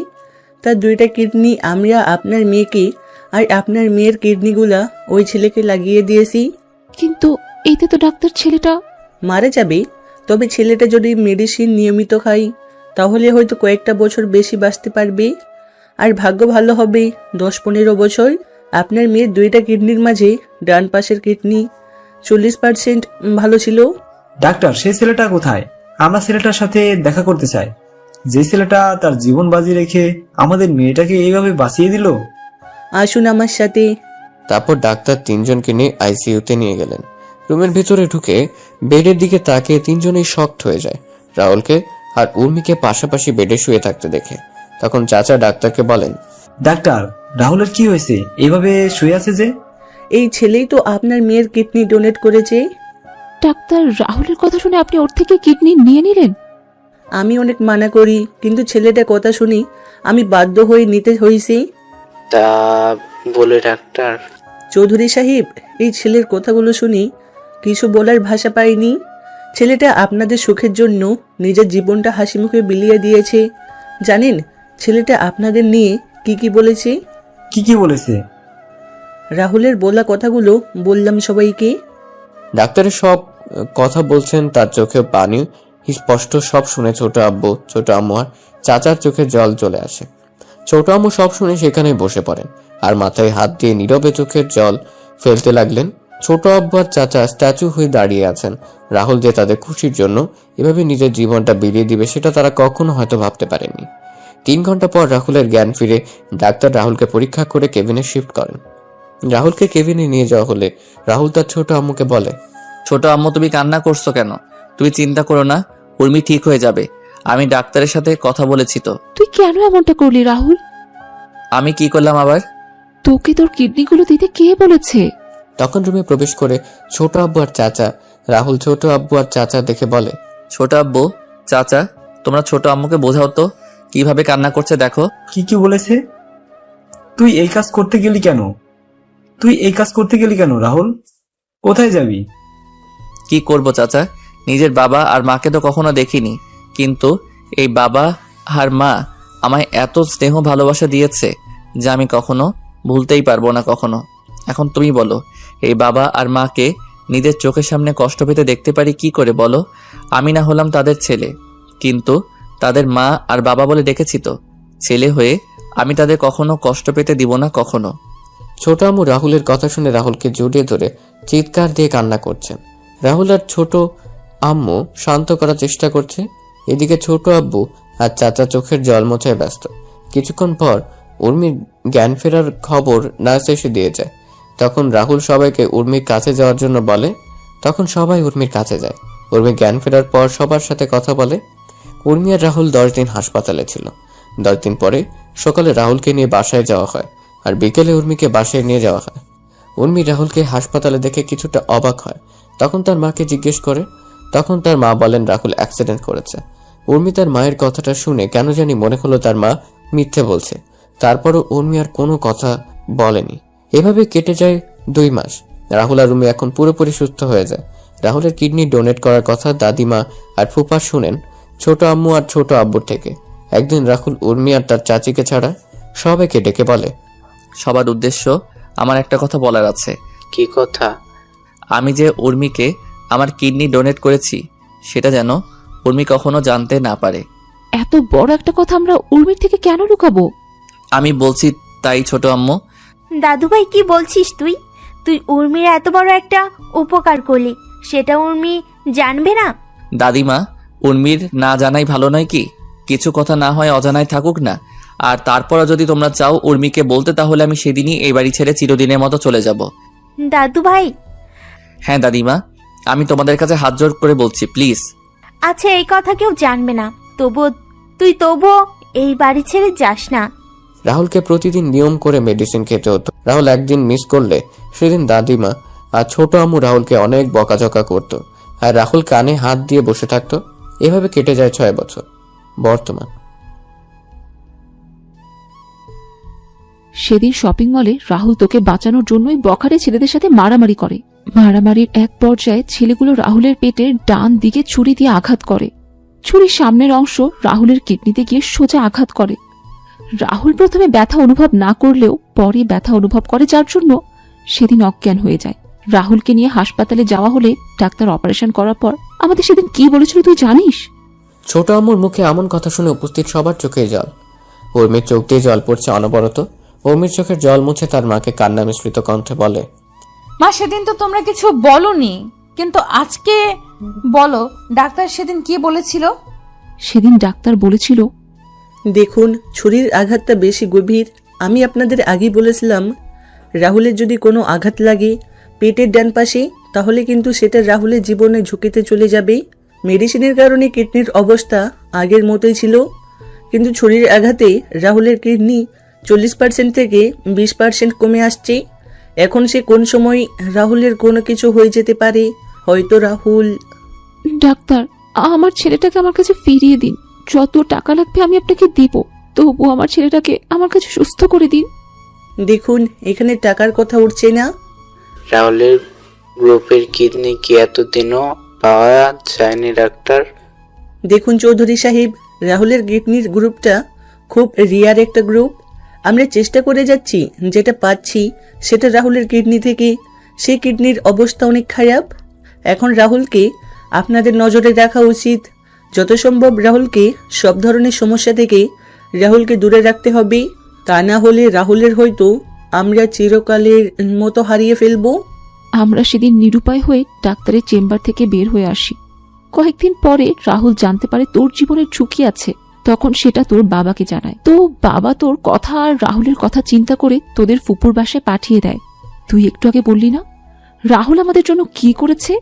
তার 2টা কিডনি আমরা আপনার মেয়েকে আর আপনার মেয়ের কিডনিগুলা ওই ছেলেকে লাগিয়ে দিয়েছি। কিন্তু এতে তো ডাক্তার ছেলেটা মারা যাবে। তবে ছেলেটা যদি মেডিসিন নিয়মিত খায়, তাহলে হয়তো কয়েকটা বছর বেশি বাঁচতে পারবে। আর ভাগ্য ভালো হবে 10-15 বছর আপনার মেয়ের 2টা কিডনির মাঝে ডান পাশের কিডনি 40% ভালো ছিল। ডাক্তার, সেই ছেলেটা কোথায়? আমরা ছেলেটার সাথে দেখা করতে চাই, যে ছেলেটা তার জীবন বাজি রেখে আমাদের মেয়েটাকে এইভাবে বাঁচিয়ে দিল। আসুন আমার সাথে। তারপর ডাক্তার 3জনকে নিয়ে আইসিইউতে নিয়ে গেলেন। রুমের ভিতরে ঢুকে বেডের দিকে তাকিয়ে 3জনেই শকড হয়ে যায় রাহুলকে আর উর্মিকে পাশাপাশি বেডে শুয়ে থাকতে দেখে। তখন চাচা ডাক্তারকে বলেন, ডাক্তার, রাহুলের কি হয়েছে? এইভাবে শুয়ে আছে যে? এই ছেলেই তো আপনার মেয়ের কিডনি ডোনেট করেছে। ডাক্তার, রাহুলের কথা শুনে আপনি ওর থেকে কিডনি নিয়ে নিলেন? আমি অনেক মানা করি, কিন্তু ছেলেটা কথা শুনি আমি বাধ্য হয়ে নিতে হয়েছি। তা বলে ডাক্তার, চৌধুরী সাহেব, এই ছেলের কথাগুলো শুনি কিছু বলার ভাষা পাইনি। ছেলেটা আপনাদের সুখের জন্য নিজের জীবনটা হাসি মুখে বিলিয়ে দিয়েছে। জানেন ছেলেটা আপনাদের নিয়ে কি কি বলেছে? কি বলেছে? রাহুলের বলা কথাগুলো বললাম সবাইকে। ডাক্তারের সব কথা বলছেন, তার চোখে পানি স্পষ্ট সব শুনে ছোট আব্বু, ছোট আম্মু আর চাচার চোখে জল চলে আসে। ছোট আম্মু সব শুনে সেখানেই বসে পড়েন আর মাথায় হাত দিয়ে নীরবে চোখের জল ফেলতে লাগলেন। ছোট আব্বু আর চাচা স্ট্যাচু হয়ে দাঁড়িয়ে আছেন। রাহুল যে তাদের খুশির জন্য এভাবে নিজের জীবনটা বিলিয়ে দিবে সেটা তারা কখনো হয়তো ভাবতে পারেননি। 3 ঘন্টা পর রাহুলের জ্ঞান ফিরে ডাক্তার রাহুলকে পরীক্ষা করে কেবিনে শিফট করেন। রাহুলকে কেবিনে নিয়ে যাওয়া হলে রাহুল তার ছোট আম্মুকে বলে, ছোট আম্মু, তুমি কান্না করছো কেন? তুমি চিন্তা করো না, উর্মি ঠিক হয়ে যাবে। আমি ডাক্তারের সাথে কথা বলেছি তো। তুই কেন এমনটা করলি রাহুল? আমি কি করলাম আবার? তোকে তোর কিডনিগুলো দিতে কে বলেছে? তখন রুমে প্রবেশ করে ছোট আব্বু আর চাচা রাহুল ছোট আব্বু আর চাচা দেখে বলে, ছোট আব্বু, চাচা, তোমরা ছোট আম্মুকে বোঝাও তো কিভাবে কান্না করছে দেখো। কি বলেছে? তুই এই কাজ করতে গেলি কেন রাহুল? কোথায় যাবি? কি করব চাচা, নিজের বাবা আর মাকে তো কখনো দেখিনি, কিন্তু এই বাবা আর মা আমায় এত স্নেহ ভালোবাসা দিয়েছে যা আমি কখনো ভুলতেই পারবো না কখনো। এখন তুমি বলো, এই বাবা আর মাকে নিজের চোখের সামনে কষ্ট পেতে দেখতে পারি কি করে বলো? আমি না হলাম তাদের ছেলে, কিন্তু তাদের মা আর বাবা বলে ডেকেছি তো। ছেলে হয়ে আমি তাদের কখনো কষ্ট পেতে দিব না কখনো। ছোট আম্মু রাহুলের কথা শুনে রাহুলকে জড়িয়ে ধরে চিৎকার দিয়ে কান্না করছেন। রাহুল আর ছোট আম্মু শান্ত করার চেষ্টা করছে। এদিকে ছোট আব্বু আর চাচা চোখের জল মোছায় ব্যস্ত। কিছুক্ষণ পর উর্মির জ্ঞান ফেরার খবর নার্স এসে দিয়ে যায়। তখন রাহুল সবাইকে উর্মির কাছে যাওয়ার জন্য বলে। তখন সবাই উর্মির কাছে যায়। উর্মি জ্ঞান ফেরার পর সবার সাথে কথা বলে। উর্মি আর রাহুল 10 দিন হাসপাতালে ছিল। 10 দিন পরে সকালে রাহুলকে নিয়ে বাসায় যাওয়া হয় আর বিকেলে উর্মিকে বাসায় নিয়ে যাওয়া হয়। উর্মি রাহুলকে হাসপাতালে দেখে কিছুটা অবাক হয়। তখন তার মাকে জিজ্ঞেস করে। তখন তার মা বলেন রাহুল অ্যাক্সিডেন্ট করেছে। উর্মি তার মায়ের কথাটা শুনে কেন জানি মনে হলো তার মা মিথ্যে বলছে। তারপরও উর্মি আর কোনো কথা বলেনি। এভাবে কেটে যায় 2 মাস। রাহুল আর উর্মি এখন পুরোপুরি সুস্থ হয়ে যায়। রাহুলের কিডনি ডোনেট করার কথা দাদিমা আর ফুপা শুনেন ছোট আম্মু আর ছোট আব্বুর থেকে। একদিন রাহুল উর্মি আর তার চাচিকে ছাড়া সবাইকে ডেকে বলে, সবার উদ্দেশ্য আমার একটা কথা বলার আছে। কি কথা? আমি যে উর্মিকে আমার কিডনি ডোনেট করেছি সেটা যেন উর্মি কখনো জানতে না পারে। এত বড় একটা কথা আমরা উর্মির থেকে কেন লুকাবো? আমি বলছি তাই ছোট আম্মু। দাদুভাই কি বলছিস তুই? তুই উর্মির এত বড় একটা উপকার করলি, সেটা উর্মি জানবে না? দাদিমা, উর্মির না জানাই ভালো নয় কি? কিছু কথা না হয় অজানায় থাকুক না। আর তারপরও যদি তোমরা চাও উর্মিকে বলতে, তাহলে আমি সেদিনই এই বাড়ি ছেড়ে চিরদিনের মতো চলে যাব। দাদুভাই। হ্যাঁ দাদিমা, আমি তোমাদের কাছে হাত জোড় করে বলছি, প্লিজ। আচ্ছা, এই কথা কেউ জানবে না, তবুও এই বাড়ি ছেড়ে যাস না। রাহুলকে প্রতিদিন নিয়ম করে মেডিসিন খেতে হতো। রাহুল একদিন মিস করলে সেদিন দাদিমা আর ছোট আম্মু রাহুলকে অনেক বকাঝকা করত আর রাহুল কানে হাত দিয়ে বসে থাকতো। এভাবে কেটে যায় 6 বছর। বর্তমান সেদিন শপিং মলে রাহুল তোকে বাঁচানোর জন্যই বখারে ছেলেদের সাথে মারামারি করে। মারামারির এক পর্যায়ে ছেলেগুলো রাহুলের পেটের ডান দিকে ছুরি দিয়ে আঘাত করে। ছুরির সামনের অংশ রাহুলের কিডনিতে গিয়ে সোজা আঘাত করে। রাহুল প্রথমে ব্যথা অনুভব না করলেও পরে ব্যথা অনুভব করে, যার জন্য সেদিন অজ্ঞান হয়ে যায়। রাহুলকে নিয়ে হাসপাতালে যাওয়া হলে ডাক্তার অপারেশন করার পর আমাদের সেদিন কি বলেছিল তুই জানিস? ছোট আম্মুর মুখে এমন কথা শুনে উপস্থিত সবার চোখে জল। উর্মির চোখ দিয়ে জল পড়ছে অনবরত। উর্মির চোখের জল মুছে তার মাকে কান্না মিশ্রিত কণ্ঠে বলে, মা সেদিন তো তোমরা কিছু বলনি, কিন্তু আজকে বলো ডাক্তার সেদিন কি বলেছিল? সেদিন ডাক্তার বলেছিল, দেখুন ছুরির আঘাতটা বেশি গভীর। আমি আপনাদের আগেই বলেছিলাম রাহুলের যদি কোনো আঘাত লাগে পেটের ডান পাশে, তাহলে কিন্তু সেটা রাহুলের জীবনে ঝুঁকিতে চলে যাবে। মেডিসিনের কারণে কিডনির অবস্থা আগের মতোই ছিল, কিন্তু ছুরির আঘাতে রাহুলের কিডনি 40% থেকে 20% কমে আসছে। এখন সে কোন সময় রাহুলের কোনো কিছু হয়ে যেতে পারে। হয়তো রাহুল। ডাক্তার, আমার ছেলেটাকে আমার কাছে ফিরিয়ে দিন। যত টাকা লাগবে আমি আপনাকে দিব, তবু আমার ছেলেটাকে আমার কাছে সুস্থ করে দিন। দেখুন এখানে টাকার কথা উঠছে না। রাহুলের গ্রুপের কিডনি কি এতদিনও পাওয়া যায়নি ডাক্তার? দেখুন চৌধুরী সাহেব, রাহুলের কিডনির গ্রুপটা খুব রিয়ার একটা গ্রুপ। আমরা চেষ্টা করে যাচ্ছি, যেটা পাচ্ছি সেটা রাহুলের কিডনি থেকে। সেই কিডনির অবস্থা অনেক খারাপ। এখন রাহুলকে আপনাদের নজরে রাখা উচিত। যত সম্ভব রাহুলকে সব ধরনের সমস্যা থেকে রাহুলকে দূরে রাখতে হবে। তা না হলে রাহুলের হয়তো আমরা চিরকালের মতো হারিয়ে ফেলবো। আমরা সেদিন নিরুপায় হয়ে ডাক্তারের চেম্বার থেকে বের হয়ে আসি। কয়েকদিন পরে রাহুল জানতে পারে তোর জীবনের ঝুঁকি আছে। তখন সেটা তোর বাবাকে জানায়। তো বাবা তোর কথা আর রাহুলের কথা চিন্তা করে তোদের ফুপুর বাসায় পাঠিয়ে দেয়। তুই একটু আগে বললি না রাহুল আমাদের জন্য কি করেছে?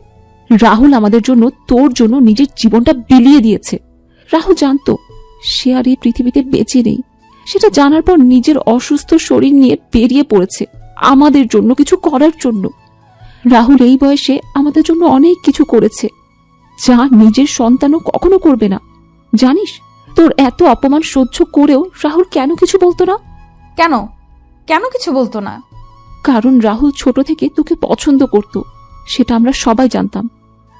রাহুল আমাদের জন্য তোর জন্য নিজের জীবনটা বিলিয়ে দিয়েছে। রাহুল জানতো সে আর এই পৃথিবীতে বেঁচে নেই। সেটা জানার পর নিজের অসুস্থ শরীর নিয়ে বেরিয়ে পড়েছে আমাদের জন্য কিছু করার জন্য। রাহুল এই বয়সে আমাদের জন্য অনেক কিছু করেছে, যা নিজের সন্তানও কখনো করবে না। জানিস তোর এত অপমান সহ্য করেও রাহুল কেন কিছু বলতো না? কেন কেন কিছু বলতো না? কারণ রাহুল ছোট থেকে তোকে পছন্দ করত, সেটা আমরা সবাই জানতাম।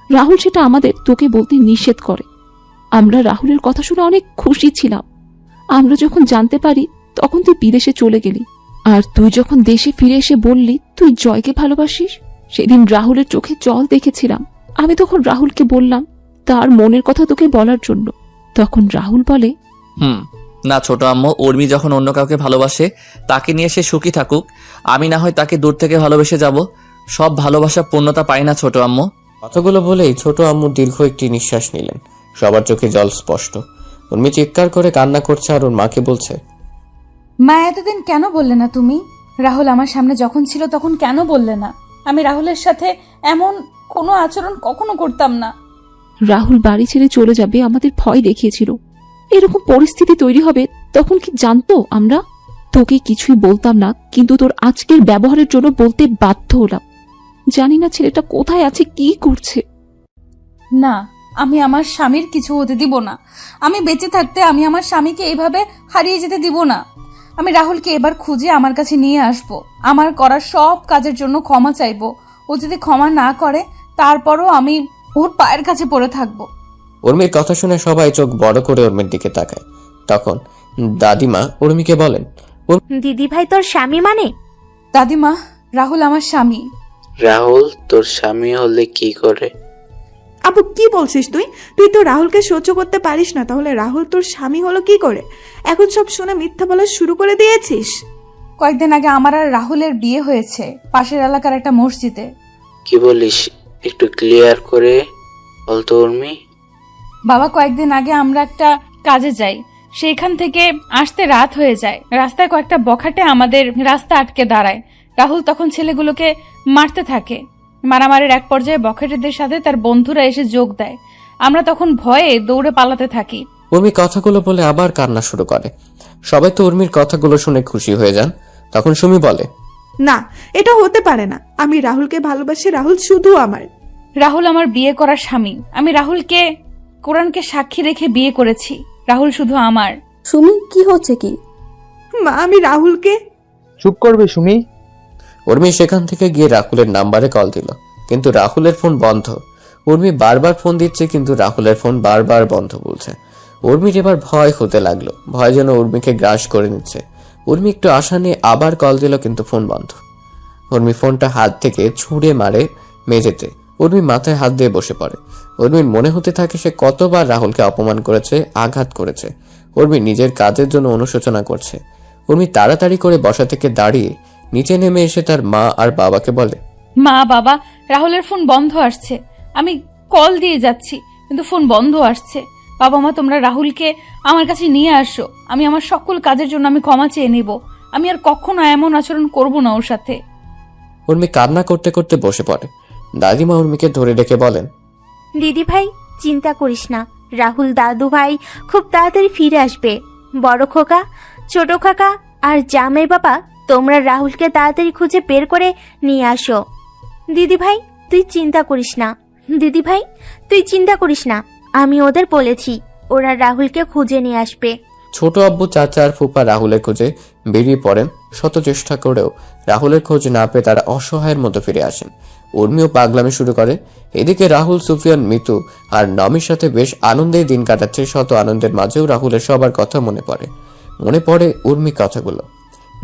রাহুল সেটা আমাদের তোকে বলতে নিষেধ করে। আমরা রাহুলের কথা শুনে অনেক খুশি ছিলাম। আমরা যখন জানতে পারি তখন তুই বিদেশে চলে গেলি, আর তুই যখন দেশে ফিরে এসে বললি তুই জয়কে ভালোবাসিস, সেদিন রাহুলের চোখে জল দেখেছিলাম। আমি তখন রাহুলকে বললাম তার মনের কথা তোকে বলার জন্য। তখন রাহুল বলে, না ছোট আম্মু, উর্মি যখন অন্য কাউকে ভালোবাসে তাকে নিয়ে সে সুখী থাকুক, আমি না হয় তাকে দূর থেকে ভালোবেসে যাব। সব ভালোবাসা পূর্ণতা পায় না ছোট আম্মু। কথাগুলো বলেই ছোট আম্মু দীর্ঘ একটি নিঃশ্বাস নিলেন। সবার চোখে জল স্পষ্ট। উর্মি চিৎকার করে কান্না করছে আর ওর মাকে বলছে, মা এতদিন কেন বললে না তুমি? রাহুল আমার সামনে যখন ছিল তখন কেন বললে না? আমি রাহুলের সাথে এমন কোনো আচরণ কখনো করতাম না। রাহুল বাড়ি ছেড়ে চলে যাবে আমাদের ভয় দেখিয়েছিল। এরকম পরিস্থিতি তৈরি হবে তখন কি জানতো আমরা? তোকে কিছুই বলতাম না, কিন্তু তোর আজকের ব্যবহারের জন্য বলতে বাধ্য হলাম। জানি না ছেলেটা কোথায় আছে, কি করছে। না, আমি আমার স্বামীর কিছু হতে দিব না। আমি বেঁচে থাকতে আমি আমার স্বামীকে এভাবে হারিয়ে যেতে দিব না। আমি রাহুলকে এবার খুঁজে আমার কাছে নিয়ে আসব। আমার করার সব কাজের জন্য ক্ষমা চাইবো। ও যদি ক্ষমা না করে তারপরও আমি ওর পায়ের কাছে পড়ে থাকবো। উর্মির কথা শুনে সবাই চোখ বড় করে উর্মির দিকে তাকায়। তখন দাদিমা উর্মিকে বলেন, দিদি ভাই তোর স্বামী মানে? দাদিমা, রাহুল আমার স্বামী। রাহুল তোর স্বামী হলে কি করে? আপু কি বলছিস তুই? তুই তো রাহুলকে সহ্য করতে পারিস না, তাহলে রাহুল তোর স্বামী হলো কি করে? এখন সব শুনে মিথ্যা বলা শুরু করে দিয়েছিস। কয়েকদিন আগে আমার আর রাহুলের বিয়ে হয়েছে পাশের এলাকার একটা মসজিদে। কি বলিস, একটু ক্লিয়ার করে বলতো উর্মি। বাবা, কয়েকদিন আগে আমরা একটা কাজে যাই, সেইখান থেকে আসতে রাত হয়ে যায়। রাস্তায় কয়েকটা বখাটে আমাদের রাস্তা আটকে দাঁড়ায়। রাহুল তখন ছেলেগুলোকে মারতে থাকে। মারামারির এক পর্যায়ে বখাটেদের সাথে তার বন্ধুরা এসে যোগ দেয়। আমরা তখন ভয়ে দৌড়ে পালাতে থাকি। উর্মি কথাগুলো বলে আবার কান্না শুরু করে। সবাই তো উর্মির কথাগুলো শুনে খুশি হয়ে যান। তখন সুমি বলে, না, এটা হতে পারে না। আমি রাহুলকে ভালোবাসি, রাহুল শুধু আমার। রাহুল আমার বিয়ে করা স্বামী। আমি রাহুলকে কোরআনকে সাক্ষী রেখে বিয়ে করেছি। রাহুল শুধু আমার। সুমি, কি হচ্ছে কি? মা, আমি রাহুলকে। চুপ করবে সুমি। উর্মি সেখান থেকে গিয়ে রাহুলের নাম্বারে কল দিল, কিন্তু রাহুলের ফোন বন্ধ। উর্মি বারবার ফোন দিচ্ছে, কিন্তু রাহুলের ফোন বারবার বন্ধ বলছে। উর্মির এবার ভয় হতে লাগলো। ভয় যেন উর্মিকে গ্রাস করে নিচ্ছে। উর্মি একটু আশা নিয়ে আবার কল দিল, কিন্তু ফোন বন্ধ। উর্মি ফোনটা হাত থেকে ছুঁড়ে মারে মেঝেতে। উর্মি মাথায় হাত দিয়ে বসে পড়ে। উর্মির মনে হতে থাকে সে কতবার রাহুলকে অপমান করেছে, আঘাত করেছে। উর্মি নিজের কাজের জন্য অনুশোচনা করছে। উর্মি তাড়াতাড়ি করে বসা থেকে দাঁড়িয়ে নিচে নেমে এসে তার মা আর বাবাকে বলে, মা বাবা, রাহুলের ফোন বন্ধ আসছে। আমি কল দিয়ে যাচ্ছি কিন্তু ফোন বন্ধ আসছে। বাবা মা, তোমরা রাহুলকে আমার কাছে নিয়ে আসো। আমি আমার সকল কাজের জন্য আমি ক্ষমা চেয়ে নেব। আমি আর কখনো এমন আচরণ করব না ওর সাথে। উর্মি কান্না করতে করতে বসে পড়ে। দাদিমা উর্মিকে ধরে ডেকে বলেন, দিদি ভাই, চিন্তা করিস না, রাহুল দাদু ভাই খুব তাড়াতাড়ি ফিরে আসবে। বড় খোকা, ছোট কাকা আর জামাই বাবা, তোমরা রাহুলকে তাড়াতাড়ি খুঁজে বের করে নিয়ে আসো। দিদি ভাই তুই চিন্তা করিস না, দিদি ভাই তুই চিন্তা করিস না, আমি ওদের বলেছি, ওরা রাহুলকে খুঁজে নিয়ে আসবে। ছোট আব্বু, চাচা আর ফুপা রাহুলের খোঁজে বেরিয়ে পড়েন। শত চেষ্টা করেও রাহুলের খোঁজ না পেয়ে তারা অসহায়ের মতো ফিরে আসেন। উর্মিও পাগলামি শুরু করে। এদিকে রাহুল, সুফিয়ান, মিতু আর নমির সাথে বেশ আনন্দেই দিন কাটাচ্ছে। শত আনন্দের মাঝেও রাহুলের সবার কথা মনে পড়ে উর্মি কথাগুলো।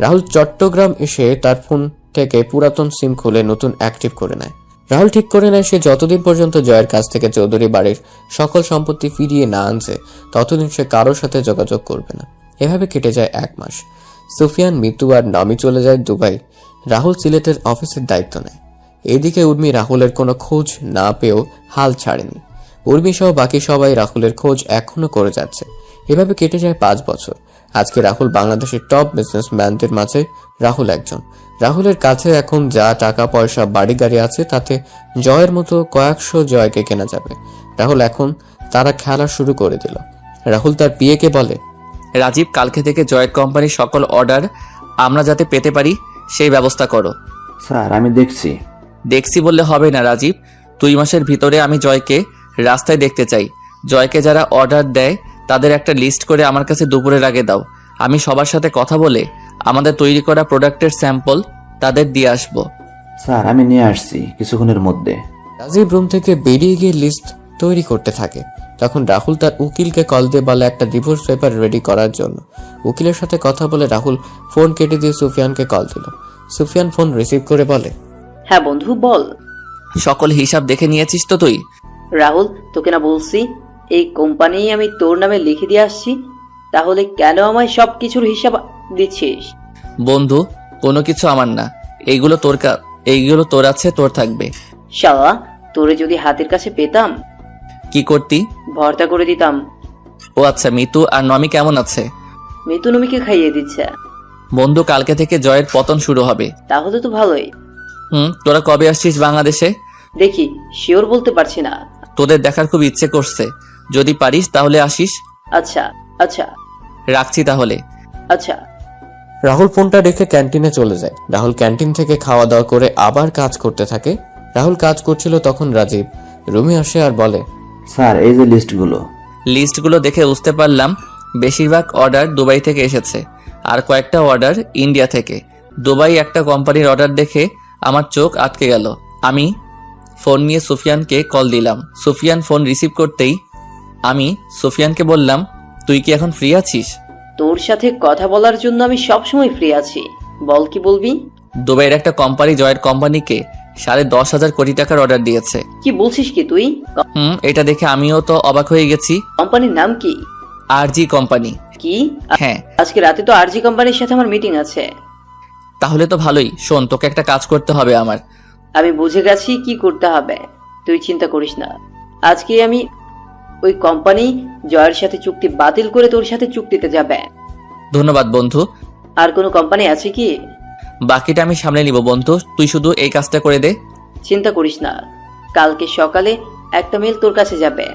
রাহুল চট্টগ্রাম এসে তার ফোন থেকে পুরাতন সিম খুলে নতুন অ্যাক্টিভ করে নেয়। রাহুল ঠিক করে নেয় সে যতদিন পর্যন্ত জয়ের কাছ থেকে চৌধুরী বাড়ির সকল সম্পত্তি ফিরিয়ে না আনছে ততদিন সে কারোর সাথে যোগাযোগ করবে না। এভাবে কেটে যায় 1 মাস। সুফিয়ান, মিতু আর নমি চলে যায় দুবাই। রাহুল সিলেটের অফিসের দায়িত্ব নেয়। এদিকে উর্মি রাহুলের কোনো খোঁজ না পেয়েও হাল ছাড়েনি। উর্মি সহ বাকি সবাই রাহুলের খোঁজ এখনো করে যাচ্ছে। এভাবে কেটে যায় 5 বছর। আজকে রাহুল বাংলাদেশের টপ বিজনেসম্যানদের মাঝে রাহুল একজন। রাহুলের কাছে এখন যা টাকা পয়সা, বাড়ি গাড়ি আছে তাতে জয়ের মতো কয়েকশো জয়কে কেনা যাবে। রাহুল এখন তারা খেলা শুরু করে দিল। রাহুল তার পিএকে বলে, রাজীব, কালকে থেকে জয়ের কোম্পানির সকল অর্ডার আমরা যাতে পেতে পারি সেই ব্যবস্থা করো। স্যার আমি দেখছি বললে হবে না রাজীব, 2 মাসের ভিতরে আমি জয়কে রাস্তায় দেখতে চাই। জয়কে যারা অর্ডার দেয় তাদের একটা লিস্ট করে আমার কাছে দুপুরের আগে দাও। আমি সবার সাথে কথা বলে আমাদের তৈরি করা প্রোডাক্টের স্যাম্পল তাদের দিয়ে আসবো। স্যার আমি নিয়ে আসছি কিছুক্ষণের মধ্যে। রাজীব রুম থেকে বেরিয়ে গিয়ে লিস্ট তৈরি করতে থাকে। তখন রাহুল তার উকিলকে কল দিয়ে বলে একটা ডিভোর্স পেপার রেডি করার জন্য। উকিলের সাথে কথা বলে রাহুল ফোন কেটে দিয়ে সুফিয়ানকে কল দিল। সুফিয়ান ফোন রিসিভ করে বলে, হ্যাঁ বন্ধু বল। সকল হিসাব দেখে নিয়েছিস তো তুই? রাহুল, তোকে না বলছি এই কোম্পানি আমি তোর নামে লিখে দিয়ে আসছি, তাহলে কেন আমায় সব কিছুর হিসাব দিচ্ছিস? বন্ধু, কোনো কিছু আমার না, এইগুলো তোর আছে, তোর থাকবে। শালা, তোরে যদি হাতের কাছে পেতাম কি করতি? ভর্তা করে দিতাম। ও আচ্ছা, মিতু আর নমি কেমন আছে? মিতু নমিকে খাইয়ে দিচ্ছে। বন্ধু, কালকে থেকে জয়ের পতন শুরু হবে। তাহলে তো ভালোই। তোরা কবে আসছিস বাংলাদেশে? দেখি, শিওর বলতে পারছি না। তোদের দেখার খুব ইচ্ছে করছে, যদি পারিস তাহলে আসিস। আচ্ছা আচ্ছা, রাখছি তাহলে। আচ্ছা। রাহুল ফোনটা রেখে ক্যান্টিনে চলে যায়। রাহুল ক্যান্টিন থেকে খাওয়া দাওয়া করে আবার কাজ করতে থাকে। রাহুল কাজ করছিল তখন রাজীব রুমে আসে আর বলে, স্যার এই যে লিস্টগুলো দেখে বুঝতে পারলাম বেশিরভাগ অর্ডার দুবাই থেকে এসেছে, আর কয়েকটা অর্ডার ইন্ডিয়া থেকে। দুবাই একটা কোম্পানির অর্ডার দেখে আমার চোখ আটকে গেল। আমি ফোন নিয়ে সুফিয়ানকে কল দিলাম। সুফিয়ান ফোন রিসিভ করতেই আমি সুফিয়ানকে বললাম, তুই কি এখন ফ্রি আছিস? তোর সাথে কথা বলার জন্য আমি সবসময় ফ্রি আছি, বল কি বলবি? দুবাইয়ের একটা কোম্পানি জয়ের কোম্পানিকে 10,500 কোটি টাকার অর্ডার দিয়েছে। কি বলছিস কি তুই? এটা দেখে আমিও তো অবাক হয়ে গেছি। কোম্পানির নাম কি? আরজি কোম্পানি। কি? হ্যাঁ, আজকে রাতে তো আরজি কোম্পানির সাথে আমার মিটিং আছে। তাহলে তো ভালোই। শোন, তোকে একটা কাজ করতে হবে আমার। আমি বুঝে গেছি কি করতে হবে, তুই চিন্তা করিস না। আজকে আমি ওই কোম্পানি জয়ের সাথে চুক্তি বাতিল করে তোর সাথে চুক্তিতে যাবে। ধন্যবাদ বন্ধু। আর কোনো কোম্পানি আছে কি? বাকিটা আমি সামলে নিব বন্ধু, তুই শুধু এই কাজটা করে দে। চিন্তা করিস না, কালকে সকালে একটা মেল তোর কাছে যাবে।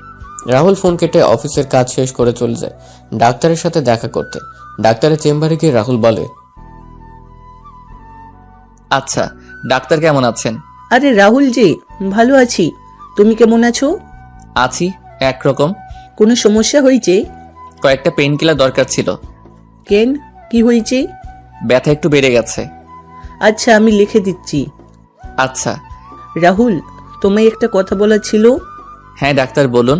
রাহুল ফোন কেটে অফিসের কাজ শেষ করে চলে যায় ডাক্তারের সাথে দেখা করতে। ডাক্তারের চেম্বারে গিয়ে রাহুল বলে, আচ্ছা, ডাক্তার কেমন আছেন? আরে রাহুল জি, ভালো আছি। তুমি কেমন আছো? আছি একরকম। কোনো সমস্যা হয়েছে? কয়েকটা পেইন কিলার দরকার ছিল। কেন, কি হয়েছে? ব্যথা একটু বেড়ে গেছে। আচ্ছা, আমি লিখে দিচ্ছি। আচ্ছা। রাহুল, তোমায় একটা কথা বলার ছিল। হ্যাঁ ডাক্তার, বলুন।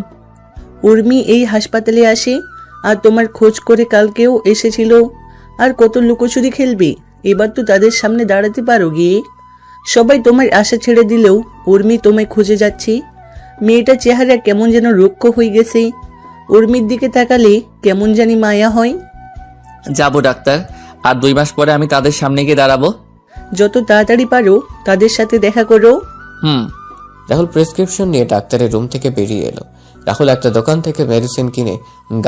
উর্মি এই হাসপাতালে আসে আর তোমার খোঁজ করে কালকেও এসেছিল। আর কত লুকোচুরি খেলবে? এবার তো তাদের সামনে দাঁড়াতে পারো গিয়ে। সবাই তোমার আশা ছেড়ে দিলেও উর্মি তোমায় খুঁজে যাচ্ছে। মেয়েটার চেহারা কেমন যেন রুক্ষ হয়ে গেছে। উর্মির দিকে তাকালে কেমন জানি মায়া হয়। যাব ডাক্তার, আর 2 মাস পরে আমি তাদের সামনে গিয়ে দাঁড়াবো। যত তাড়াতাড়ি পারো তাদের সাথে দেখা করো। রাহুল প্রেসক্রিপশন নিয়ে ডাক্তারের রুম থেকে বেরিয়ে এলো। রাহুল একটা দোকান থেকে মেডিসিন কিনে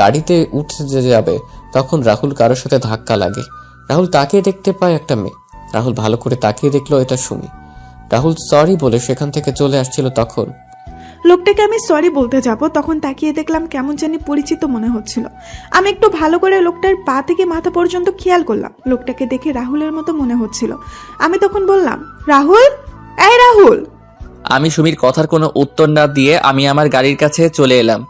গাড়িতে উঠতে যাবে, তখন রাহুল কারোর সাথে ধাক্কা লাগে। রাহুল তাকিয়ে দেখতে পায় একটা মেয়ে। রাহুল ভালো করে তাকিয়ে দেখলো এটা সুমি। রাহুল সরি বলে সেখান থেকে চলে আসছিল, তখন লোকটাকে আমি সরি বলতে যাব, তখন তাকিয়ে দেখলাম কেমন জানি পরিচিত মনে হচ্ছিল। আমি একটু ভালো করে লোকটার পা থেকে মাথা পর্যন্ত খেয়াল করলাম। লোকটাকে দেখে রাহুলের মতো মনে হচ্ছিল। আমি তখন বললাম, রাহুল, এই রাহুল। আমি সুমির কথার কোনো উত্তর না দিয়ে আমি আমার গাড়ির কাছে চলে এলাম,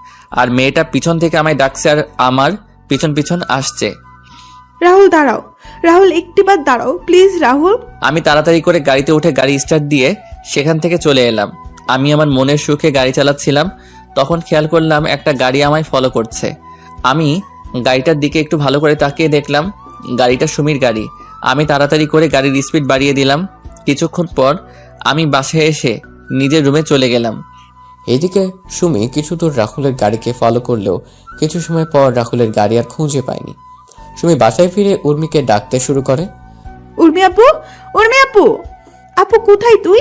আর মেয়েটা পিছন থেকে আমায় ডাকছে আর আমার পিছন পিছন আসছে। রাহুল দাঁড়াও, রাহুল একটিবার দাঁড়াও প্লিজ রাহুল। আমি তাড়াতাড়ি করে গাড়িতে উঠে গাড়ি স্টার্ট দিয়ে সেখান থেকে চলে এলাম। আমি আমার মনের সুখে গাড়ি চালাচ্ছিলাম, তখন খেয়াল করলাম একটা গাড়ি আমায় ফলো করছে। আমি গাড়িটার দিকে একটু ভালো করে তাকিয়ে দেখলাম গাড়িটা সুমির গাড়ি। আমি তাড়াতাড়ি করে গাড়ির স্পিড বাড়িয়ে দিলাম। কিছুক্ষণ পর আমি বাসায় এসে নিজের রুমে চলে গেলাম। এদিকে সুমি কিছু দূর রাহুলের গাড়িকে ফলো করলেও কিছু সময় পর রাহুলের গাড়ি আর খুঁজে পায়নি। সুমি বাসায় ফিরে উর্মিকে ডাকতে শুরু করে, উর্মি আপু, উর্মি আপু, আপু কোথায় তুই?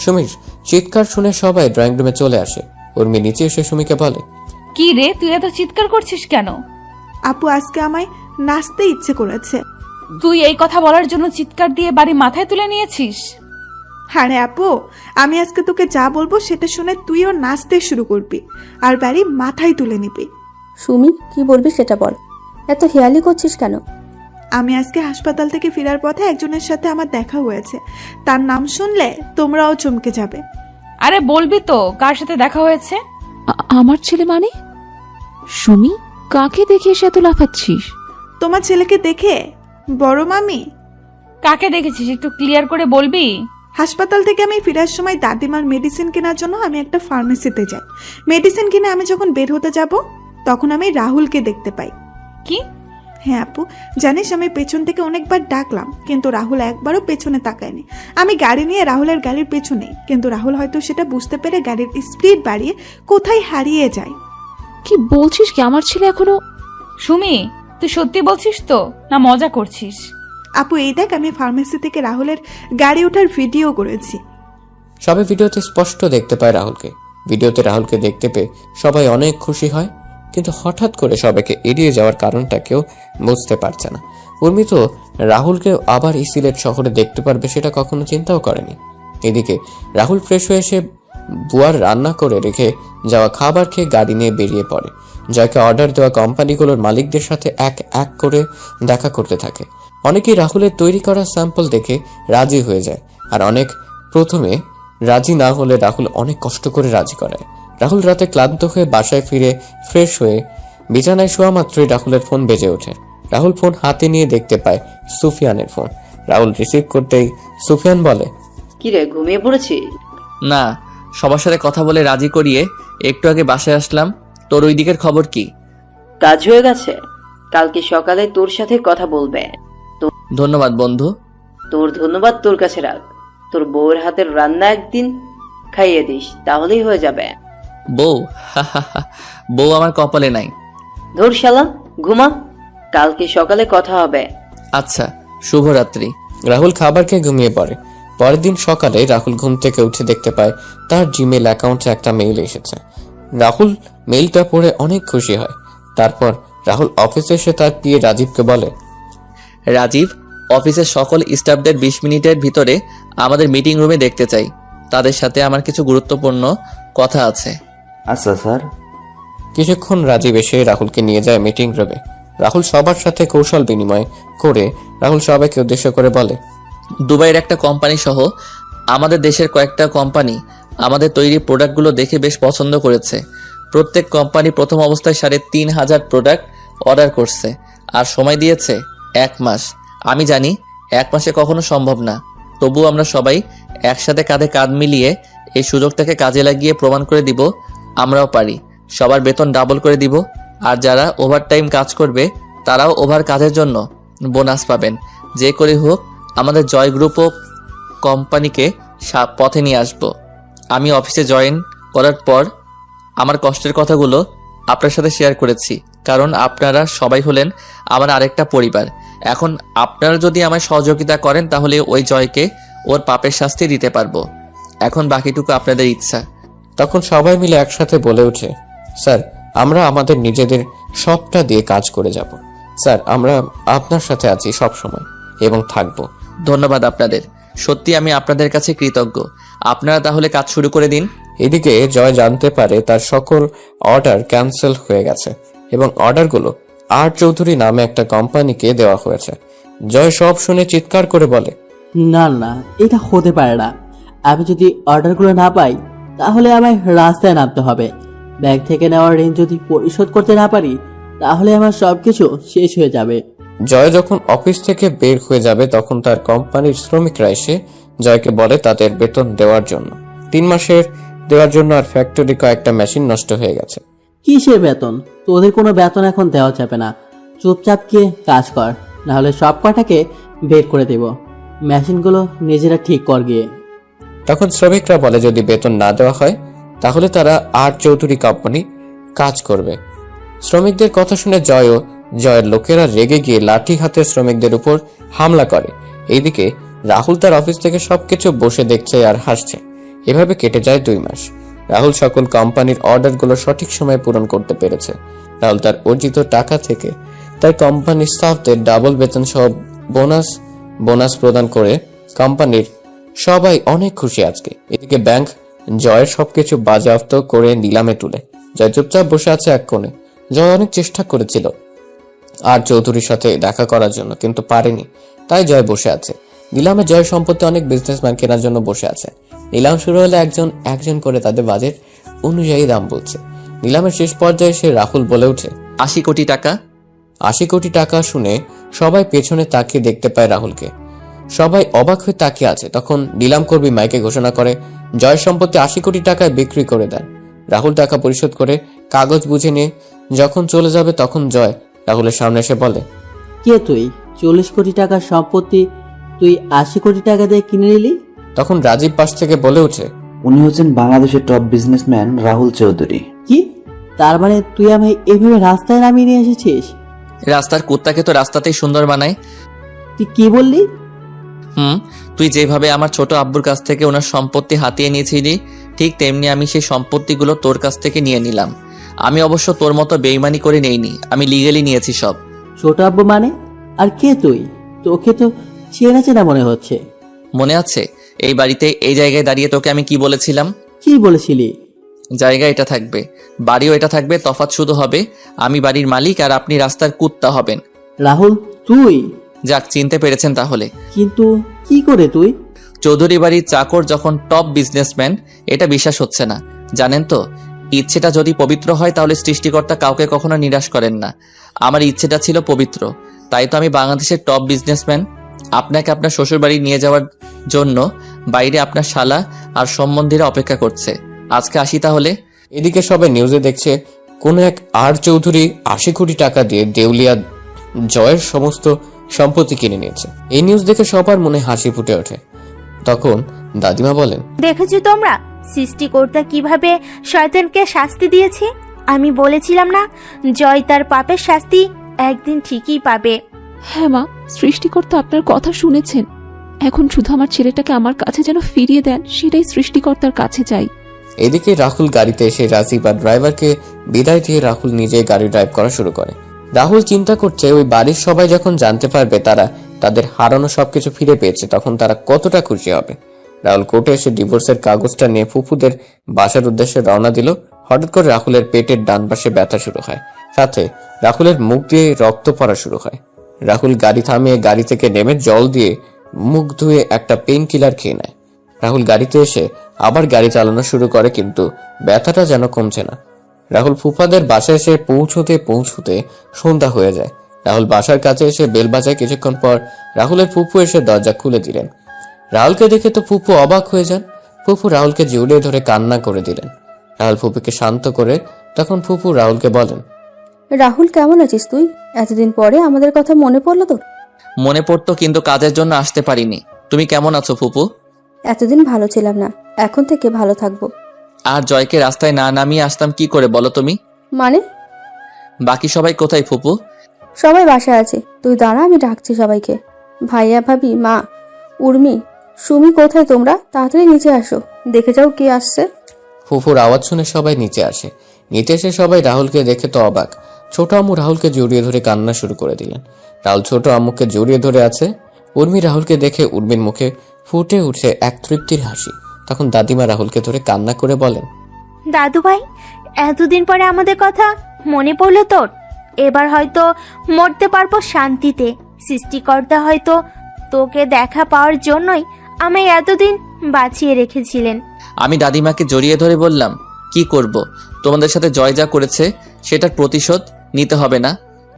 সুমির চিৎকার শুনে সবাই ড্রয়িং রুমে চলে আসে। উর্মি নিচে এসে সুমিকে বলে, কি রে, তুই এত চিৎকার করছিস কেন? আপু আজকে আমায় নাচতে ইচ্ছে করেছে। তুই এই কথা বলার জন্য চিৎকার দিয়ে বাড়ি মাথায় তুলে নিয়েছিস? হ্যাঁ রে আপু, আমি আজকে তোকে যা বলবো সেটা শুনে তুইও নাচতে শুরু করবি আর বাড়ি মাথায় তুলে নিবি। সুমি, কি বলবি সেটা বল, এত হেয়ালি করছিস কেন? আমি আজকে হাসপাতাল থেকে ফেরার পথে একজনের সাথে আমার দেখা হয়েছে। তার নাম শুনলে তোমরাও চমকে যাবে। আরে বলবি তো কার সাথে দেখা হয়েছে? আমার ছেলে মানে? সুমি, কাকে দেখে এসে এত লাফাচ্ছিস? তোমার ছেলেকে দেখে বড় মামি। কাকে দেখেছিস একটু ক্লিয়ার করে বলবি? হাসপাতাল থেকে আমি ফেরার সময় দাদিমার মেডিসিন কেনার জন্য আমি একটা ফার্মেসিতে যাই। মেডিসিন কিনে আমি যখন বের হতে যাব তখন আমি রাহুলকে দেখতে পাই। কি? হ্যাঁ আপু, জানিস আমি পেছন থেকে অনেকবার ডাকলাম কিন্তু রাহুল একবারও পেছনে তাকায়নি। আমি গাড়ি নিয়ে রাহুলের গাড়ির পেছনে, কিন্তু রাহুল হয়তো সেটা বুঝতে পেরে গাড়ির স্পিড বাড়িয়ে কোথায় হারিয়ে যায়। কি বলছিস কি? আমার ছেলে এখনো? সুমি, তুই সত্যি বলছিস তো না মজা করছিস? আপু এই দেখ, আমি ফার্মেসি থেকে রাহুলের গাড়ি ওঠার ভিডিও করেছি। সবাই ভিডিওতে স্পষ্ট দেখতে পায় রাহুলকে। ভিডিওতে রাহুলকে দেখতে পেয়ে সবাই অনেক খুশি হয়, কিন্তু হঠাৎ করে সবাইকে এড়িয়ে যাওয়ার কারণটা কেউ বুঝতে পারছে না। উর্মি তো রাহুলকে আবার এই সিলেট শহরে দেখতে পারবে সেটা কখনো চিন্তাও করেনি। এদিকে রাহুল ফ্রেশ হয়ে এসে বুয়ার রান্না করে রেখে যাওয়া খাবার খেয়ে গাড়ি নিয়ে বেরিয়ে পড়ে। জয়কে অর্ডার দেওয়া কোম্পানিগুলোর মালিকদের সাথে এক এক করে দেখা করতে থাকে। অনেকেই রাহুলের তৈরি করা স্যাম্পল দেখে রাজি হয়ে যায়, আর অনেক প্রথমে রাজি না হলে রাহুল অনেক কষ্ট করে রাজি করায়। রাহুল রাতে ক্লান্ত হয়ে বাসায় ফিরে ফ্রেশ হয়ে বিছানায় শোয়া মাত্রই রাহুলের ফোন বেজে ওঠে। রাহুল ফোন হাতে নিয়ে দেখতে পায় সুফিয়ানের ফোন। রাহুল রিসিভ করতেই সুফিয়ান বলে, কি রে, ঘুমিয়ে পড়েছিস? না, সবার সাথে কথা বলে রাজি করিয়ে একটু আগে বাসায় আসলাম। তোর ওই দিকের খবর কি? কাজ হয়ে গেছে, কালকে সকালে তোর সাথে কথা বলবে। ধন্যবাদ বন্ধু। তোর ধন্যবাদ তোর কাছে রাখ। তোর বউয়ের হাতের রান্না একদিন খাইয়ে দিস, তাহলেই হয়ে যাবে। বউ? বউ আমার কপালে নাই। ধর শালা, ঘুমা, কালকে সকালে কথা হবে। আচ্ছা, শুভরাত্রি। রাহুল খাবার খেয়ে ঘুমিয়ে পড়ে। পরের দিন সকালে রাহুল ঘুম থেকে উঠে দেখতে পায় তার জিমেল অ্যাকাউন্টে একটা মেইল এসেছে। রাহুল মেইলটা পড়ে অনেক খুশি হয়। তারপর রাহুল অফিসে এসে তার পিএ রাজীবকে বলে, রাজীব, অফিসের সকল স্টাফদের 20 মিনিটের ভিতরে আমাদের মিটিং রুমে দেখতে চাই। তাদের সাথে আমার কিছু গুরুত্বপূর্ণ কথা আছে। আচ্ছা স্যার। কিছুক্ষণ রাজীব এসে রাহুলকে নিয়ে যায় মিটিং রুমে। রাহুল সবার সাথে কৌশল বিনিময় করে রাহুল সবাইকে উদ্দেশ্য করে বলে, দুবাইয়ের একটা কোম্পানি সহ আমাদের দেশের কয়েকটা কোম্পানি আমাদের তৈরি প্রোডাক্টগুলো দেখে বেশ পছন্দ করেছে। প্রত্যেক কোম্পানি প্রথম অবস্থায় 3,500 প্রোডাক্ট অর্ডার করছে, আর সময় দিয়েছে 1 মাস। আমি জানি 1 মাসে কখনো সম্ভব না, তবুও আমরা সবাই একসাথে কাঁধে কাঁধ মিলিয়ে এই সুযোগটাকে কাজে লাগিয়ে প্রমাণ করে দিব আমরাও পারি। সবার বেতন ডাবল করে দিব, আর যারা ওভারটাইম কাজ করবে তারাও ওভার কাজের জন্য বোনাস পাবেন। যে করে হোক আমাদের জয় গ্রুপ ও কোম্পানিকে পথে নিয়ে আসব। আমি অফিসে জয়েন করার পর আমার কষ্টের কথাগুলো আপনার সাথে শেয়ার করেছি, কারণ আপনারা সবাই হলেন আমার আরেকটা পরিবার। এখন আপনারা যদি আমায় সহযোগিতা করেন তাহলে ওই জয়কে ওর পাপের শাস্তি দিতে পারবো। এখন বাকিটুকু আপনাদের ইচ্ছা। তখন সবাই মিলে একসাথে বলে ওঠে, স্যার আমরা আমাদের নিজেদের সবটা দিয়ে কাজ করে যাব। স্যার আমরা আপনার সাথে আছি সব সময় এবং থাকবো। ধন্যবাদ আপনাদের, সত্যি আমি আপনাদের কাছে কৃতজ্ঞ। আপনারা তাহলে কাজ শুরু করে দিন। এদিকে জয় জানতে পারে তার সকল অর্ডার ক্যান্সেল হয়ে গেছে এবং অর্ডারগুলো আর চৌধুরী নামে একটা কোম্পানিকে দেওয়া হয়েছে। জয় সব শুনে চিৎকার করে বলে, না না, এটা হতে পারে না। আমি যদি অর্ডারগুলো না পাই তাহলে আমায় রাস্তায় নামতে হবে। ব্যাংক থেকে নেওয়ার ঋণ যদি পরিশোধ করতে না পারি তাহলে আমার সবকিছু শেষ হয়ে যাবে। জয় যখন অফিস থেকে বের হয়ে যাবে তখন তার কোম্পানির শ্রমিকরা এসে জয়কে বলে তাদের বেতন দেওয়ার জন্য। 3 মাসের দেওয়ার জন্য আর ফ্যাক্টরি কয়েকটা মেশিন নষ্ট হয়ে গেছে। কিসের বেতন? তোদের কোনো বেতন এখন দেওয়া যাবে না। চুপচাপ গিয়ে কাজ কর, নাহলে সব কটাকে বের করে দেব। মেশিনগুলো নিজেরা ঠিক কর গিয়ে। তখন শ্রমিকরা বলে যদি বেতন না দেওয়া হয় তাহলে তারা আর চৌধুরী কোম্পানি কাজ করবে। শ্রমিকদের কথা শুনে জয়ের লোকেরা রেগে গিয়ে লাঠি হাতে শ্রমিকদের উপর হামলা করে। এইদিকে রাহুল তার অফিস থেকে সবকিছু বসে দেখছে আর হাসছে। এভাবে কেটে যায় 2 মাস। রাহুল সকল কোম্পানির অর্ডারগুলো সঠিক সময়ে পূরণ করতে পেরেছে। রাহুল তার অর্জিত টাকা থেকে তার কোম্পানির স্টাফদের ডাবল বেতন সহ বোনাস প্রদান করে কোম্পানির সবাই অনেক খুশি আজকে। এদিকে ব্যাংক জয়ের সবকিছু বাজেয়াপ্ত করে নিলামে তুলে। জয় চুপচাপ বসে আছে এক কোণে। জয় অনেক চেষ্টা করেছিল আর চৌধুরীর সাথে দেখা করার জন্য, কিন্তু পারেনি, তাই জয় বসে আছে। নিলামে জয় সম্পত্তি অনেক বিজনেসম্যান কেনার জন্য বসে আছে। নিলাম শুরু হলে একজন করে তাদের বাজেট অনুযায়ী দাম বলছে। নিলামের শেষ পর্যায়ে এসে রাহুল বলে ওঠে, 80 কোটি টাকা। 80 কোটি টাকা শুনে সবাই পেছনে তাকিয়ে দেখতে পায় রাহুলকে। সবাই অবাক হয়ে তাকিয়ে আছে। তখন নিলাম কর্মী মাইকে ঘোষণা করে জয় সম্পত্তি 80 কোটি টাকায় বিক্রি করে দেন। রাহুল টাকা পরিশোধ করে কাগজ বুঝে নিয়ে যখন চলে যাবে তখন জয় রাহুলের সামনে এসে বলে, কে তুই? 40 কোটি টাকার সম্পত্তি তুই 80 কোটি টাকা দিয়ে কিনে নিলি? তখন রাজীব পাশ থেকে বলে ওঠে, উনি হচ্ছেন বাংলাদেশের টপ বিজনেসম্যান রাহুল চৌধুরী। কি? তার মানে তুই আমায় এভাবে রাস্তায় নামিয়ে নিয়ে এসেছিস? রাস্তার কুত্তাকে তো রাস্তাতেই সুন্দর বানায়। তুই কি বললি? তুই যেভাবে আমার ছোট আব্বুর কাছ থেকে ওনার সম্পত্তি হাতিয়ে নিয়েছিলি ঠিক তেমনি আমি সেই সম্পত্তিগুলো তোর কাছ থেকে নিয়ে নিলাম। আমি অবশ্য তোর মতো বেইমানি করে নেইনি, আমি লিগ্যালি নিয়েছি সব। ছোট আব্বু মানে? আর কে তুই? তোকে তো চেনা চেনা মনে হচ্ছে। মনে আছে এই বাড়িতে এই জায়গায় দাঁড়িয়ে তোকে আমি কি বলেছিলাম? কি বলেছিলি? জায়গা এটা থাকবে, বাড়িও এটা থাকবে, তফাৎ শুধু হবে আমি বাড়ির মালিক আর আপনি রাস্তার কুত্তা হবেন। রাহুল তুই? যাক, চিনতে পেরেছেন তাহলে। কিন্তু কি করে তুই? চৌধুরী বাড়ির চাকর যখন টপ বিজনেসম্যান, এটা বিশ্বাস হচ্ছে না জানেন তো। ইচ্ছেটা যদি পবিত্র হয় তাহলে সৃষ্টিকর্তা কাউকে কখনো নিরাশ করেন না। আমার ইচ্ছেটা ছিল পবিত্র, তাই তো আমি বাংলাদেশের টপ বিজনেসম্যান। আপনাকে আপনার শ্বশুর বাড়ি নিয়ে যাওয়ার জন্য বাইরে আপনার শালা আর সম্বন্ধীরা অপেক্ষা করছে। আজকে আসি তাহলে। এদিকে সবাই নিউজে দেখছে কোন এক আর চৌধুরী 80 কোটি টাকা দিয়ে দেউলিয়া জয়ের সমস্ত সম্পত্তি কিনে নিয়েছে। এই নিউজ দেখে সবার মনে হাসি ফুটে ওঠে। তখন দাদিমা বলেন, দেখেছো তোমরা সৃষ্টিকর্তা কিভাবে শয়তানকে শাস্তি দিয়েছে? আমি বলেছিলাম না, জয় তার পাপের শাস্তি একদিন ঠিকই পাবে। হ্যাঁ মা, সৃষ্টিকর্তা আপনার কথা শুনেছেন। এখন শুধু আমার ছেলেটাকে আমার কাছে যেন ফিরিয়ে দেন, সেটাই সৃষ্টিকর্তার কাছে চাই। এদিকে রাহুল গাড়িতে এসে রাজীব আর ড্রাইভারকে বিদায় দিয়ে রাহুল নিজে গাড়ি ড্রাইভ করা শুরু করে। রাহুল চিন্তা করছে ওই বাড়ির সবাই যখন জানতে পারবে তারা তাদের হারানো সবকিছু ফিরে পেয়েছে তখন তারা কতটা খুশি হবে। রাহুল কোর্টে এসে ডিভোর্সের কাগজটা নিয়ে ফুফুদের বাসার উদ্দেশ্যে রওনা দিল। হঠাৎ করে রাহুলের পেটের ডান পাশে ব্যথা শুরু হয়, সাথে রাহুলের মুখ দিয়ে রক্ত পড়া শুরু হয়। রাহুল গাড়ি থামিয়ে গাড়ি থেকে নেমে জল দিয়ে মুখ ধুয়ে একটা পেইন কিলার খেয়ে নেয়। রাহুল গাড়িতে এসে আবার গাড়ি চালানো শুরু করে, কিন্তু ব্যথাটা যেন কমছে না। রাহুল ফুফাদের বাসায় এসে পৌঁছতে সন্ধ্যা হয়ে যায়। রাহুল বাসার কাছে এসে বেল বাজায়। কিছুক্ষণ পর রাহুলের ফুফু এসে দরজা খুলে দিলেন। রাহুলকে দেখে তো ফুফু অবাক হয়ে যান। ফুফু রাহুলকে জড়িয়ে ধরে কান্না করে দিলেন। রাহুল ফুফুকে শান্ত করে তখন ফুফু রাহুলকে বলেন, রাহুল কেমন আছিস তুই? এতদিন পরে আমাদের কথা মনে পড়লো তোর? মনে পড়তো, কিন্তু কাজের জন্য আসতে পারিনি। তুমি কেমন আছো ফুপু? এতদিন ভালো ছিলাম না, এখন থেকে ভালো থাকবো। আর জয়কে রাস্তায় না নামিয়ে আসতাম কি করে বলো তুমি? মানে? বাকি সবাই কোথায় ফুপু? সবাই বাসায় আছে, তুই দাঁড়া, আমি ডাকছি সবাইকে। ভাইয়া, ভাবি, মা, উর্মি, সুমি কোথায় তোমরা? তাড়াতাড়ি নিচে আসো, দেখে যাও কে আসছে। ফুফুর আওয়াজ শুনে সবাই নিচে আসে। নিচে এসে সবাই রাহুলকে দেখে তো অবাক। ছোট আম্মু রাহুলকে জড়িয়ে ধরে কান্না শুরু করে দিলেন। রাহুল ছোট আম্মুকে জড়িয়ে ধরে আছে। উর্মি রাহুলকে দেখে উর্মির মুখে ফুটে উঠছে এক তৃপ্তির হাসি। তখন দাদিমা রাহুলকে ধরে কান্না করে বলেন, দাদু ভাই, এতদিন পরে আমাদের কথা মনে পড়লো তোর? এবার হয়তো মরতে পারবো শান্তিতে। সৃষ্টিকর্তা হয়তো তোকে দেখা পাওয়ার জন্যই আমায় এতদিন বাঁচিয়ে রেখেছিলেন। আমি দাদিমাকে জড়িয়ে ধরে বললাম, কি করব? তোমাদের সাথে জয় যা করেছে সেটার প্রতিশোধ নিতে হবে না?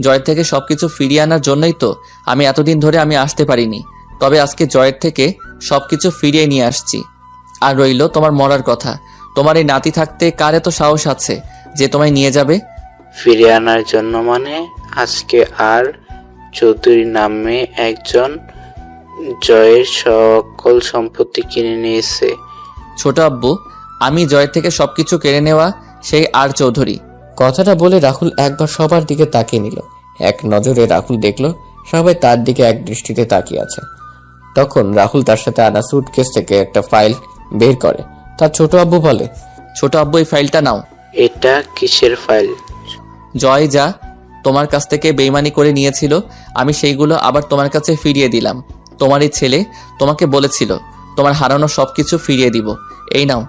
জয়ের থেকে সবকিছু ফিরিয়ে আনার জন্যই তো আমি এতদিন ধরে আমি আসতে পারিনি। তবে আজকে জয়ের থেকে সবকিছু ফিরিয়ে নিয়ে আসছি। আর রইল তোমার মরার কথা। তোমার এই নাতি থাকতে কার এত সাহস আছে যে তোমায় নিয়ে যাবে? ফিরিয়ে আনার জন্য মানে? আজকে আর চৌধুরী নামে একজন জয়ের সকল সম্পত্তি কিনে নিয়েছে। ছোট আব্বু, আমি জয়ের থেকে সবকিছু কেড়ে নেওয়া সেই আর চৌধুরী। কথাটা বলে রাহুল একবার সবার দিকে তাকিয়ে নিল। এক নজরে রাহুল দেখল সবাই তার দিকে এক দৃষ্টিতে তাকিয়ে আছে। তখন রাহুল তার সাথে আনা সুটকেস থেকে একটা ফাইল বের করে। তার ছোট আব্বু বলে, ছোট আব্বু, এই ফাইলটা নাও। এটা কিসের ফাইল? জয় যা তোমার কাছ থেকে বেইমানি করে নিয়েছিল আমি সেইগুলো আবার তোমার কাছে ফিরিয়ে দিলাম। তোমার এই ছেলে তোমাকে বলেছিল তোমার হারানো সবকিছু ফিরিয়ে দিব। এই নাও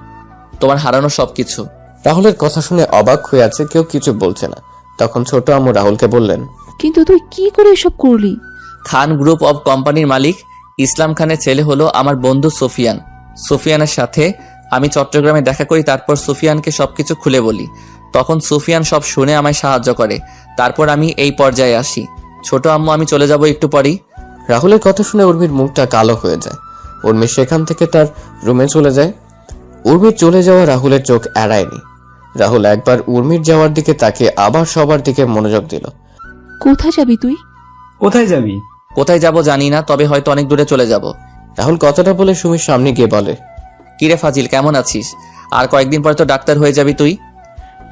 তোমার হারানো সবকিছু। রাহুলের কথা শুনে অবাক হয়ে আছে, কেউ কিছু বলছে না। তখন ছোট আম্মু রাহুলকে বললেন, কিন্তু তুই কি করে এসব করলি? খান গ্রুপ অব কোম্পানির মালিক ইসলাম খানের ছেলে হলো আমার বন্ধু সুফিয়ান। সুফিয়ানের সাথে আমি চট্টগ্রামে দেখা করি, তারপর সুফিয়ানকে সবকিছু খুলে বলি। তখন সুফিয়ান সব শুনে আমায় সাহায্য করে। তারপর আমি এই পর্যায়ে আসি। ছোট আম্মু, আমি চলে যাব একটু পরেই। রাহুলের কথা শুনে উর্মির মুখটা কালো হয়ে যায়। উর্মি সেখান থেকে তার রুমে চলে যায়। উর্মির চলে যাওয়া রাহুলের চোখ এড়ায়নি। রাহুল একবার উর্মির যাওয়ার দিকে তাকিয়ে আবার সবার দিকে মনোযোগ দিল। কোথায় যাবি তুই? কোথায় যাবি? কোথায় যাব জানি না, তবে হয়তো অনেক দূরে চলে যাব। রাহুল কথাটা বলে সুমির সামনে গিয়ে বলে, কিরে ফাজিল, কেমন আছিস? আর কয়েকদিন পরে তো ডাক্তার হয়ে যাবি তুই।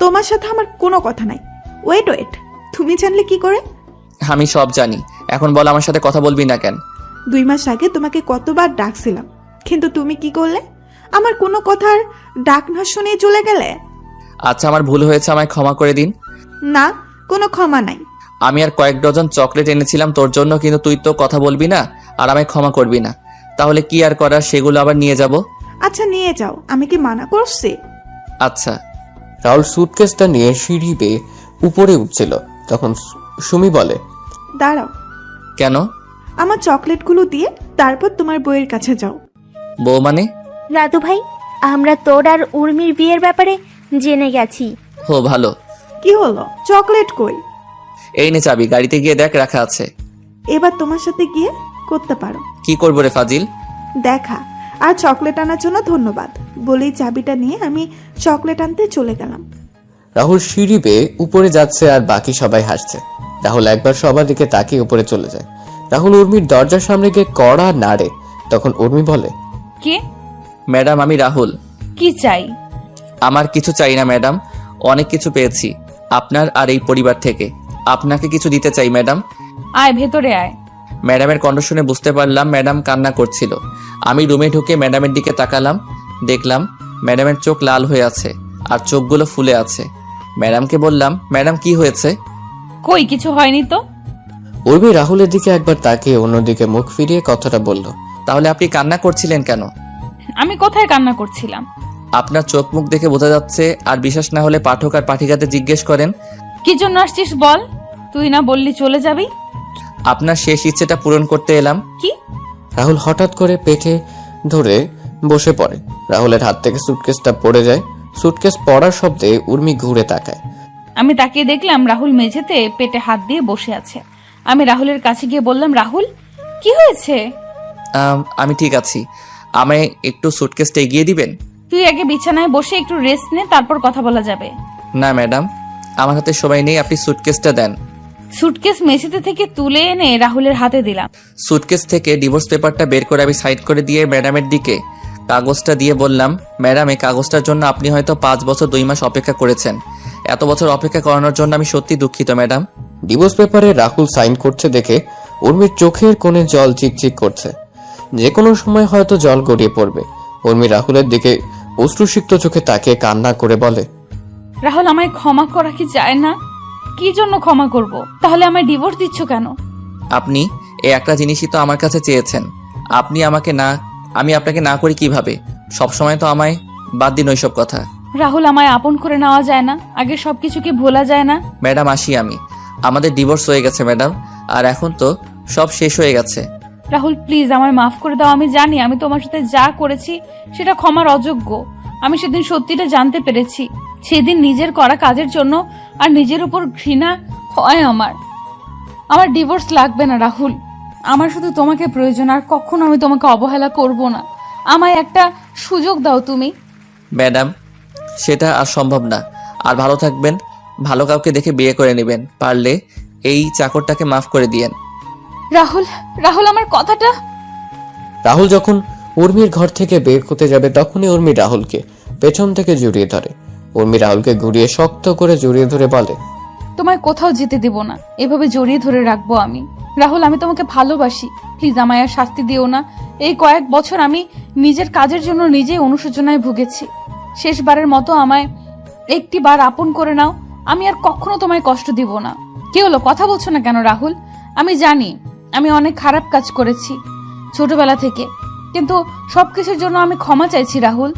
তোমার সাথে আমার কোনো কথা নাই। ওয়েট ওয়েট, তুমি জানলে কি করে? আমি সব জানি। এখন বল, আমার সাথে কথা বলবি না কেন? 2 মাস আগে তোমাকে কতবার ডাকছিলাম, কিন্তু তুমি কি করলে? আমার কোনো কথার ডাক না শুনে চলে গেলে। আচ্ছা, আমার ভুল হয়েছে, আমায় ক্ষমা করে দিন। না, কোনো ক্ষমা নাই। আমি আর কয়েক ডজন চকলেট এনেছিলাম তোর জন্য, কিন্তু তুই তো কথা বলবি না আর আমায় ক্ষমা করবি না। তাহলে কি আর করার, সেগুলো আবার নিয়ে যাব। আচ্ছা, নিয়ে যাও, আমি কি মানা করছি? আচ্ছা। রাহুল সুটকেসটা নিয়ে সিঁড়ি বেয়ে উপরে উঠছিল। তখন সুমি বলে, দাঁড়াও। কেন? আমার চকলেটগুলো দিয়ে তারপর তোমার বইয়ের কাছে যাও। বউ মানে? দাদু ভাই, আমরা তোর আর উর্মির বিয়ের ব্যাপারে জেনে গেছি। হো, ভালো। কি হলো? চকলেট কই? এই নে চাবি, গাড়িতে গিয়ে দেখ, রাখা আছে। এবার তোমার সাথে গিয়ে করতে পারো। কি করবো রে ফাজিল? দেখা। আর চকলেট আনার জন্য ধন্যবাদ বলেই চাবিটা নিয়ে আমি চকলেট আনতে চলে গেলাম। রাহুল সিঁড়ি বেয়ে উপরে যাচ্ছে আর বাকি সবাই হাসছে। রাহুল একবার সবার দিকে তাকিয়ে উপরে চলে যায়। রাহুল উর্মির দরজার সামনে গিয়ে কড়া নাড়ে। তখন উর্মি বলে, কে? ম্যাডাম, আমি রাহুল। কি চাই? আমার কিছু চাই না ম্যাডাম, অনেক কিছু পেয়েছি আপনার আর এই পরিবার থেকে। আপনাকে কিছু দিতে চাই ম্যাডাম। আয়, ভেতরে আয়। ম্যাডামের কণ্ঠ শুনে বুঝতে পারলাম ম্যাডাম কান্না করছিল। আমি রুমে ঢুকে ম্যাডামের দিকে তাকালাম, দেখলাম ম্যাডামের চোখ লাল হয়ে আছে আর চোখগুলো ফুলে আছে। ম্যাডামকে বললাম, ম্যাডাম কি হয়েছে? কই, কিছু হয়নি তো। উর্মি রাহুলের দিকে একবার তাকিয়ে অন্যদিকে মুখ ফিরিয়ে কথাটা বলল, তাহলে আপনি কান্না করছিলেন কেন? আমি কোথায় কান্না করছিলাম? আপনার চোখ মুখ দেখে বোঝা যাচ্ছে। আর বিশ্বাস না হলে পাঠক আর পাঠিকাদের জিজ্ঞেস করেন। কি জন্য আসছিস বল? তুই না বললি চলে যাবি? আপনার শেষ ইচ্ছেটা পূরণ করতে এলাম। কি? রাহুল হঠাৎ করে পেটে ধরে বসে পড়ে। রাহুলের হাত থেকে সুটকেসটা পড়ে যায়। সুটকেস পড়ার শব্দে উর্মি ঘুরে তাকায়। আমি তাকিয়ে দেখলাম রাহুল মেঝেতে পেটে হাত দিয়ে বসে আছে। আমি রাহুলের কাছে গিয়ে বললাম, রাহুল কি হয়েছে? আমি ঠিক আছি, আমায় একটু সুটকেসটা এগিয়ে দিবেন? তুই আগে বিছানায় বসে একটু রেস্ট নে, তারপর কথা বলা যাবে। না ম্যাডাম, আমার হাতে সময় নেই, আপনি সুটকেসটা দেন। সুটকেস মেঝেতে থেকে তুলে এনে রাহুলের হাতে দিলাম। সুটকেস থেকে ডিভোর্স পেপারটা বের করে আমি সাইড করে দিয়ে ম্যাডামের দিকে কাগজটা দিয়ে বললাম, ম্যাডাম এই কাগজটার জন্য আপনি হয়তো 5 বছর 2 মাস অপেক্ষা করেছেন। এত বছর অপেক্ষা করানোর জন্য আমি সত্যি দুঃখিত ম্যাডাম। ডিভোর্স পেপারে রাহুল সাইন করছে দেখে উর্মির চোখের কোণে জল চিকচিক করছে। যে কোনো সময় হয়তো জল গড়িয়ে পড়বে। উর্মি রাহুলের দিকে অশ্রুসিক্ত চোখে তাকিয়ে কান্না করে বলে, রাহুল, আমায় ক্ষমা করা কি যায় না? কি জন্য ক্ষমা করব? তাহলে আমায় ডিভোর্স দিচ্ছ কেন? আপনি এই একটা জিনিসই তো আমার কাছে চেয়েছেন। আমি আপনাকে না করি কিভাবে? সবসময় তো আমায় বাদ দিন ওইসব কথা। রাহুল, আমায় আপন করে নেওয়া যায় না? আগে সবকিছু কি ভোলা যায় না? ম্যাডাম আসি আমি। আমাদের ডিভোর্স হয়ে গেছে ম্যাডাম, আর এখন তো সব শেষ হয়ে গেছে। রাহুল প্লিজ আমায় মাফ করে দাও। আমি জানি আমি তোমার সাথে যা করেছি সেটা ক্ষমার অযোগ্য। আমি সেদিন সত্যিটা জানতে পেরেছি। সেদিন নিজের করা কাজের জন্য আর নিজের উপর ঘৃণা হয় আমার ডিভোর্স লাগবে না রাহুল। আমার শুধু তোমাকে প্রয়োজন, আর কখনো আমি তোমাকে অবহেলা করব না। আমায় একটা সুযোগ দাও তুমি। ম্যাডাম সেটা আর সম্ভব না। আর ভালো থাকবেন, ভালো কাউকে দেখে বিয়ে করে নেবেন। পারলে এই চাকরটাকে মাফ করে দিয়েন। রাহুল, রাহুল আমার কথাটা। রাহুল যখন উর্মির ঘর থেকে বের হতে যাবে তখনই উর্মি রাহুলকে পেছন থেকে জড়িয়ে ধরে। উর্মি রাহুলকে ঘুরিয়ে শক্ত করে জড়িয়ে ধরে বলে, তোমায় কোথাও যেতে দেব না, এভাবে জড়িয়ে ধরে রাখবো আমি। রাহুল, আমি তোমাকে ভালোবাসি, প্লিজ আমায় আর শাস্তি দিও না। এই কয়েক বছর আমি নিজের কাজের জন্য নিজেই অনুশোচনায় ভুগেছি। শেষবারের মতো আমায় একটি বার আপন করে নাও। আমি আর কখনো তোমায় কষ্ট দিব না। কি হলো, কথা বলছো না কেন রাহুল? আমি জানি আমি অনেক খারাপ কাজ করেছি ছোটবেলা থেকে, কিন্তু সবকিছুর জন্য আমি ক্ষমা চাইছি রাহুল।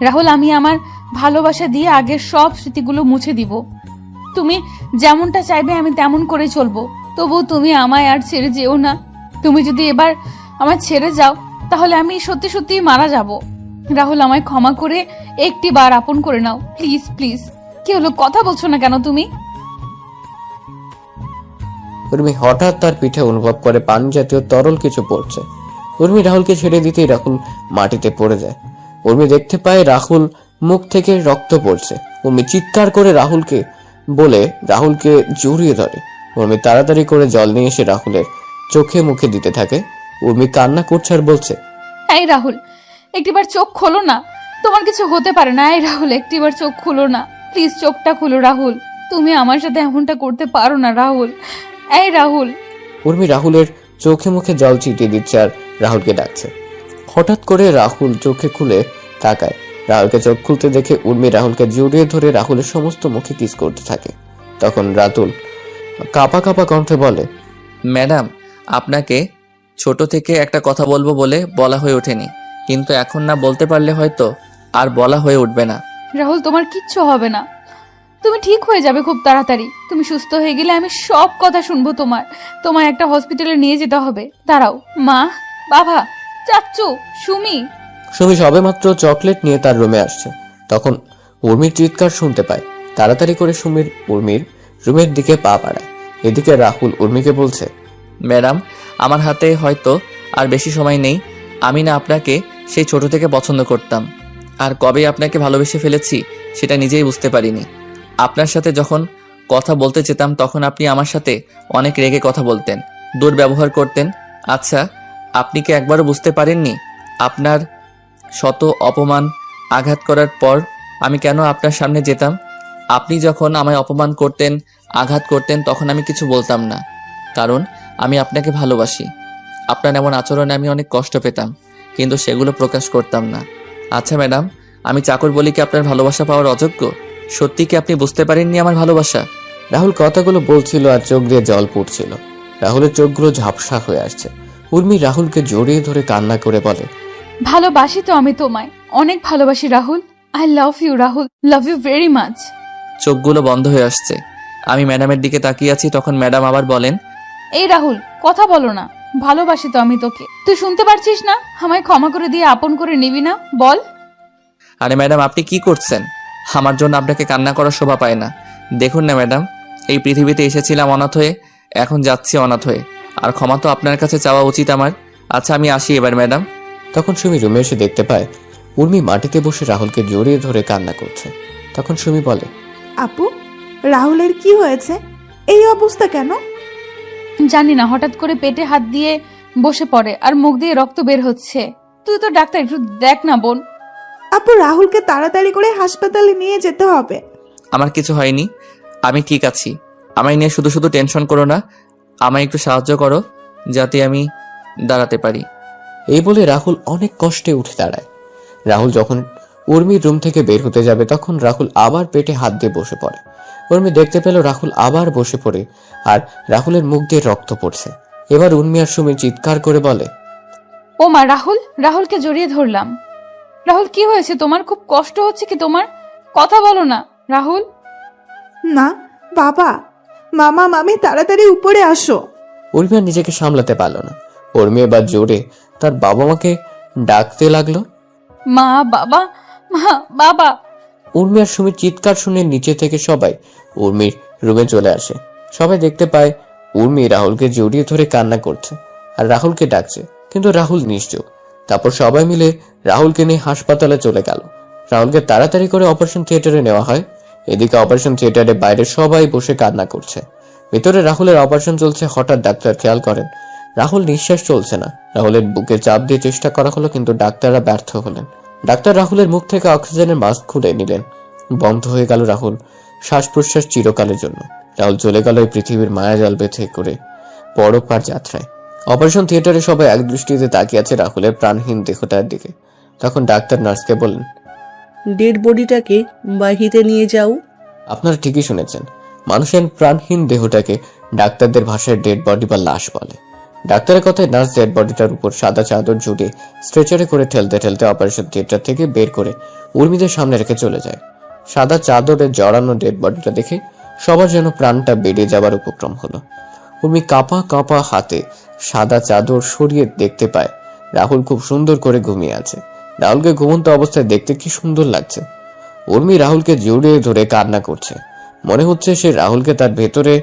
রাহুল, আমি আমার ভালোবাসা দিয়ে আগের সব স্মৃতিগুলো মুছে দিব। তুমি যেমনটা চাইবে আমি তেমন করে চলবো। তবু তুমি আমায় আর ছেড়ে যেও না। তুমি যদি এবার আমায় ছেড়ে যাও তাহলে আমি সত্যি সত্যি মারা যাব। রাহুল, আমায় ক্ষমা করে একটি বার আপন করে নাও, প্লিজ প্লিজ। কি হলো, কথা বলছো না কেন তুমি? উর্মি হঠাৎ তার পিঠে অনুভব করে পানি জাতীয় তরল কিছু পড়ছে। উর্মি রাহুলকে ছেড়ে দিতেই রাহুল মাটিতে পড়ে যায়। উর্মি দেখতে পায় রাহুল মুখ থেকে রক্ত পড়ছে। উর্মি চিৎকার করে রাহুলকে জড়িয়ে ধরে। উর্মি তাড়াতাড়ি করে জল নিয়ে এসে রাহুলের চোখে মুখে দিতে থাকে। উর্মি কান্না করছে আর বলছে, এই রাহুল, একটিবার চোখ খোলো না। তোমার কিছু হতে পারে না। এই রাহুল, একটিবার চোখ খুলো না, প্লিজ চোখটা খুলো রাহুল। তুমি আমার সাথে এমনটা করতে পারো না রাহুল। এই রাহুল। উর্মি রাহুলের চোখে মুখে জল ছিটিয়ে দিচ্ছে আর রাহুলকে ডাকছে। হঠাৎ করে রাহুল চোখে খুলে তাকায়। রাহুলকে চোখ খুলতে দেখে উর্মি রাহুলকে জড়িয়ে ধরে রাহুলের সমস্ত মুখে কিস করতে থাকে। তখন রাতুল কাঁপা কাঁপা কণ্ঠে বলে, ম্যাডাম আপনাকে ছোট থেকে একটা কথা বলবো বলে বলা হয়ে ওঠেনি, কিন্তু এখন না বলতে পারলে হয়তো আর বলা হয়ে উঠবে না। রাহুল, তোমার কিচ্ছু হবে না। তুমি ঠিক হয়ে যাবে খুব তাড়াতাড়ি। তুমি সুস্থ হয়ে গেলে আমি সব কথা শুনবো তোমায় একটা হসপিটালে নিয়ে যেতে হবে। দাঁড়াও, মা, বাবা, চাচ্চু, সুমি। সুমি সবেমাত্র চকলেট নিয়ে তার রুমে আসছে। তখন উর্মির চিৎকার শুনতে পায়। তাড়াতাড়ি করে উর্মির রুমের দিকে পা বাড়ায়। এদিকে রাহুল উর্মিকে বলছে, ম্যাডাম আমার হাতে হয়তো আর বেশি সময় নেই। আমি না আপনাকে সেই ছোট থেকে পছন্দ করতাম, আর কবে আপনাকে ভালোবেসে ফেলেছি সেটা নিজেই বুঝতে পারিনি। আপনার সাথে যখন কথা বলতে চেতাম তখন আপনি আমার সাথে অনেক রেগে কথা বলতেন, দুর্ব্যবহার করতেন। আচ্ছা, আপনি কি একবারও বুঝতে পারেননি আপনার শত অপমান আঘাত করার পর আমি কেন আপনার সামনে যেতাম? আপনি যখন আমায় অপমান করতেন, আঘাত করতেন, তখন আমি কিছু বলতাম না, কারণ আমি আপনাকে ভালোবাসি। আপনার এমন আচরণে আমি অনেক কষ্ট পেতাম, কিন্তু সেগুলো প্রকাশ করতাম না। আচ্ছা ম্যাডাম, আমি চাকর বলি কি আপনার ভালোবাসা পাওয়ার অযোগ্য? সত্যি কি আপনি বুঝতে পারেননি আমার ভালোবাসা? রাহুল কথাগুলো বলছিল আর চোখ দিয়ে জল পড়ছিল। রাহুলের চোখগুলো ঝাপসা হয়ে আসছে। উর্মি রাহুলকে জড়িয়ে ধরে কান্না করে বলে, ভালোবাসি তো আমি তোমায়, অনেক ভালোবাসি Rahul. I love you Rahul, love you very much. চোখগুলো বন্ধ হয়ে আসছে। আমি ম্যাডামের দিকে তাকিয়ে আছি, তখন ম্যাডাম আবার বলেন, এই রাহুল, কথা বলো না। ভালোবাসি তো আমি তোকে, তুই শুনতে পারছিস না? আমায় ক্ষমা করে দিয়ে আপন করে নিবি না, বল? আরে ম্যাডাম আপনি কি করছেন? আমার জন্য আপনাকে কান্না করার শোভা পায় না। দেখুন না ম্যাডাম, এই পৃথিবীতে এসেছিলাম অনাথ হয়ে, এখন যাচ্ছি অনাথ হয়ে, আর ক্ষমা তো আপনার কাছে চাওয়া উচিত আমার। আচ্ছা আমি আসি এবার ম্যাডাম। তখন সুমি রুমে এসে দেখতে পায় উর্মি মাটিতে বসে রাহুলকে জড়িয়ে ধরে কান্না করছে। তখন সুমি বলে, আপু, রাহুলের কি হয়েছে? এই অবস্থা কেন? জানি না, হঠাৎ করে পেটে হাত দিয়ে বসে পড়ে আর মুখ দিয়ে রক্ত বের হচ্ছে। তুই তো ডাক্তার, একটু দেখ না বোন। আপু, রাহুলকে তাড়াতাড়ি করে হাসপাতালে নিয়ে যেতে হবে। আমার কিছু হয়নি, আমি ঠিক আছি। আমায় নিয়ে শুধু শুধু টেনশন করো না, আমায় একটু সাহায্য করো যাতে আমি দাঁড়াতে পারি। এই বলে রাহুল অনেক কষ্টে উঠে দাঁড়ায়। রাহুল যখন উর্মির রুম থেকে বের হতে যাবে তখন রাহুল আবার পেটে হাত দিয়ে বসে পড়ে। উর্মি দেখতে পেল রাহুল আবার বসে পড়ে আর রাহুলের মুখ দিয়ে রক্ত পড়ছে। এবার উর্মি আর সুমি চিৎকার করে বলে, ও মা, রাহুল! রাহুলকে জড়িয়ে ধরলাম। রাহুল, কি হয়েছে তোমার? খুব কষ্ট হচ্ছে কি তোমার? কথা বলো না রাহুল। না বাবা, মামা মামি তাড়াতাড়ি উপরে আসো। উর্মি আর নিজেকে সামলাতে পারল না। উর্মি এবার জোরে তার বাবা মাকে ডাকতে লাগলো, মা, বাবা, মা, বাবা। উর্মি আর সুমির চিৎকার শুনে নিচে থেকে সবাই উর্মির রুমে চলে আসে। সবাই দেখতে পায় উর্মি রাহুলকে জড়িয়ে ধরে কান্না করছে আর রাহুলকে ডাকছে, কিন্তু রাহুল নিশ্চুপ। তারপর সবাই মিলে রাহুলকে নিয়ে হাসপাতালে চলে গেল। রাহুলকে তাড়াতাড়ি করে অপারেশন থিয়েটারে নেওয়া হয়। এদিকে অপারেশন থিয়েটারে বাইরে সবাই বসে কান্না করছে। ভিতরে রাহুলের অপারেশন চলছে। হঠাৎ ডাক্তার খেয়াল করেন রাহুল নিঃশ্বাস চলছে না। রাহুলের বুকে চাপ দিয়ে চেষ্টা করা হলো, কিন্তু ডাক্তাররা ব্যর্থ হলেন। ডাক্তার রাহুলের মুখ থেকে অক্সিজেনের মাস্ক খুলে নিলেন। বন্ধ হয়ে গেল রাহুল শ্বাস প্রশ্বাস চিরকালের জন্য। রাহুল চলে গেল এই পৃথিবীর মায়াজাল বেঁধে করে পরপার যাত্রায়। অপারেশন থিয়েটারে সবাই এক দৃষ্টিতে তাকিয়ে আছে রাহুলের প্রাণহীন দেহটার দিকে। তখন ডাক্তার নার্সকে বললেন, ডেড বডিটাকে বাহিরে নিয়ে যাও। আপনারা ঠিকই শুনেছেন, মানুষের প্রাণহীন দেহটাকে ডাক্তারদের ভাষায় ডেড বডি বা লাশ বলে। ডাক্তারের কথায় নার্স ডেড বডিটার উপর সাদা চাদর জুড়ে স্ট্রেচারে করে ঠেলতে ঠেলতে অপারেশন থিয়েটার থেকে বের করে উর্মিদের সামনে রেখে চলে যায়। সাদা চাদরে জড়ানো ডেড বডিটা দেখে সবার যেন প্রাণটা বেরিয়ে যাবার উপক্রম হলো। উর্মি কাঁপা কাঁপা হাতে সাদা চাদর সরিয়ে দেখতে পায় রাহুল খুব সুন্দর করে ঘুমিয়ে আছে। রাহুলকে ঘুমন্ত অবস্থায় দেখতে কি সুন্দর লাগছে। উর্মি রাহুলকে জড়িয়ে ধরে কান্না করছে। মনে হচ্ছে সে রাহুলকে তার ভেতরে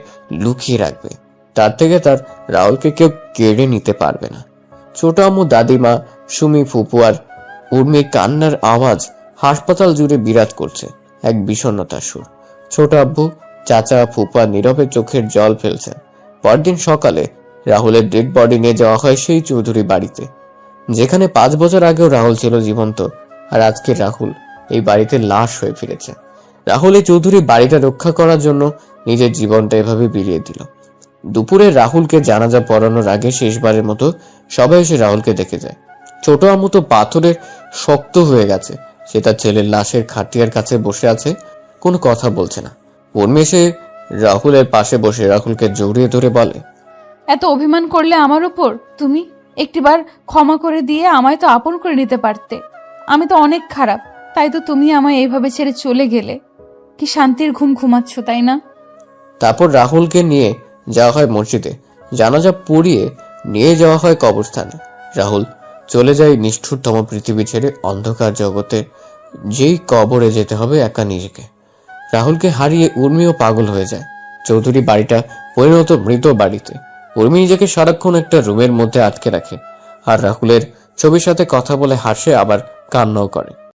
লুকিয়ে রাখবে, তার থেকে তার রাহুলকে কেউ কেড়ে নিতে পারবে না। ছোট আম্মু, দাদিমা, সুমি, ফুপু আর উর্মির কান্নার আওয়াজ হাসপাতাল জুড়ে বিরাজ করছে এক বিষণ্ণতার সুর। ছোট আব্বু, চাচা, ফুপা নীরবে চোখের জল ফেলছে। পরদিন সকালে রাহুলের ডেড বডি নিয়ে যাওয়া হয় সেই চৌধুরী বাড়িতে, যেখানে 5 বছর আগেও রাহুল ছিল জীবন্ত, আর আজকে রাহুল এই বাড়িতে লাশ হয়ে ফিরেছে। রাহুল এই চৌধুরী বাড়িটা রক্ষা করার জন্য নিজের জীবনটা এভাবে বিলিয়ে দিল। দুপুরে রাহুলকে জানাজা পড়ানোর আগে শেষবারের মতো সবাই এসে রাহুলকে দেখে যায়। ছোট আম্মু তো পাথরের শক্ত হয়ে গেছে। সে তার ছেলের লাশের খাটিয়ার কাছে বসে আছে, কোনো কথা বলছে না। উর্মি এসে রাহুলের পাশে বসে রাহুলকে জড়িয়ে ধরে বলে, এত অভিমান করলে আমার উপর তুমি? একটিবার ক্ষমা করে দিয়ে আমায় তো আপন করে নিতে পারতে। আমি তো অনেক খারাপ, তাই তো তুমি আমায় এইভাবে ছেড়ে চলে গেলে। কি শান্তির ঘুম ঘুমাচ্ছ, তাই না? তারপর রাহুলকে নিয়ে যাওয়া হয় মসজিদে। জানাজা পড়িয়ে নিয়ে যাওয়া হয় কবরস্থানে। রাহুল চলে যায় নিষ্ঠুরতম পৃথিবী ছেড়ে অন্ধকার জগতে, যেই কবরে যেতে হবে একা নিজেকে। রাহুলকে হারিয়ে উর্মিও পাগল হয়ে যায়। চৌধুরী বাড়িটা পরিণত মৃত বাড়িতে। উর্মি নিজেকে সারাক্ষণ একটা রুমের মধ্যে আটকে রাখে আর রাহুলের ছবির সাথে কথা বলে হাসে, আবার কান্নাও করে।